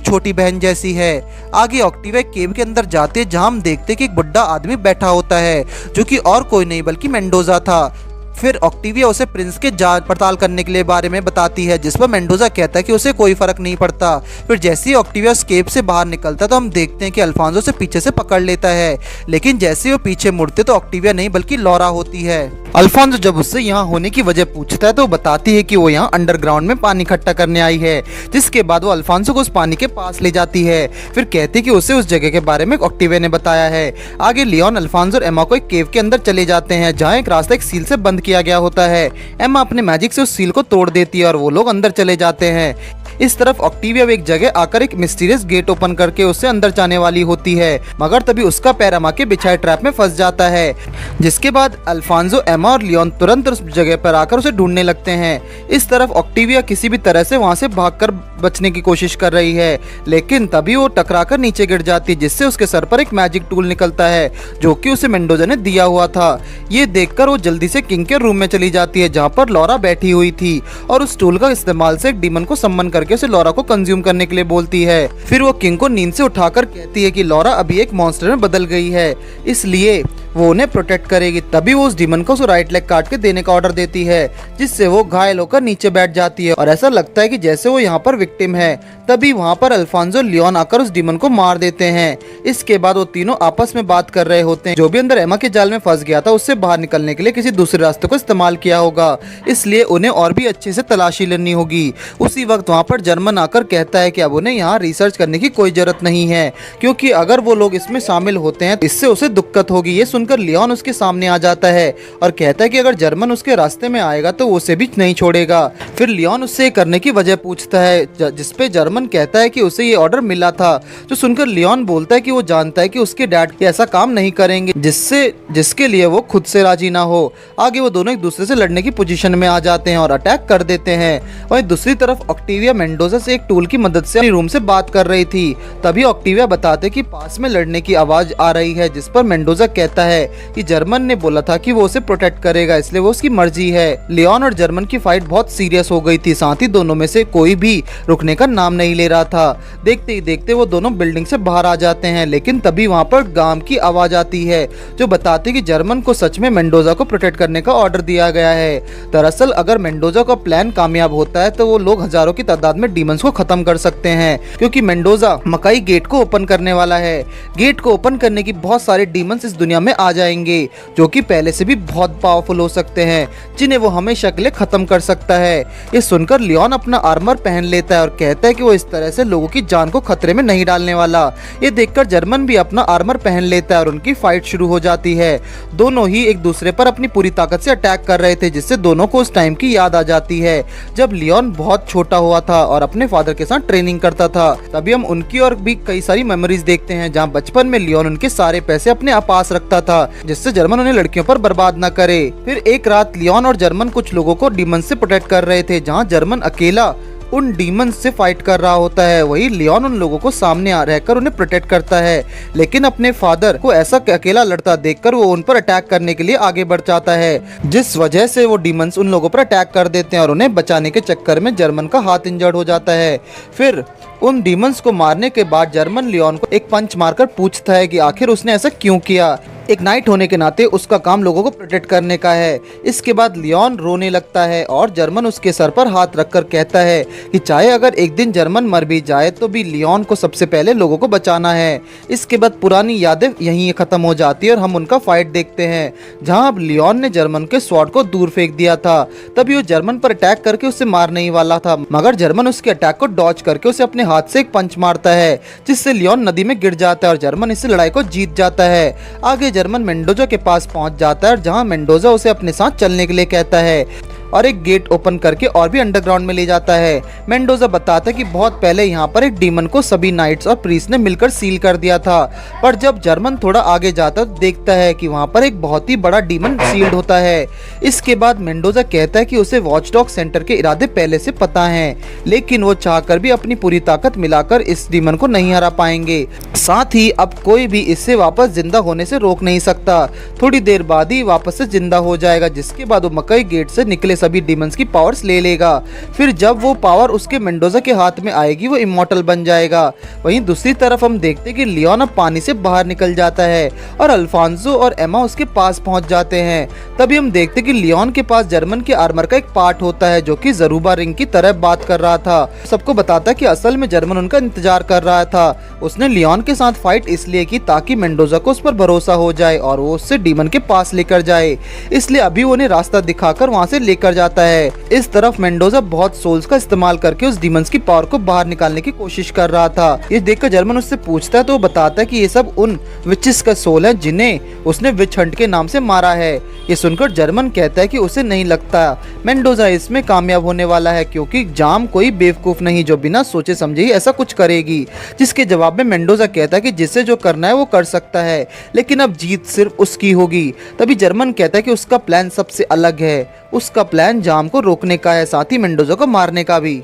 छोटी बहन जैसी है। आगे ऑक्टिविया केव के अंदर जाते हैं, जहां हम देखते हैं कि एक बुढ़ा आदमी बैठा होता है, जो कि और कोई नहीं बल्कि मेंडोजा था। फिर ऑक्टिविया उसे प्रिंस के जांच पड़ताल करने के लिए बारे में बताती है, जिस पर मेंडोजा कहता है कि उसे कोई फर्क नहीं पड़ता। फिर जैसे ही ऑक्टिविया केव से बाहर निकलता तो हम देखते हैं कि अल्फांसो से पीछे से पकड़ लेता है, लेकिन जैसे ही वो पीछे मुड़ते तो ऑक्टिविया नहीं बल्कि लॉरा होती है। अल्फांसो जब उससे यहाँ होने की वजह पूछता है तो वो बताती है कि वो यहाँ अंडरग्राउंड में पानी इकट्ठा करने आई है, जिसके बाद वो अल्फांसो को उस पानी के पास ले जाती है। फिर कहती है कि उसे उस जगह के बारे में ऑक्टिविया ने बताया है। आगे लियोन, अल्फांसो और एमा को एक केव के अंदर चले जाते हैं, जहाँ एक रास्ता एक सील से बंद किया गया होता है। एमा अपने मैजिक से उस सील को तोड़ देती है और वो लोग अंदर चले जाते हैं। इस तरफ ऑक्टिविया एक जगह आकर एक मिस्टीरियस गेट ओपन करके उससे अंदर जाने वाली होती है, मगर तभी उसका पैर एमा के बिछाए ट्रैप में फंस जाता है। जिसके बाद अल्फांसो, एमा और लियोन तुरंत उस जगह पर आकर उसे ढूंढने लगते हैं। इस तरफ ऑक्टिविया किसी भी तरह से वहां से भागकर बचने की कोशिश कर रही है, लेकिन तभी वो टकराकर नीचे गिर जाती है, जिससे उसके सर पर एक मैजिक टूल निकलता है, जो कि उसे मेंडोजा ने दिया हुआ था। ये देखकर वो जल्दी से किंग के रूम में चली जाती है, जहाँ पर लॉरा बैठी हुई थी, और उस टूल का इस्तेमाल से एक डीमन को सम्मन करके उसे लॉरा को कंज्यूम करने के लिए बोलती है। फिर वो किंग को नींद से उठाकर कहती है कि लॉरा अभी एक मॉन्स्टर में बदल गई है, इसलिए वो उन्हें प्रोटेक्ट करेगी। तभी वो उस डीमन को राइट लेग काट के देने का ऑर्डर देती है, जिससे वो घायल होकर नीचे बैठ जाती है और ऐसा लगता है कि जैसे वो यहाँ पर विक्टिम है। तभी वहाँ पर अल्फांसो, लियोन आकर उस डीमन को मार देते हैं। इसके बाद वो तीनों आपस में बात कर रहे होते हैं। जो भी अंदर एमा के जाल में फंस गया था उससे बाहर निकलने के लिए किसी दूसरे रास्ते को इस्तेमाल किया होगा, इसलिए उन्हें और भी अच्छे से तलाशी लेनी होगी। उसी वक्त वहाँ पर जर्मन आकर कहता है कि अब उन्हें यहाँ रिसर्च करने की कोई जरूरत नहीं है, क्योंकि अगर वो लोग इसमें शामिल होते हैं तो इससे उसे दिक्कत होगी। ये सुनकर लियोन उसके सामने आ जाता है और कहता है कि अगर जर्मन उसके रास्ते में आएगा तो वो उसे भी नहीं छोड़ेगा। फिर लियोन उससे करने की वजह पूछता है, जिसपे जर्मन कहता है कि उसे ये ऑर्डर मिला था। जो सुनकर लियोन बोलता है कि वो जानता है कि उसके डैड ऐसा काम नहीं करेंगे जिसके लिए वो खुद से राजी ना हो। आगे वो दोनों एक दूसरे से लड़ने की पोजीशन में आ जाते हैं और अटैक कर देते हैं। वहीं दूसरी तरफ ऑक्टिविया मेंडोजा से एक टूल की मदद से अपनी रूम से बात कर रही थी। तभी ऑक्टिविया बताते कि पास में लड़ने की आवाज आ रही है, जिस पर मेंडोजा कहता है है कि जर्मन ने बोला था कि वो उसे प्रोटेक्ट करेगा, इसलिए वो उसकी मर्जी है। लियोन और जर्मन की फाइट बहुत सीरियस हो गई थी, साथ ही दोनों में से कोई भी रुकने का नाम नहीं ले रहा था। देखते ही देखते वो दोनों बिल्डिंग से बाहर आ जाते हैं, लेकिन तभी वहाँ पर गाम की आवाज आती है जो बताती कि जर्मन को सच में मेंडोजा को प्रोटेक्ट करने का ऑर्डर दिया गया है। दरअसल अगर मेंडोजा का प्लान कामयाब होता है तो वो लोग हजारों की तादाद में डीमंस को खत्म कर सकते हैं, क्योंकि मेंडोजा मकाई गेट को ओपन करने वाला है। गेट को ओपन करने की बहुत सारे डीमंस इस दुनिया में आ जाएंगे जो कि पहले से भी बहुत पावरफुल हो सकते हैं, जिन्हें वो हमेशा के लिए खत्म कर सकता है। ये सुनकर लियोन अपना आर्मर पहन लेता है और कहता है कि वो इस तरह से लोगों की जान को खतरे में नहीं डालने वाला। ये देखकर जर्मन भी अपना आर्मर पहन लेता है और उनकी फाइट शुरू हो जाती है। दोनों ही एक दूसरे पर अपनी पूरी ताकत से अटैक कर रहे थे, जिससे दोनों को उस टाइम की याद आ जाती है जब लियोन बहुत छोटा हुआ था और अपने फादर के साथ ट्रेनिंग करता था। तभी हम उनकी और भी कई सारी मेमोरीज देखते हैं जहाँ बचपन में लियोन उनके सारे पैसे अपने पास रखता था, जिससे जर्मन उन्हें लड़कियों पर बर्बाद न करे। फिर एक रात लियोन और जर्मन कुछ लोगों को डीमन से प्रोटेक्ट कर रहे थे, जहाँ जर्मन अकेला उन डीमंस से फाइट कर रहा होता है। वही लियोन उन लोगों को सामने रहकर उन्हें प्रोटेक्ट करता है, लेकिन अपने फादर को ऐसा अकेला लड़ता देखकर वो उन पर अटैक करने के लिए आगे बढ़ जाता है, जिस वजह से वो डीमंस उन लोगों पर अटैक कर देते हैं और उन्हें बचाने के चक्कर में जर्मन का हाथ इंजर्ड हो जाता है। फिर उन डीमंस को मारने के बाद जर्मन लियोन को एक पंच मारकर पूछता है कि आखिर उसने ऐसा क्यों किया। एक नाइट होने के नाते उसका काम लोगों को प्रोटेक्ट करने का है। इसके बाद लियोन रोने लगता है और जर्मन उसके सर पर हाथ रखकर कहता है कि चाहे अगर एक दिन जर्मन मर भी जाए तो भी लियोन को सबसे पहले लोगों को बचाना है। इसके बाद पुरानी यादें यहीं खत्म हो जाती है और हम उनका फाइट देखते हैं, जहां अब लियोन ने जर्मन के स्वॉर्ड को दूर फेंक दिया था। तभी वो जर्मन पर अटैक करके उसे मारने ही वाला था, मगर जर्मन उसके अटैक को डॉज करके उसे अपने हाथ से एक पंच मारता है, जिससे लियोन नदी में गिर जाता है और जर्मन इस लड़ाई को जीत जाता है। आगे जर्मन मेंडोजा के पास पहुंच जाता है, जहां मेंडोजा उसे अपने साथ चलने के लिए कहता है और एक गेट ओपन करके और भी अंडरग्राउंड में ले जाता है। मेंडोजा बताता है कि बहुत पहले यहाँ पर एक डीमन को सभी नाइट्स और प्रीस्ट ने मिलकर सील कर दिया था, पर जब जर्मन थोड़ा आगे जाता है तो देखता है कि वहाँ पर एक बहुत ही बड़ा डीमन सील्ड होता है। इसके बाद मेंडोजा कहता है कि उसे वॉचडॉग सेंटर के इरादे पहले से पता हैं, लेकिन वो चाहकर भी अपनी पूरी ताकत मिलाकर इस डीमन को नहीं हरा पाएंगे। साथ ही अब कोई भी इससे वापस जिंदा होने से रोक नहीं सकता। थोड़ी देर बाद ही वापस से जिंदा हो जाएगा, जिसके बाद वो मकई गेट से निकले सभी डीमंस की पावर्स ले लेगा। फिर जब वो पावर उसके मेंडोजा के हाथ में आएगी वो इमॉर्टल बन जाएगा। वहीं दूसरी तरफ हम देखते हैं कि लियोन अब पानी से बाहर निकल जाता है और अल्फांसो और एमा उसके पास पहुंच जाते हैं। तभी हम देखते हैं कि लियोन के पास जर्मन के आर्मर का एक पार्ट होता है जो कि जरूबा रिंग की तरह बात कर रहा था। सबको बताता है कि असल में जर्मन उनका इंतजार कर रहा था। उसने लियोन के साथ फाइट इसलिए की ताकि मेंडोजा को उस पर भरोसा हो जाए और वो उससे डीमन के पास लेकर जाए, इसलिए अभी वो उन्हें रास्ता दिखाकर वहां से लेकर जाता है। इस तरफ मेंडोजा बहुत सोल्स का इस्तेमाल करके उस डीमंस की पावर को बाहर निकालने की कोशिश कर रहा था। ये देखकर जर्मन उससे पूछता है तो वो बताता है कि ये सब उन विचेस का सोल है जिन्हें उसने विच हंट के नाम से मारा है। ये सुनकर जर्मन कहता है कि उसे नहीं लगता मेंडोजा इसमें कामयाब होने वाला है, क्योंकि जाम कोई बेवकूफ नहीं जो बिना सोचे समझे ही ऐसा कुछ करेगी। जिसके जवाब में मेंडोजा कहता है कि जिसे जो करना है वो कर सकता है, लेकिन अब जीत सिर्फ उसकी होगी। तभी जर्मन कहता है कि उसका प्लान सबसे अलग है, उसका प्लान जाम को रोकने का है, साथ ही मेंडोजा को मारने का भी।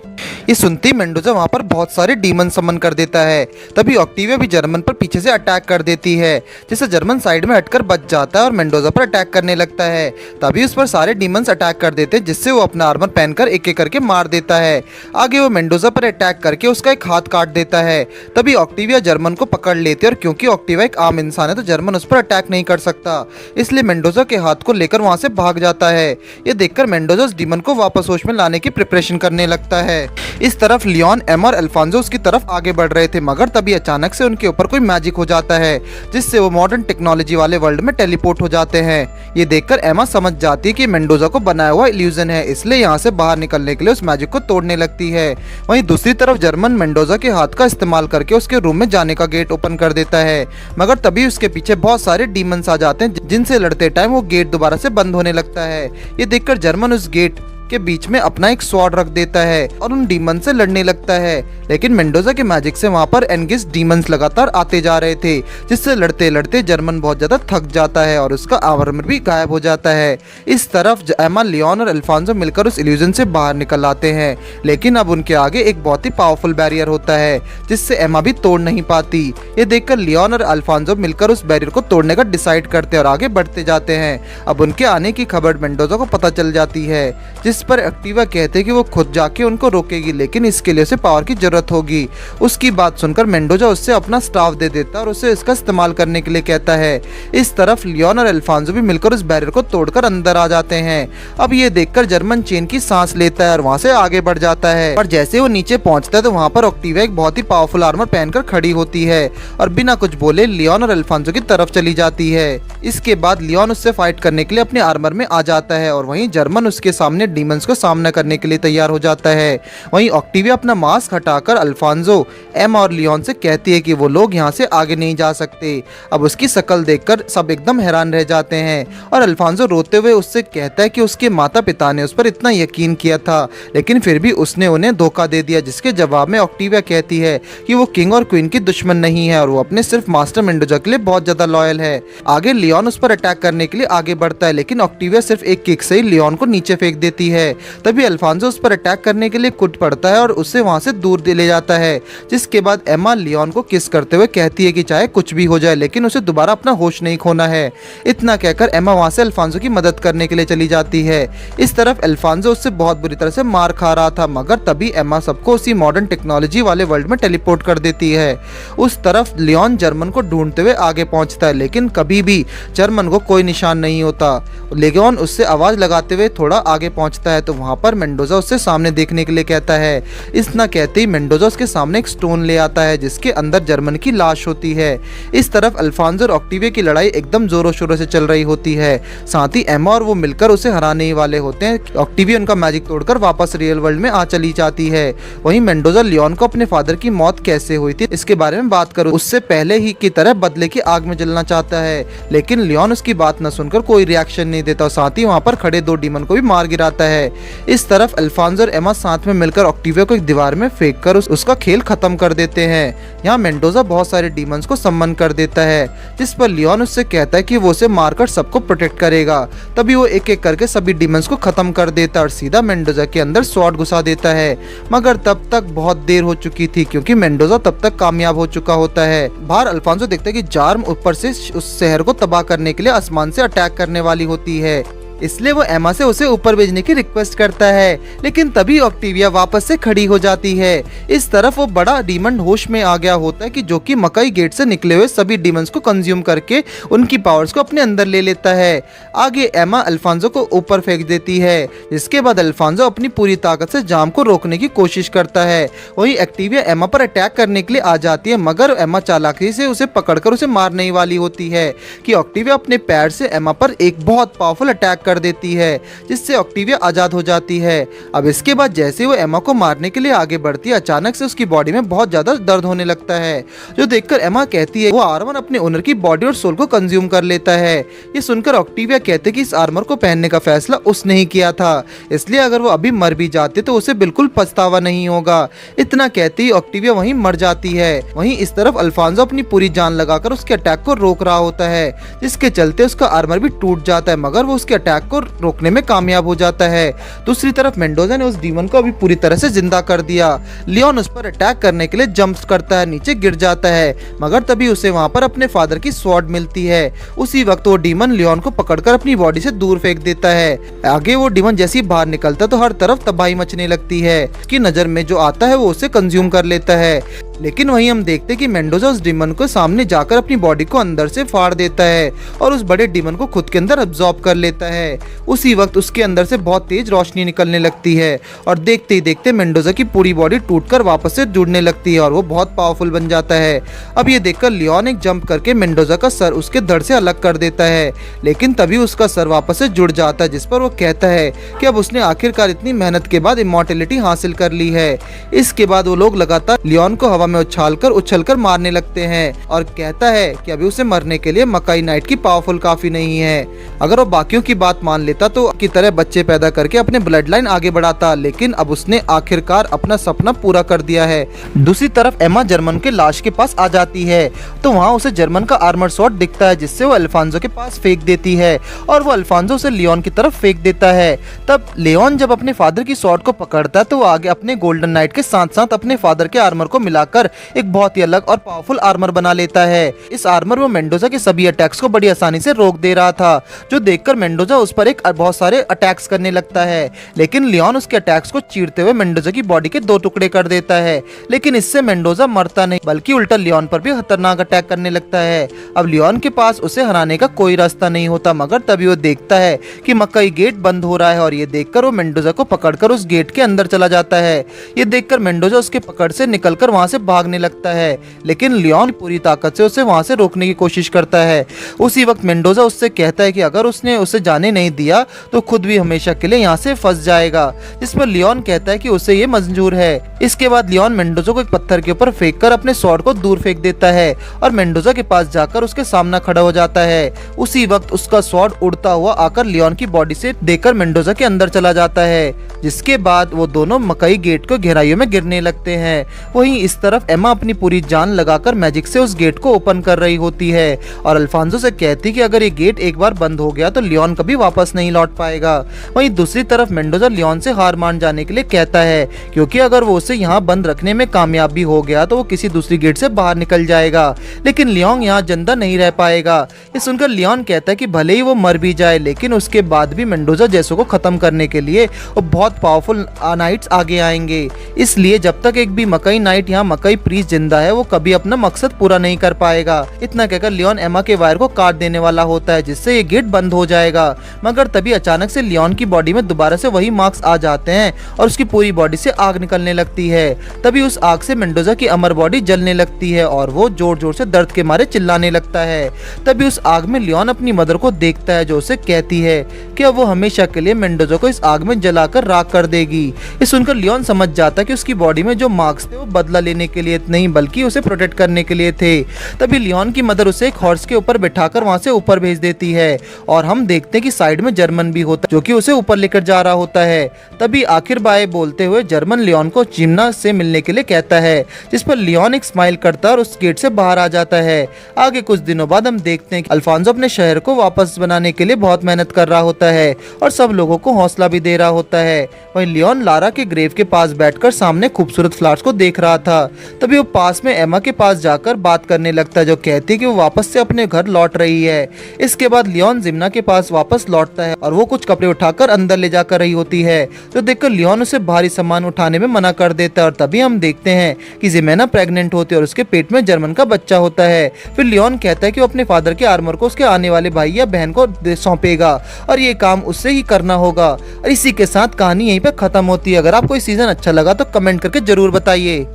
ये सुनती मेंडोजा वहाँ पर बहुत सारे डीमन समन कर देता है। तभी ऑक्टिविया भी जर्मन पर पीछे से अटैक कर देती है, जिससे जर्मन साइड में हटकर बच जाता है और मेंडोजा पर अटैक करने लगता है। तभी उस पर सारे डीमंस अटैक कर देते हैं, जिससे वो अपना आर्मर पहनकर एक एक करके मार देता है। आगे वो मेंडोजा पर अटैक करके उसका एक हाथ काट देता है। तभी ऑक्टिविया जर्मन को पकड़ लेती है और क्योंकि ऑक्टिविया एक आम इंसान है तो जर्मन उस पर अटैक नहीं कर सकता, इसलिए मेंडोजा के हाथ को लेकर वहाँ से भाग जाता है। ये देखकर मेंडोजा उस डीमन को वापस होश में लाने की प्रिपरेशन करने लगता है। इस तरफ लियोन, एमा और अल्फांसो उसकी तरफ आगे बढ़ रहे थे, मगर तभी अचानक से उनके ऊपर कोई मैजिक हो जाता है, जिससे वो मॉडर्न टेक्नोलॉजी वाले वर्ल्ड में टेलीपोर्ट हो जाते हैं। ये देखकर एमा समझ जाती है कि मेंडोजा को बनाया हुआ इल्यूजन है, इसलिए यहाँ से बाहर निकलने के लिए उस मैजिक को तोड़ने लगती है। वहीं दूसरी तरफ जर्मन मेंडोजा के हाथ का इस्तेमाल करके उसके रूम में जाने का गेट ओपन कर देता है, मगर तभी उसके पीछे बहुत सारे डीमंस आ जाते हैं, जिनसे लड़ते टाइम वो गेट दोबारा से बंद होने लगता है। ये देखकर जर्मन उस गेट के बीच में अपना एक स्वॉर्ड रख देता है और उन डीमन से लड़ने लगता है। लेकिन मेंडोजा के मैजिक से वहाँ पर एनगिस डीमंस लगातार आते जा रहे थे, जिससे लड़ते लड़ते जर्मन बहुत ज्यादा थक जाता है और उसका आर्मर भी गायब हो जाता है। इस तरफ एमा, लियोन और अल्फांसो मिलकर उस इल्यूजन से बाहर निकल आते हैं, लेकिन अब उनके आगे एक बहुत ही पावरफुल बैरियर होता है जिससे एमा भी तोड़ नहीं पाती। ये देखकर लियोन और अल्फांसो मिलकर उस बैरियर को तोड़ने का डिसाइड करते हैं और आगे बढ़ते जाते हैं। अब उनके आने की खबर मेंडोजा को पता चल जाती है, जिस पर एक्टिवा कहते हैं कि वो खुद जाके उनको रोकेगी, लेकिन इसके लिए उसे पावर की जरूरत होगी। उसकी बात सुनकर मेंडोजा उससे अपना स्टाफ दे देता है और उसे इसका इस्तेमाल करने के लिए कहता है। इस तरफ लियोन और अल्फांसो भी मिलकर उस बैरियर को तोड़कर अंदर आ जाते हैं। अब ये देखकर जर्मन चेन की सांस लेता है और वहां से आगे बढ़ जाता है। पर जैसे वो नीचे पहुंचता है तो वहां पर ऑक्टिविया एक बहुत ही पावरफुल आर्मर पहनकर खड़ी होती है और बिना कुछ बोले लियोन और अल्फांसो की तरफ चली जाती है। इसके बाद लियोन उससे फाइट करने के लिए अपने आर्मर में आ जाता है और वहीं जर्मन उसके सामने डीमंस को सामना करने के लिए तैयार हो जाता है। वहीं ऑक्टिविया अपना मास्क हटाकर अल्फांसो, एमा और लियोन से कहती है कि वो लोग यहाँ से आगे नहीं जा सकते। अब उसकी शक्ल देखकर सब एकदम हैरान रह जाते हैं और अल्फांसो रोते हुए उससे कहता है कि उसके माता पिता ने उस पर इतना यकीन किया था, लेकिन फिर भी उसने उन्हें धोखा दे दिया। जिसके जवाब में ऑक्टिविया कहती है कि वो किंग और क्वीन की दुश्मन नहीं है और वो अपने सिर्फ मास्टर मेंडोजा के लिए बहुत ज्यादा लॉयल है। आगे लियोन उस पर अटैक करने के लिए आगे बढ़ता है, लेकिन ऑक्टिविया सिर्फ एक किक से ही लियोन को नीचे फेंक देती है। तभी अल्फांसो उस पर अटैक करने के लिए कूद पड़ता है और उसे वहां से दूर ले जाता है। जिसके बाद एमा लियोन को किस करते हुए कहती है कि चाहे कुछ भी हो जाए लेकिन उसे दोबारा अपना होश नहीं खोना है। इतना कहकर एमा वहां से अल्फांसो की मदद करने के लिए चली जाती है। इस तरफ अल्फांसो उससे बहुत बुरी तरह से मार खा रहा था, मगर तभी एमा सबको उसी मॉडर्न टेक्नोलॉजी वाले वर्ल्ड में टेलीपोर्ट कर देती है। उस तरफ लियोन जर्मन को ढूंढते हुए आगे पहुंचता है, लेकिन कभी भी जर्मन को कोई निशान नहीं होता। लियोन उससे आवाज लगाते हुए थोड़ा आगे पहुंचता है तो वहां पर मेंडोजा उससे सामने देखने के लिए कहता है। इतना कहते ही मेंडोजा उसके सामने एक स्टोन ले आता है जिसके अंदर जर्मन की लाश होती है। इस तरफ अल्फांसो और ऑक्टिविया की लड़ाई एकदम जोरों शोरों से चल रही होती है। साथ ही एमा और वो मिलकर उसे हराने ही वाले होते हैं। ऑक्टिविया उनका मैजिक तोड़कर वापस रियल वर्ल्ड में आ चली जाती है। वहीं मेंडोजा लियोन को अपने फादर की मौत कैसे हुई थी इसके बारे में बात करूं, उससे पहले ही की तरह बदले की आग में जलना चाहता है, लेकिन लियोन उसकी बात न सुनकर कोई रिएक्शन नहीं देता और साथ ही वहां पर खड़े दो डीमन को भी मार गिराता है। इस तरफ अल्फांसो और एमा साथ में मिलकर ऑक्टिविया को एक दीवार में फेंक कर उसका खेल खत्म कर देते हैं। यहाँ मेंडोजा बहुत सारे डीमंस को सम्मन कर देता है, जिस पर लियोन उससे कहता है कि वो उसे मारकर सबको प्रोटेक्ट करेगा। तभी वो एक एक करके सभी डीमंस को खत्म कर देता और सीधा मेंडोजा के अंदर स्वॉर्ड घुसा देता है। मगर तब तक बहुत देर हो चुकी थी क्योंकि मेंडोजा तब तक कामयाब हो चुका होता है। बाहर अल्फांसो देखता है कि जार्म ऊपर से उस शहर को तबाह करने के लिए आसमान से अटैक करने वाली होती है, इसलिए वो एमा से उसे ऊपर भेजने की रिक्वेस्ट करता है, लेकिन तभी ऑक्टिविया वापस से खड़ी हो जाती है। इस तरफ वो बड़ा डीमन होश में आ गया होता है कि जो कि मकई गेट से निकले हुए सभी डीमंस को कंज्यूम करके उनकी पावर्स को अपने अंदर ले लेता है। आगे एमा अल्फांसो को ऊपर फेंक देती है, जिसके बाद अल्फांसो अपनी पूरी ताकत से जाम को रोकने की कोशिश करता है। वहीं एक्टिविया एमा पर अटैक करने के लिए आ जाती है, मगर एमा चालाकी से उसे पकड़कर उसे मारने ही वाली होती है कि ऑक्टिविया अपने पैर से एमा पर एक बहुत पावरफुल अटैक कर देती है, जिससे ऑक्टिविया आजाद हो जाती है। अब इसके बाद जैसे वो एमा को मारने के लिए आगे बढ़ती है, अचानक से उसकी बॉडी में बहुत ज्यादा दर्द होने लगता है, जो देखकर एमा कहती है वो आर्मर अपने ओनर की बॉडी और सोल को कंज्यूम कर लेता है। ये सुनकर ऑक्टिविया कहते कि इस आर्मर को पहनने का फैसला उसने ही किया था, इसलिए अगर वो अभी मर भी जाते तो उसे बिल्कुल पछतावा नहीं होगा। इतना कहते ही ऑक्टिविया वहीं मर जाती है। वहीं इस तरफ अल्फांसो अपनी पूरी जान लगाकर उसके अटैक को रोक रहा होता है, जिसके चलते उसका आर्मर भी टूट जाता है, मगर वो उसके अटैक को रोकने में कामयाब हो जाता है। दूसरी तरफ मेंडोजा ने उस डीमन को अभी पूरी तरह से जिंदा कर दिया। लियोन उस पर अटैक करने के लिए जंप करता है, नीचे गिर जाता है, मगर तभी उसे वहां पर अपने फादर की स्वॉर्ड मिलती है। उसी वक्त वो डीमन लियोन को पकड़कर अपनी बॉडी से दूर फेंक देता है। आगे वो डीमन जैसे ही बाहर निकलता तो हर तरफ तबाही मचने लगती है। उसकी नजर में जो आता है वो उसे कंज्यूम कर लेता है, लेकिन वहीं हम देखते कि मेंडोजा उस डीमन को सामने जाकर अपनी बॉडी को अंदर से फाड़ देता है और उस बड़े डीमन को खुद के अंदर अब्सॉर्ब कर लेता है। उसी वक्त उसके अंदर से बहुत तेज रोशनी निकलने लगती है और देखते ही देखते मेंडोजा की पूरी बॉडी टूटकर वापस से जुड़ने लगती है और वो बहुत पावरफुल बन जाता है। अब ये देखकर लियोन एक जंप करके मेंडोजा का सर उसके धड़ से अलग कर देता है, लेकिन तभी उसका सर वापस से जुड़ जाता है, जिस पर वो कहता है कि अब उसने आखिरकार इतनी मेहनत के बाद इमॉर्टैलिटी हासिल कर ली है। इसके बाद वो लोग लगातार लियोन को हवा में उछलकर मारने लगते हैं और कहता है कि अभी उसे मरने के लिए मकाई नाइट की पावरफुल काफी नहीं है। अगर वो बाकियों की बात मान लेता तो की तरह बच्चे पैदा करके अपने ब्लड लाइन आगे बढ़ाता, लेकिन अब उसने आखिरकार अपना सपना पूरा कर दिया है। दूसरी तरफ एमा जर्मन के लाश के पास आ जाती है तो वहाँ उसे जर्मन का आर्मर स्वॉर्ड दिखता है, जिससे वो अल्फांसो के पास फेंक देती है और वो अल्फांसो उसे लियोन की तरफ फेंक देता है। तब लियोन जब अपने फादर की स्वॉर्ड को पकड़ता है तो वो आगे अपने गोल्डन नाइट के साथ साथ अपने फादर के आर्मर को मिलाकर एक बहुत ही अलग और पावरफुल आर्मर बना लेता है। इस आर्मर में मेंडोजा के सभी अटैक्स को बड़ी आसानी से रोक दे रहा था, जो देखकर मेंडोजा उस पर एक बहुत सारे अटैक्स करने लगता है, लेकिन लियोन उसके अटैक्स को चीरते हुए मेंडोजा की बॉडी के 2 टुकड़े कर देता है। लेकिन इससे मेंडोजा मरता नहीं, बल्कि उल्टा लियोन पर भी खतरनाक अटैक करने लगता है। अब लियोन के पास उसे हराने का कोई रास्ता नहीं होता, मगर तभी वो देखता है कि मकई गेट बंद हो रहा है और ये देखकर वो मेंडोजा को पकड़कर उस गेट के अंदर चला जाता है। ये देखकर मेंडोजा उसके पकड़ से निकलकर वहां से भागने लगता है, लेकिन लियोन पूरी ताकत से उसे वहां से रोकने की कोशिश करता है। उसी वक्त मेंडोजा उससे कहता है कि अगर उसने उसे जाने नहीं दिया तो खुद भी हमेशा के लिए यहाँ से फंस जाएगा, जिस पर लियोन कहता है कि उसे ये मंजूर है। इसके बाद लियोन मेंडोजा को एक पत्थर के ऊपर फेंककर अपने स्वॉर्ड को दूर फेंक देता है और मेंडोजा के पास जाकर उसके सामने खड़ा हो जाता है। उसी वक्त उसका स्वॉर्ड उड़ता हुआ आकर लियोन की बॉडी से देकर मेंडोजा के अंदर चला जाता है, जिसके बाद वो दोनों मकई गेट को गहराइयों में गिरने लगते हैं। वहीं इस तरफ एमा अपनी पूरी जान लगाकर मैजिक से उस गेट को ओपन कर रही होती है और अल्फांसो से कहती कि अगर ये गेट एक बार बंद हो गया तो लियोन कभी वापस नहीं लौट पाएगा। वहीं दूसरी तरफ मेंडोजा लियोन से हार मान जाने के लिए कहता है, क्योंकि अगर वो उसे यहाँ बंद रखने में कामयाब भी हो गया तो वो किसी दूसरी गेट से बाहर निकल जाएगा, लेकिन लियोन यहाँ जिंदा नहीं रह पाएगा। ये सुनकर लियोन कहता है कि भले ही वो मर भी जाए, लेकिन उसके बाद भी मेंडोजा जैसों को खत्म करने के लिए वो बहुत पावरफुल नाइट्स आगे आएंगे, इसलिए जब तक एक भी मकई नाइट यहाँ मकई प्रीस जिंदा है वो कभी अपना मकसद पूरा नहीं कर पाएगा। इतना कहकर लियोन एमा के वायर को काट देने वाला होता है, जिससे ये गेट बंद हो जाएगा, मगर तभी अचानक से लियोन की बॉडी में दोबारा से वही मार्क्स आ जाते हैं और उसकी पूरी बॉडी से आग निकलने लगती है। तभी उस आग से मेंडोजा की अमर बॉडी जलने लगती है और वो जोर जोर से दर्द के मारे चिल्लाने लगता है। तभी उस आग में लियोन अपनी मदर को देखता है, जो उसे कहती है कि अब वो हमेशा के लिए मेंडोजा को इस आग में जलाकर राख कर देगी। ये सुनकर लियोन समझ जाता है कि उसकी बॉडी में जो मार्क्स थे वो बदला लेने के लिए नहीं बल्कि उसे प्रोटेक्ट करने के लिए थे। तभी लियोन की मदर उसे एक हॉर्स के ऊपर बिठाकर वहां से ऊपर भेज देती है और हम देखते हैं कि साइड में जर्मन भी होता है जो कि उसे ऊपर लेकर जा रहा होता है। तभी आखिर बाय बोलते हुए जर्मन लियोन को चिमना से मिलने के लिए कहता है, जिस पर लियोन एक स्माइल करता है और उस गेट से बाहर आ जाता है। आगे कुछ दिनों बाद हम देखते हैं कि अल्फांसो अपने शहर को वापस बनाने के लिए बहुत मेहनत कर रहा होता है और सब लोगों को हौसला भी दे रहा होता है। वहीं लियोन लारा के ग्रेव के पास बैठकर सामने खूबसूरत फ्लावर्स को देख रहा था। तभी वो पास में एमा के पास जाकर बात करने लगता है, जो कहती है कि वो वापस से अपने घर लौट रही है। इसके बाद लियोन जिम्ना के पास वापस लौटता है और वो कुछ कपड़े उठाकर अंदर ले जाकर रही होती है, जो देखकर लियोन उसे भारी सामान उठाने में मना कर देता है। और तभी हम देखते हैं कि जिमेना प्रेग्नेंट होती है और उसके पेट में जर्मन का बच्चा होता है। फिर लियोन कहता है कि वो अपने फादर के आर्मर को उसके आने वाले भाई या बहन को सौंपेगा और ये काम उससे ही करना होगा। और इसी के साथ कहानी यहीं पर खत्म होती है। अगर आपको ये सीजन अच्छा लगा तो कमेंट करके जरूर बताइए।